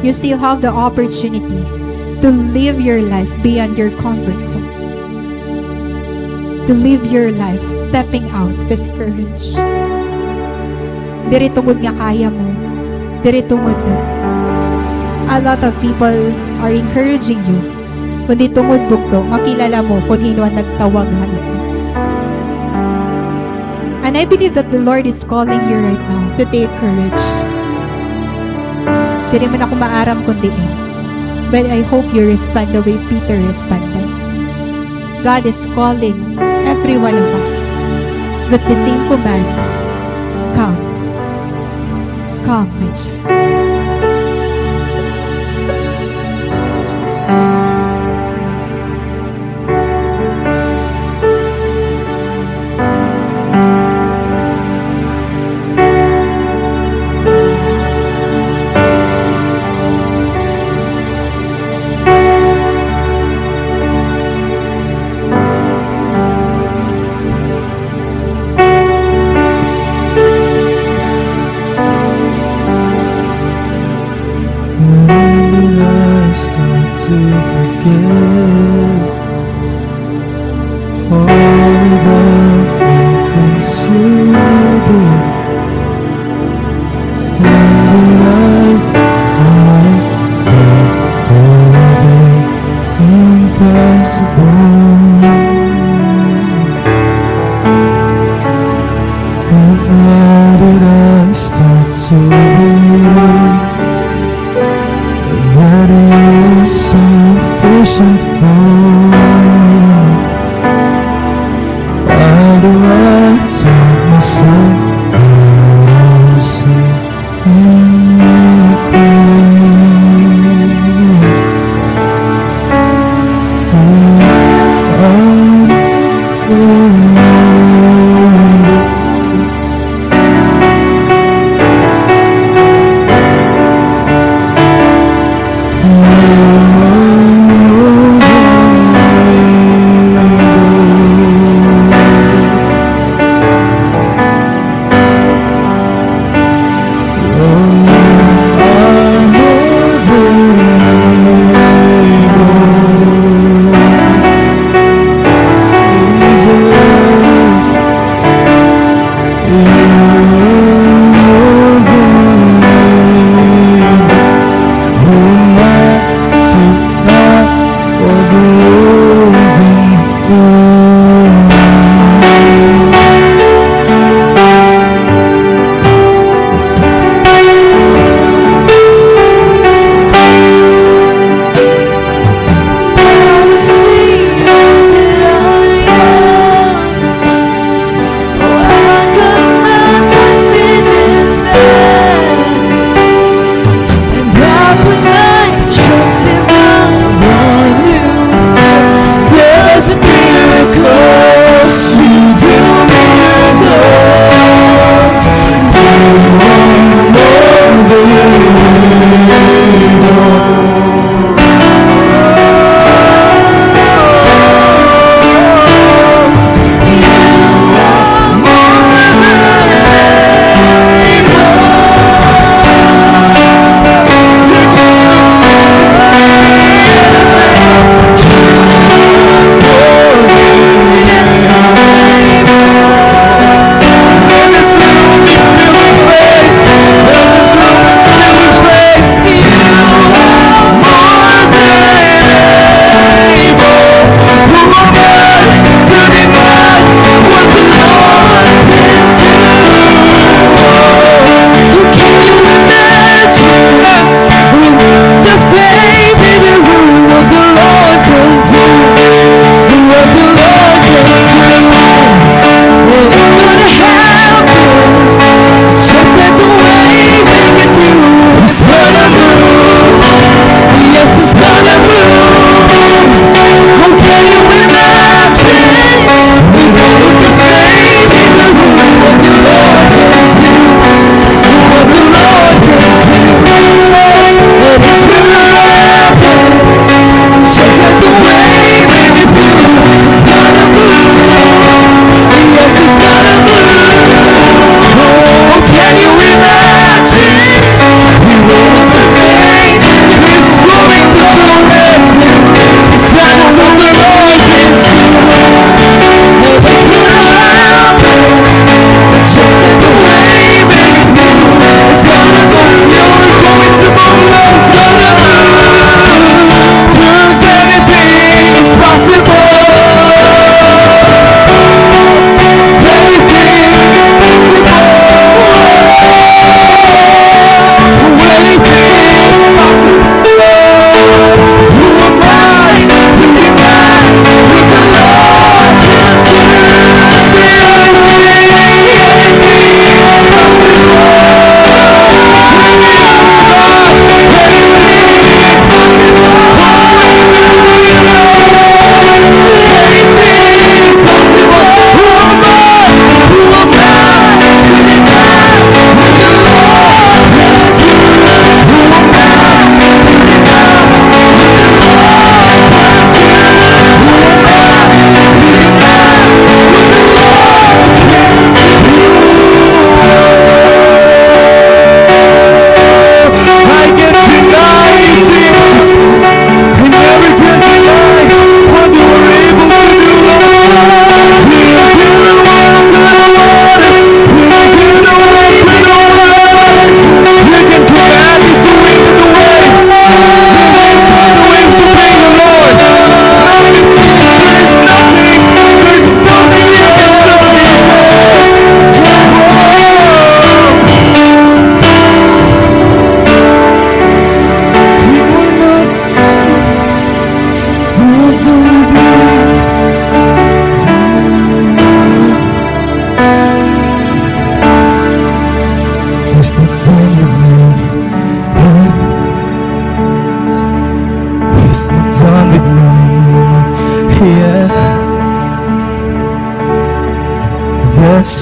You still have the opportunity to live your life beyond your comfort zone. To live your life stepping out with courage. Diri tungod nga kaya mo. Diri tungod na. A lot of people are encouraging you. Kundi tungod bugto, makilala mo kung hino ang nagtawag hayo. And I believe that the Lord is calling you right now to take courage. Diri man ako maaram kundiin. But I hope you respond the way Peter responded. God is calling every one of us with the same command. Come. Come, my child.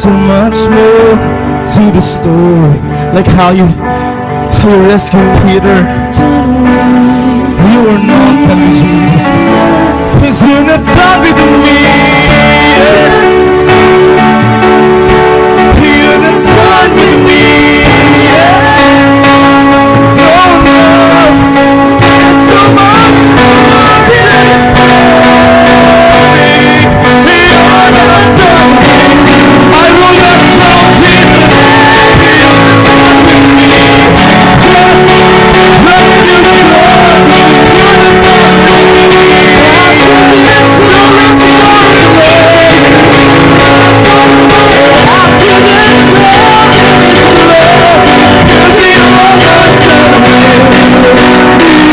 so much more to the story, like how you rescued Peter. You are not done with Jesus, 'cause you're not done with me. Yes. You're not done with me. Yeah. No, there's so much more to the story. You're not done with me. I will not drop Jesus. You're not done with me. Rescue me, Lord. You're not done with me. After this, we'll restore the ways. After this, love is love. 'Cause you're not done with me.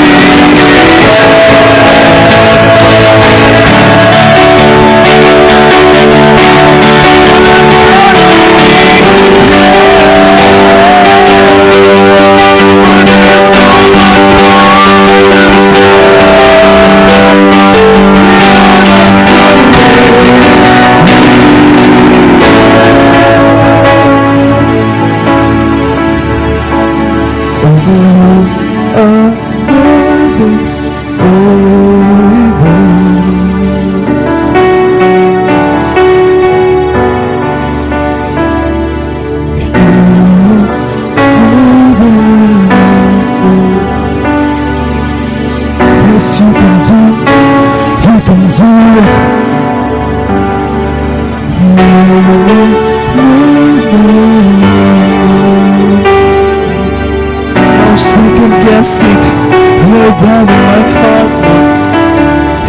Yes, you can do it. You can do it. No second guessing, lay down in my heart.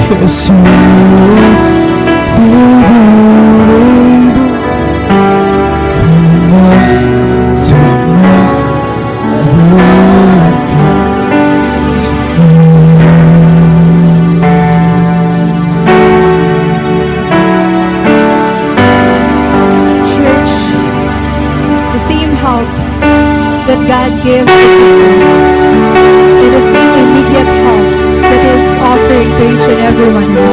Yes, you Church, the same help that God gives to people, it is the same immediate help that is offering to each and every one of you.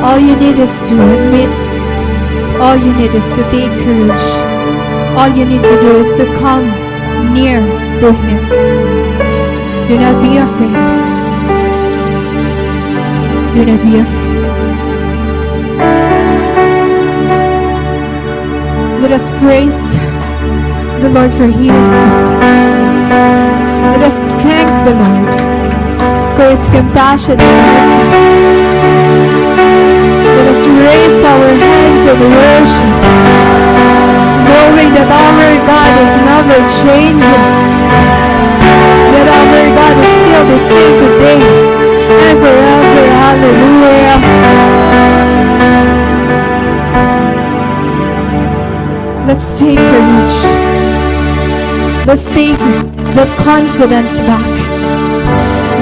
All you need is to admit, all you need is to take courage, all you need to do is to come near to Him. Do not be afraid. Do not be afraid. Let us praise the Lord, for He is good. Let us thank the Lord for His compassion and mercies. Let us raise our hands in worship, knowing that our God is never changing, that our God is still the same today and forever. Hallelujah. Let's take courage. Let's take that confidence back.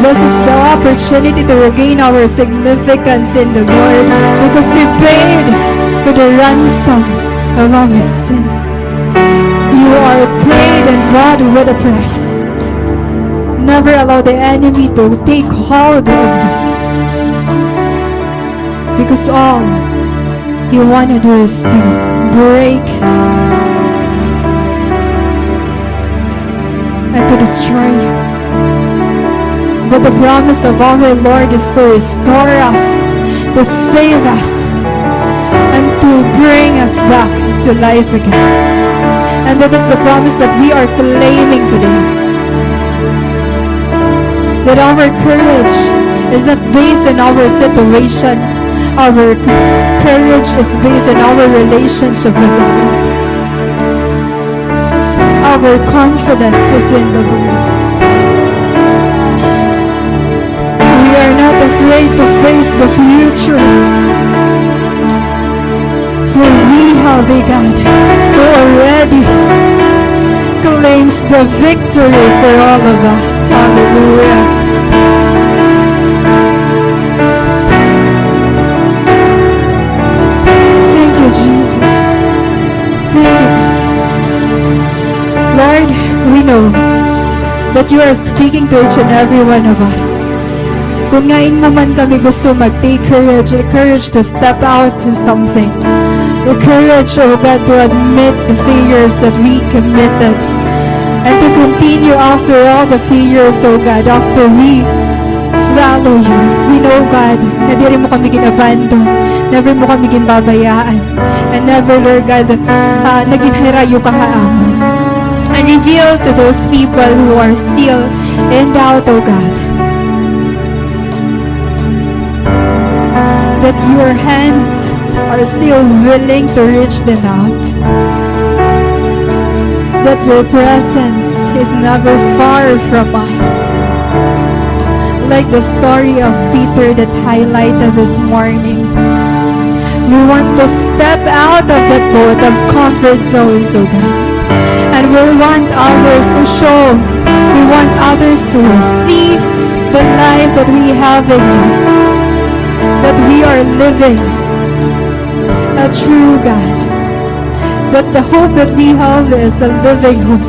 This is the opportunity to regain our significance in the Lord, because He paid for the ransom of our sins. You are paid and bought with a price. Never allow the enemy to take hold of you, because all you want to do is to break and to destroy you. But the promise of our Lord is to restore us, to save us, and to bring us back to life again. And that is the promise that we are claiming today. That our courage is not based on our situation. Our courage is based on our relationship with the Lord. Our confidence is in the Lord. We are not afraid to face the future, for we have a God who already claims the victory for all of us. Hallelujah. Thank you, Jesus. Thank you. Lord, we know that you are speaking to each and every one of us. Kung ngayon naman kami gusto mag-take courage to step out to something, the courage, oh God, to admit the failures that we committed and to continue after all the failures, oh God, after we follow you. We know, God, na di rin mo kami ginabandon, never mo kami ginbabayaan, and never, Lord God, naging hirayo kahaamon. And reveal to those people who are still in doubt, oh God, that your hands are still willing to reach them out. That your presence is never far from us. Like the story of Peter that highlighted this morning. We want to step out of that boat of comfort zones, oh God. And we want others to show, we want others to see the life that we have in you. That we are living a true God. That the hope that we have is a living hope.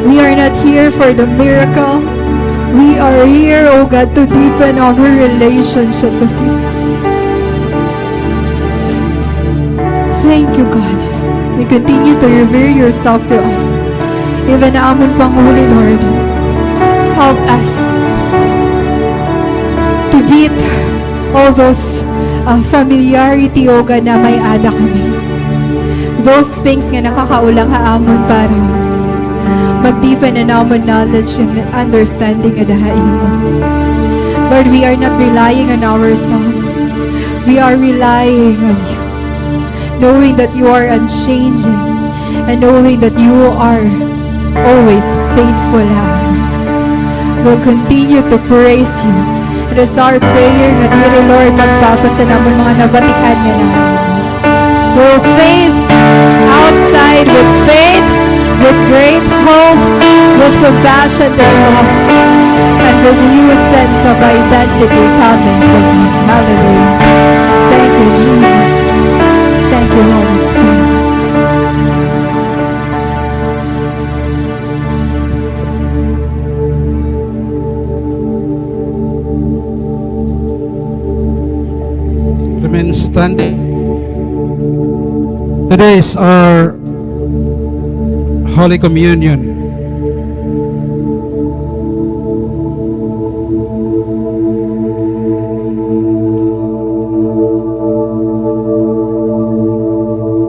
We are not here for the miracle. We are here, oh God, to deepen our relationship with you. Thank you, God. You continue to reveal yourself to us. Even na amon Panguli, Lord, help us to beat all those familiarity, O God, na may ada kami. Those things nga nakakaulang haamon para mag-deepen na namon knowledge and understanding adahain mo. Lord, we are not relying on ourselves. We are relying on you. Knowing that you are unchanging and knowing that you are always faithful. We'll continue to praise you. It is our prayer na dear Lord, magpapasa naman mga nabatian niya na. We'll face outside with faith, with great hope, with compassion to us, and with new sense of identity coming from you. Hallelujah. Thank you, Jesus. Thank you, Holy Spirit. Remain standing. Today is our Holy Communion.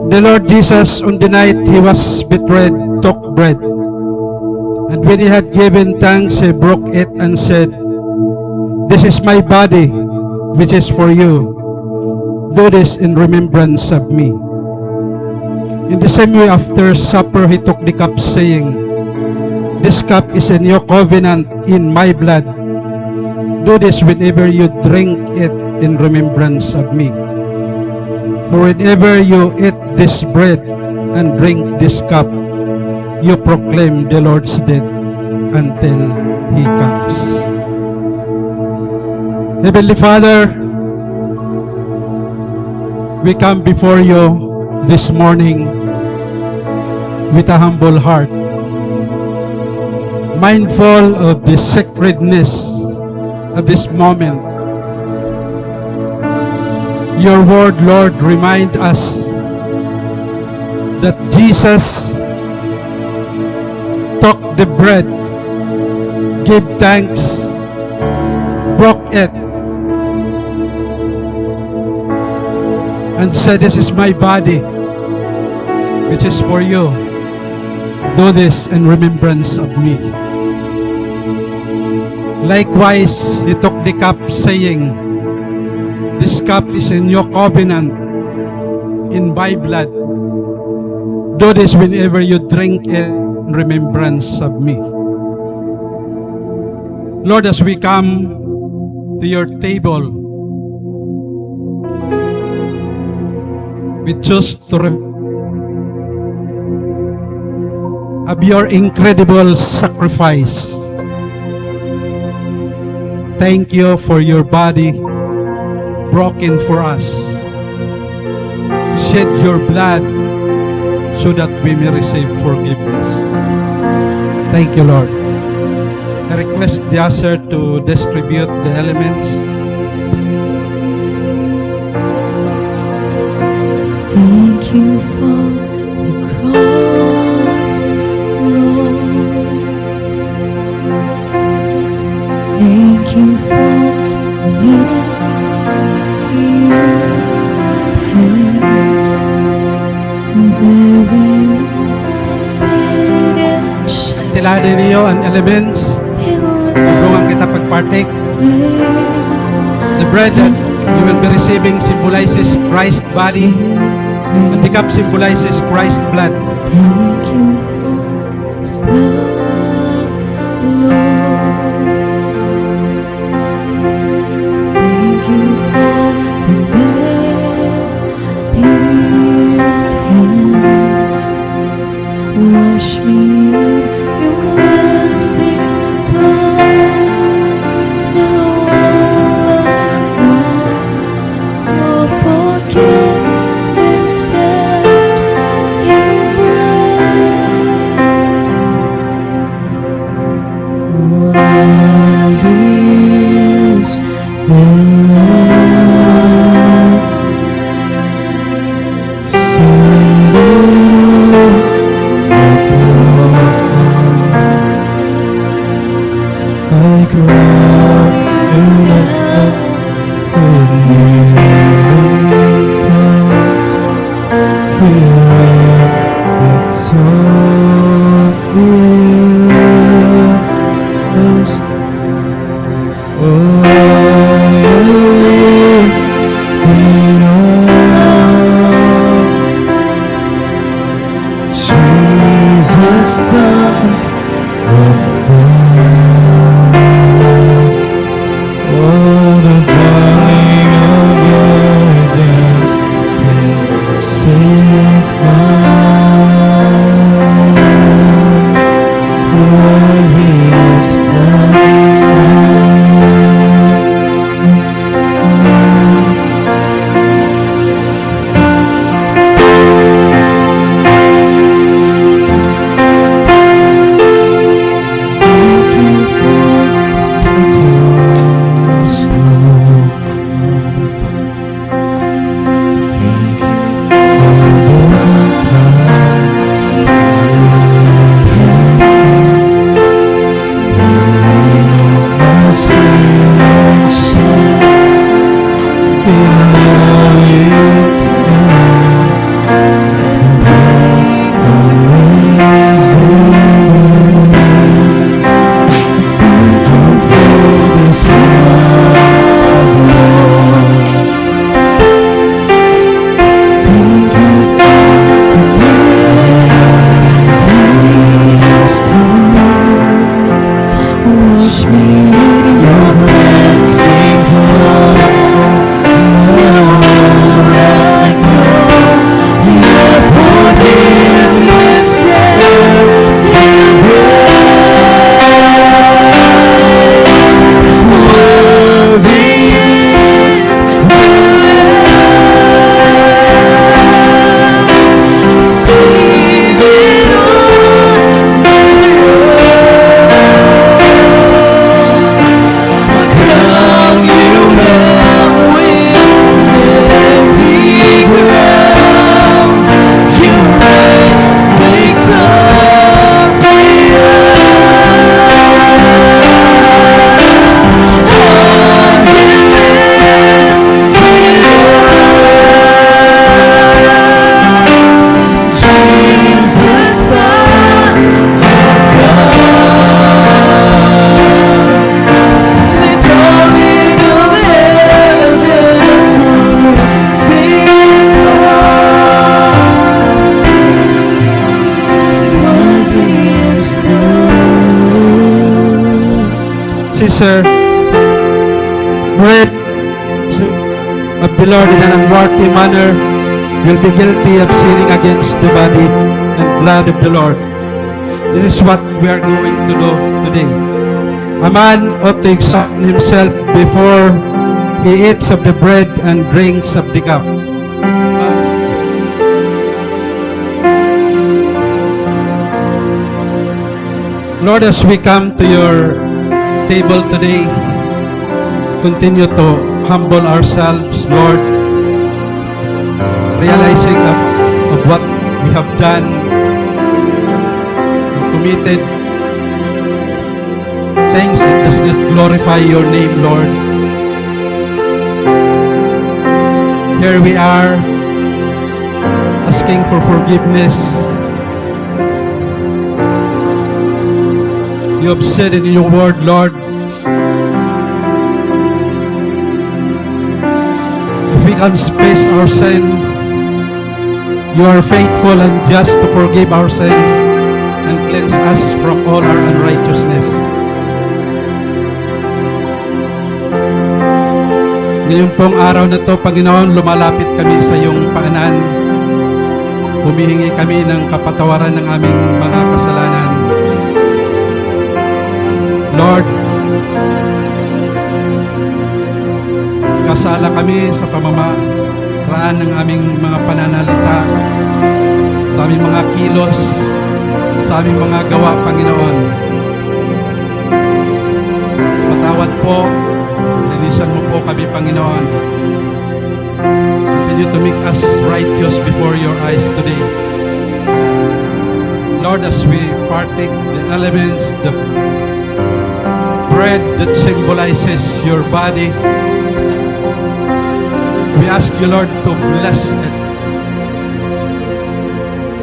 The Lord Jesus, on the night he was betrayed, took bread. And when he had given thanks, he broke it and said, "This is my body, which is for you. Do this in remembrance of me." In the same way, after supper, he took the cup, saying, "This cup is a new covenant in my blood. Do this whenever you drink it in remembrance of me. For whenever you eat this bread and drink this cup, you proclaim the Lord's death until He comes." Heavenly Father, we come before you this morning with a humble heart, mindful of the sacredness of this moment. Your word, Lord, remind us that Jesus took the bread, gave thanks, broke it, and said, "This is my body, which is for you. Do this in remembrance of me." Likewise, he took the cup, saying, "This cup is a new covenant in my blood. Do this whenever you drink it in remembrance of me." Lord, as we come to your table, we choose to of your incredible sacrifice. Thank you for your body broken for us. Shed your blood so that we may receive forgiveness. Thank you, Lord. I request the usher to distribute the elements. Thank you for the cross, Lord. Thank you for the nails you paid, bearing my sin and shame Tilanin niyo ang elements. in Tulungan kita pag-partake. The bread that you will be receiving symbolizes Christ's body, and the cup symbolizes Christ's blood. Thank you for this love, Lord. Thank you for the nail-pierced hands. Wash me in your cleansing flow. Now I want your forgiveness and embrace. What is the love? I cried in love with miracles. Here it's all yours. Oh, Jesus, Son of God. Oh, the darling of virgins, crucified. Worthy is the Thank you for the cross, Lord. Thank you for the cross. My sin and shame, in love you and break amazing grace. Thank you for this love, Lord. Thank you for the nail-pierced hands. Wash me in your cleansing flow. Now I know your forgiveness and embrace. Worthy is the Lamb. Seated on the throne. I crown you now with heavy crowns. You reign victorious. Jesus, Son of God, the darling of heaven, crucified. Worthy is the Lamb. Caesar, bread of the Lord in an unworthy manner will be guilty of sinning against the body and blood of the Lord. This is what we are going to do today. A man ought to examine himself before he eats of the bread and drinks of the cup. Lord, as we come to your table today, continue to humble ourselves, Lord, realizing that what we have done, committed things that does not glorify your name, Lord. Here we are asking for forgiveness. You have said in your word, Lord, if we confess our sins, you are faithful and just to forgive our sins and cleanse us from all our unrighteousness. Ngayon pong araw na to, Panginoon, lumalapit kami sa iyong paanan. Humihingi kami ng kapatawaran ng aming mga kasalanan. Lord, kasala kami sa pamamaraan ng aming mga pananalita, sa aming mga kilos, sa aming mga gawa, Panginoon. Patawad po, linisan mo po kami, Panginoon. Continue to make us righteous before your eyes today. Lord, as we partake the elements, the bread that symbolizes your body, we ask you, Lord, to bless it,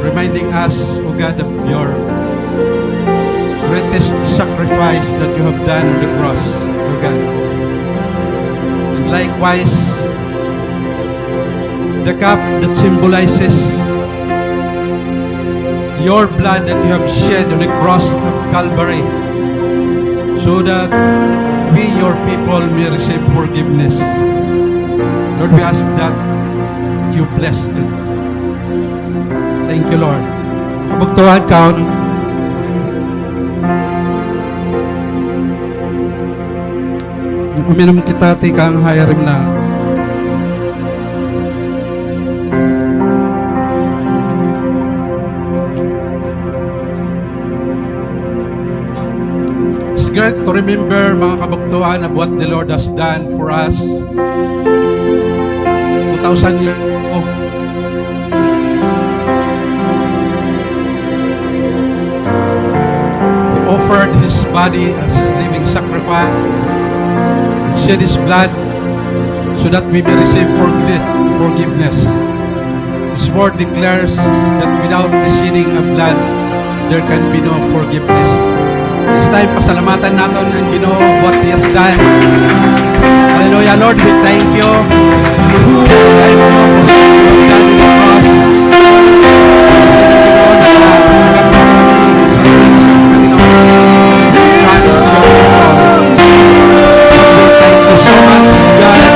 reminding us, O God, of your greatest sacrifice that you have done on the cross, O God. And likewise, the cup that symbolizes your blood that you have shed on the cross of Calvary, so that we, your people, may receive forgiveness. Lord, we ask that you bless it. Thank you, Lord. Kabugtuhan ka. Uminom kita, tikang hayarim na. It's great to remember, mga kabugtuhan, of what the Lord has done for us 2,000 years ago. He offered His body as living sacrifice, shed His blood so that we may receive forgiveness. His word declares that without the shedding of blood, there can be no forgiveness. This time, pasalamatan natin ang Ginoo what He has done. Hallelujah, Lord, we thank you. Thank you for what you have done on the cross. Thank you so much, God.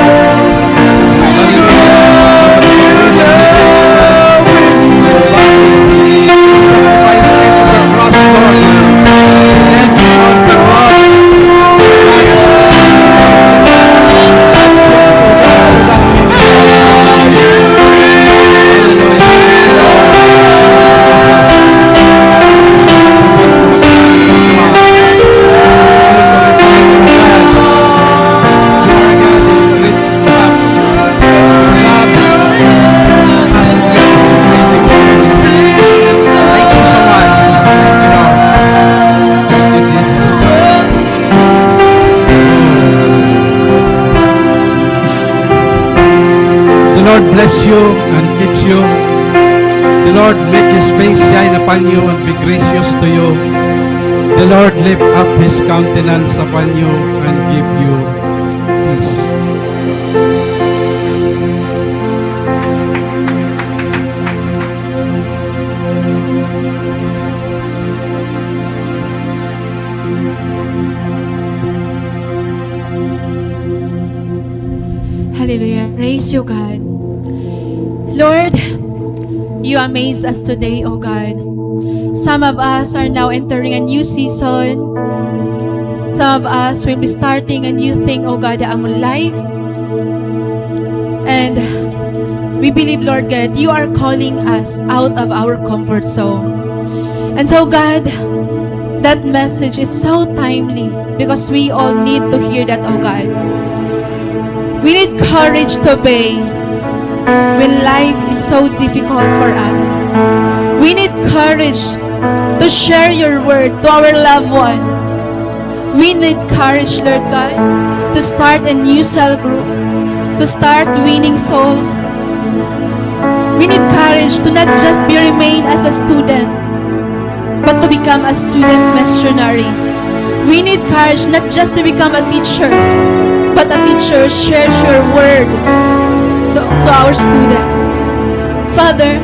Bless you and keeps you. The Lord make His face shine upon you and be gracious to you. The Lord lift up His countenance upon you and give you peace. Hallelujah. Praise you, God. Lord, you amaze us today, O God. Some of us are now entering a new season. Some of us will be starting a new thing, O God, ang life. And we believe, Lord God, you are calling us out of our comfort zone. And so, God, that message is so timely because we all need to hear that, O God. We need courage to obey. when life is so difficult for us. We need courage to share your word to our loved one. We need courage, Lord God, to start a new cell group, to start winning souls. We need courage to not just remain as a student, but to become a student missionary. We need courage not just to become a teacher, but a teacher who shares your word to our students. Father,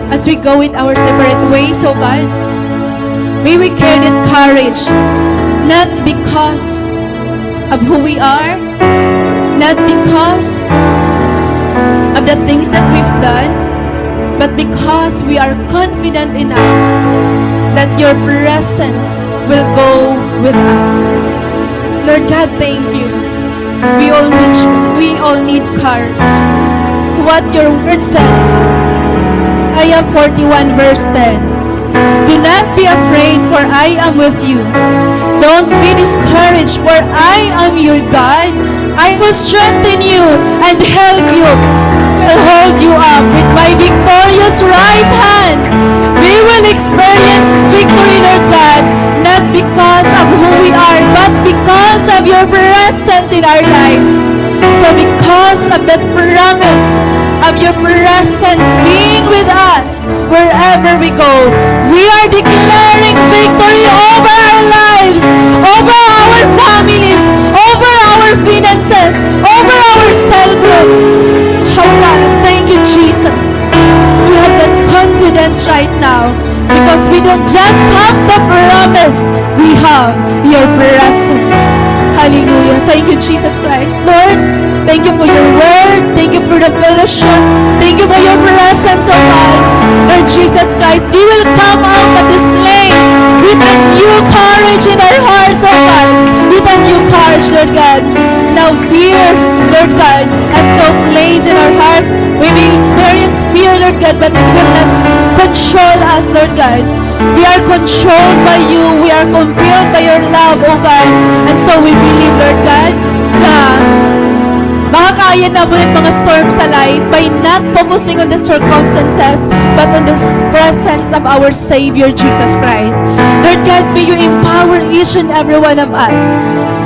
as we go in our separate ways, oh God, may we carry that courage, not because of who we are, not because of the things that we've done, but because we are confident enough that your presence will go with us. Lord God, thank you. We all need courage. So what your word says, Isaiah 41 verse 10. Do not be afraid, for I am with you. Don't be discouraged, for I am your God. I will strengthen you and help you. Will hold you up with my victorious right hand. We will experience victory, Lord God, not because of who we are, but because of your presence in our lives. So because of that promise of your presence being with us wherever we go, we are declaring victory over our lives, over our families, over our finances, over our cell group. Oh God, thank you, Jesus. We have that confidence right now because we don't just have the promise, we have your presence. Hallelujah. Thank you, Jesus Christ. Lord, thank you for your word. Thank you for the fellowship. Thank you for your presence, oh God. Lord Jesus Christ, you will come out of this place with a new courage in our hearts, oh God. With a new courage, Lord God. Now fear, Lord God, has no place in our hearts. We may experience fear, Lord God, but it will not control us, Lord God. We are controlled by you. We are compelled by your love, oh God. And so we believe, Lord God, na makakaya naman ang mga storms sa life by not focusing on the circumstances, but on the presence of our Savior, Jesus Christ. Lord God, may you empower each and every one of us,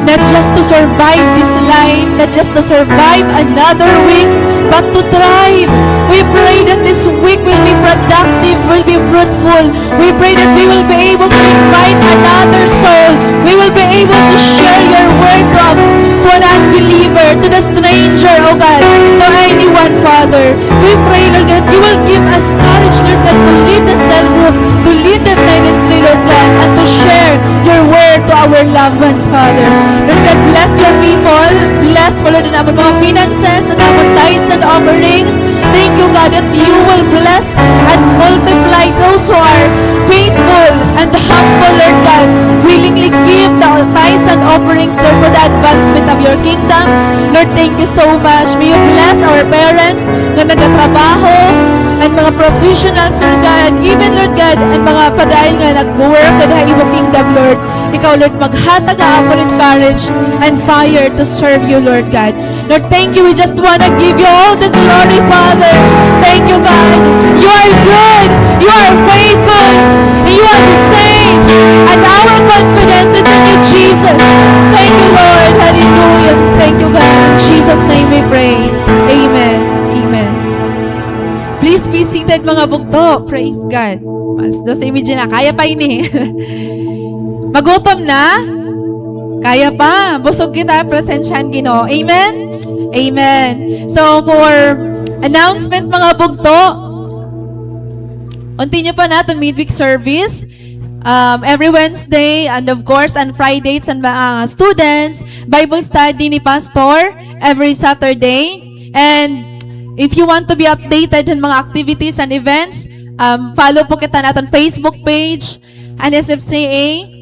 not just to survive this life, not just to survive another week, but to thrive. We pray that this week will be productive, will be fruitful. We pray that we will be able to invite another soul. We will be able to share your word to an unbeliever, to the stranger, oh God, to anyone, Father. We pray, Lord God, you will give us courage, Lord God, to lead the cell group, to lead the ministry, Lord God, and to share your word to our loved ones, Father. Lord God, bless your people. Bless, Lord, ang aming mga finances, ang aming tithes and offerings. Thank you, God, that you will bless and multiply those who are faithful and humble, Lord God, willingly give the tithes and offerings, Lord, for the advancement of your kingdom. Lord, thank you so much. May you bless our parents na nagtatrabaho and mga professionals, Lord God, and even, Lord God, and mga padayon nga nag-work at imo kingdom, Lord. Ikaw, Lord, maghatag ako rin courage and fire to serve you, Lord God. Lord, thank you. We just want to give you all the glory, Father. Thank you, God. You are good. You are faithful. And you are the same. And our confidence is in you, Jesus. Thank you, Lord. Hallelujah. Thank you, God. In Jesus' name we pray. Amen. Amen. Please be seated, mga bugto. Praise God. Mas do sa image na. Kaya pa ini. Magutom na? Kaya pa. Busog kita. Presensyahan Ginoo. Amen? Amen. So, for announcement, mga bugto, continue pa natin midweek service. Every Wednesday, and of course, on Fridays, and students, Bible study ni Pastor every Saturday. And if you want to be updated on mga activities and events, follow po kita natin Facebook page, and SFCA,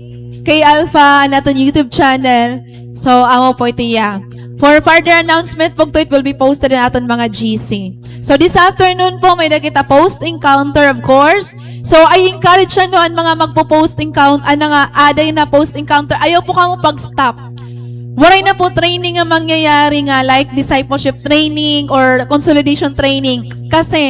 K Alpha, natin YouTube channel. So, amo po ito ya. For further announcement po it will be posted in aton mga GC. So, this afternoon po, may nakita post encounter, of course. So, I encourage siya noon mga magpo-post encounter, nga aday na post encounter. Ayaw po kamo pag-stop. Waray na po training nga mangyayari nga like discipleship training or consolidation training kasi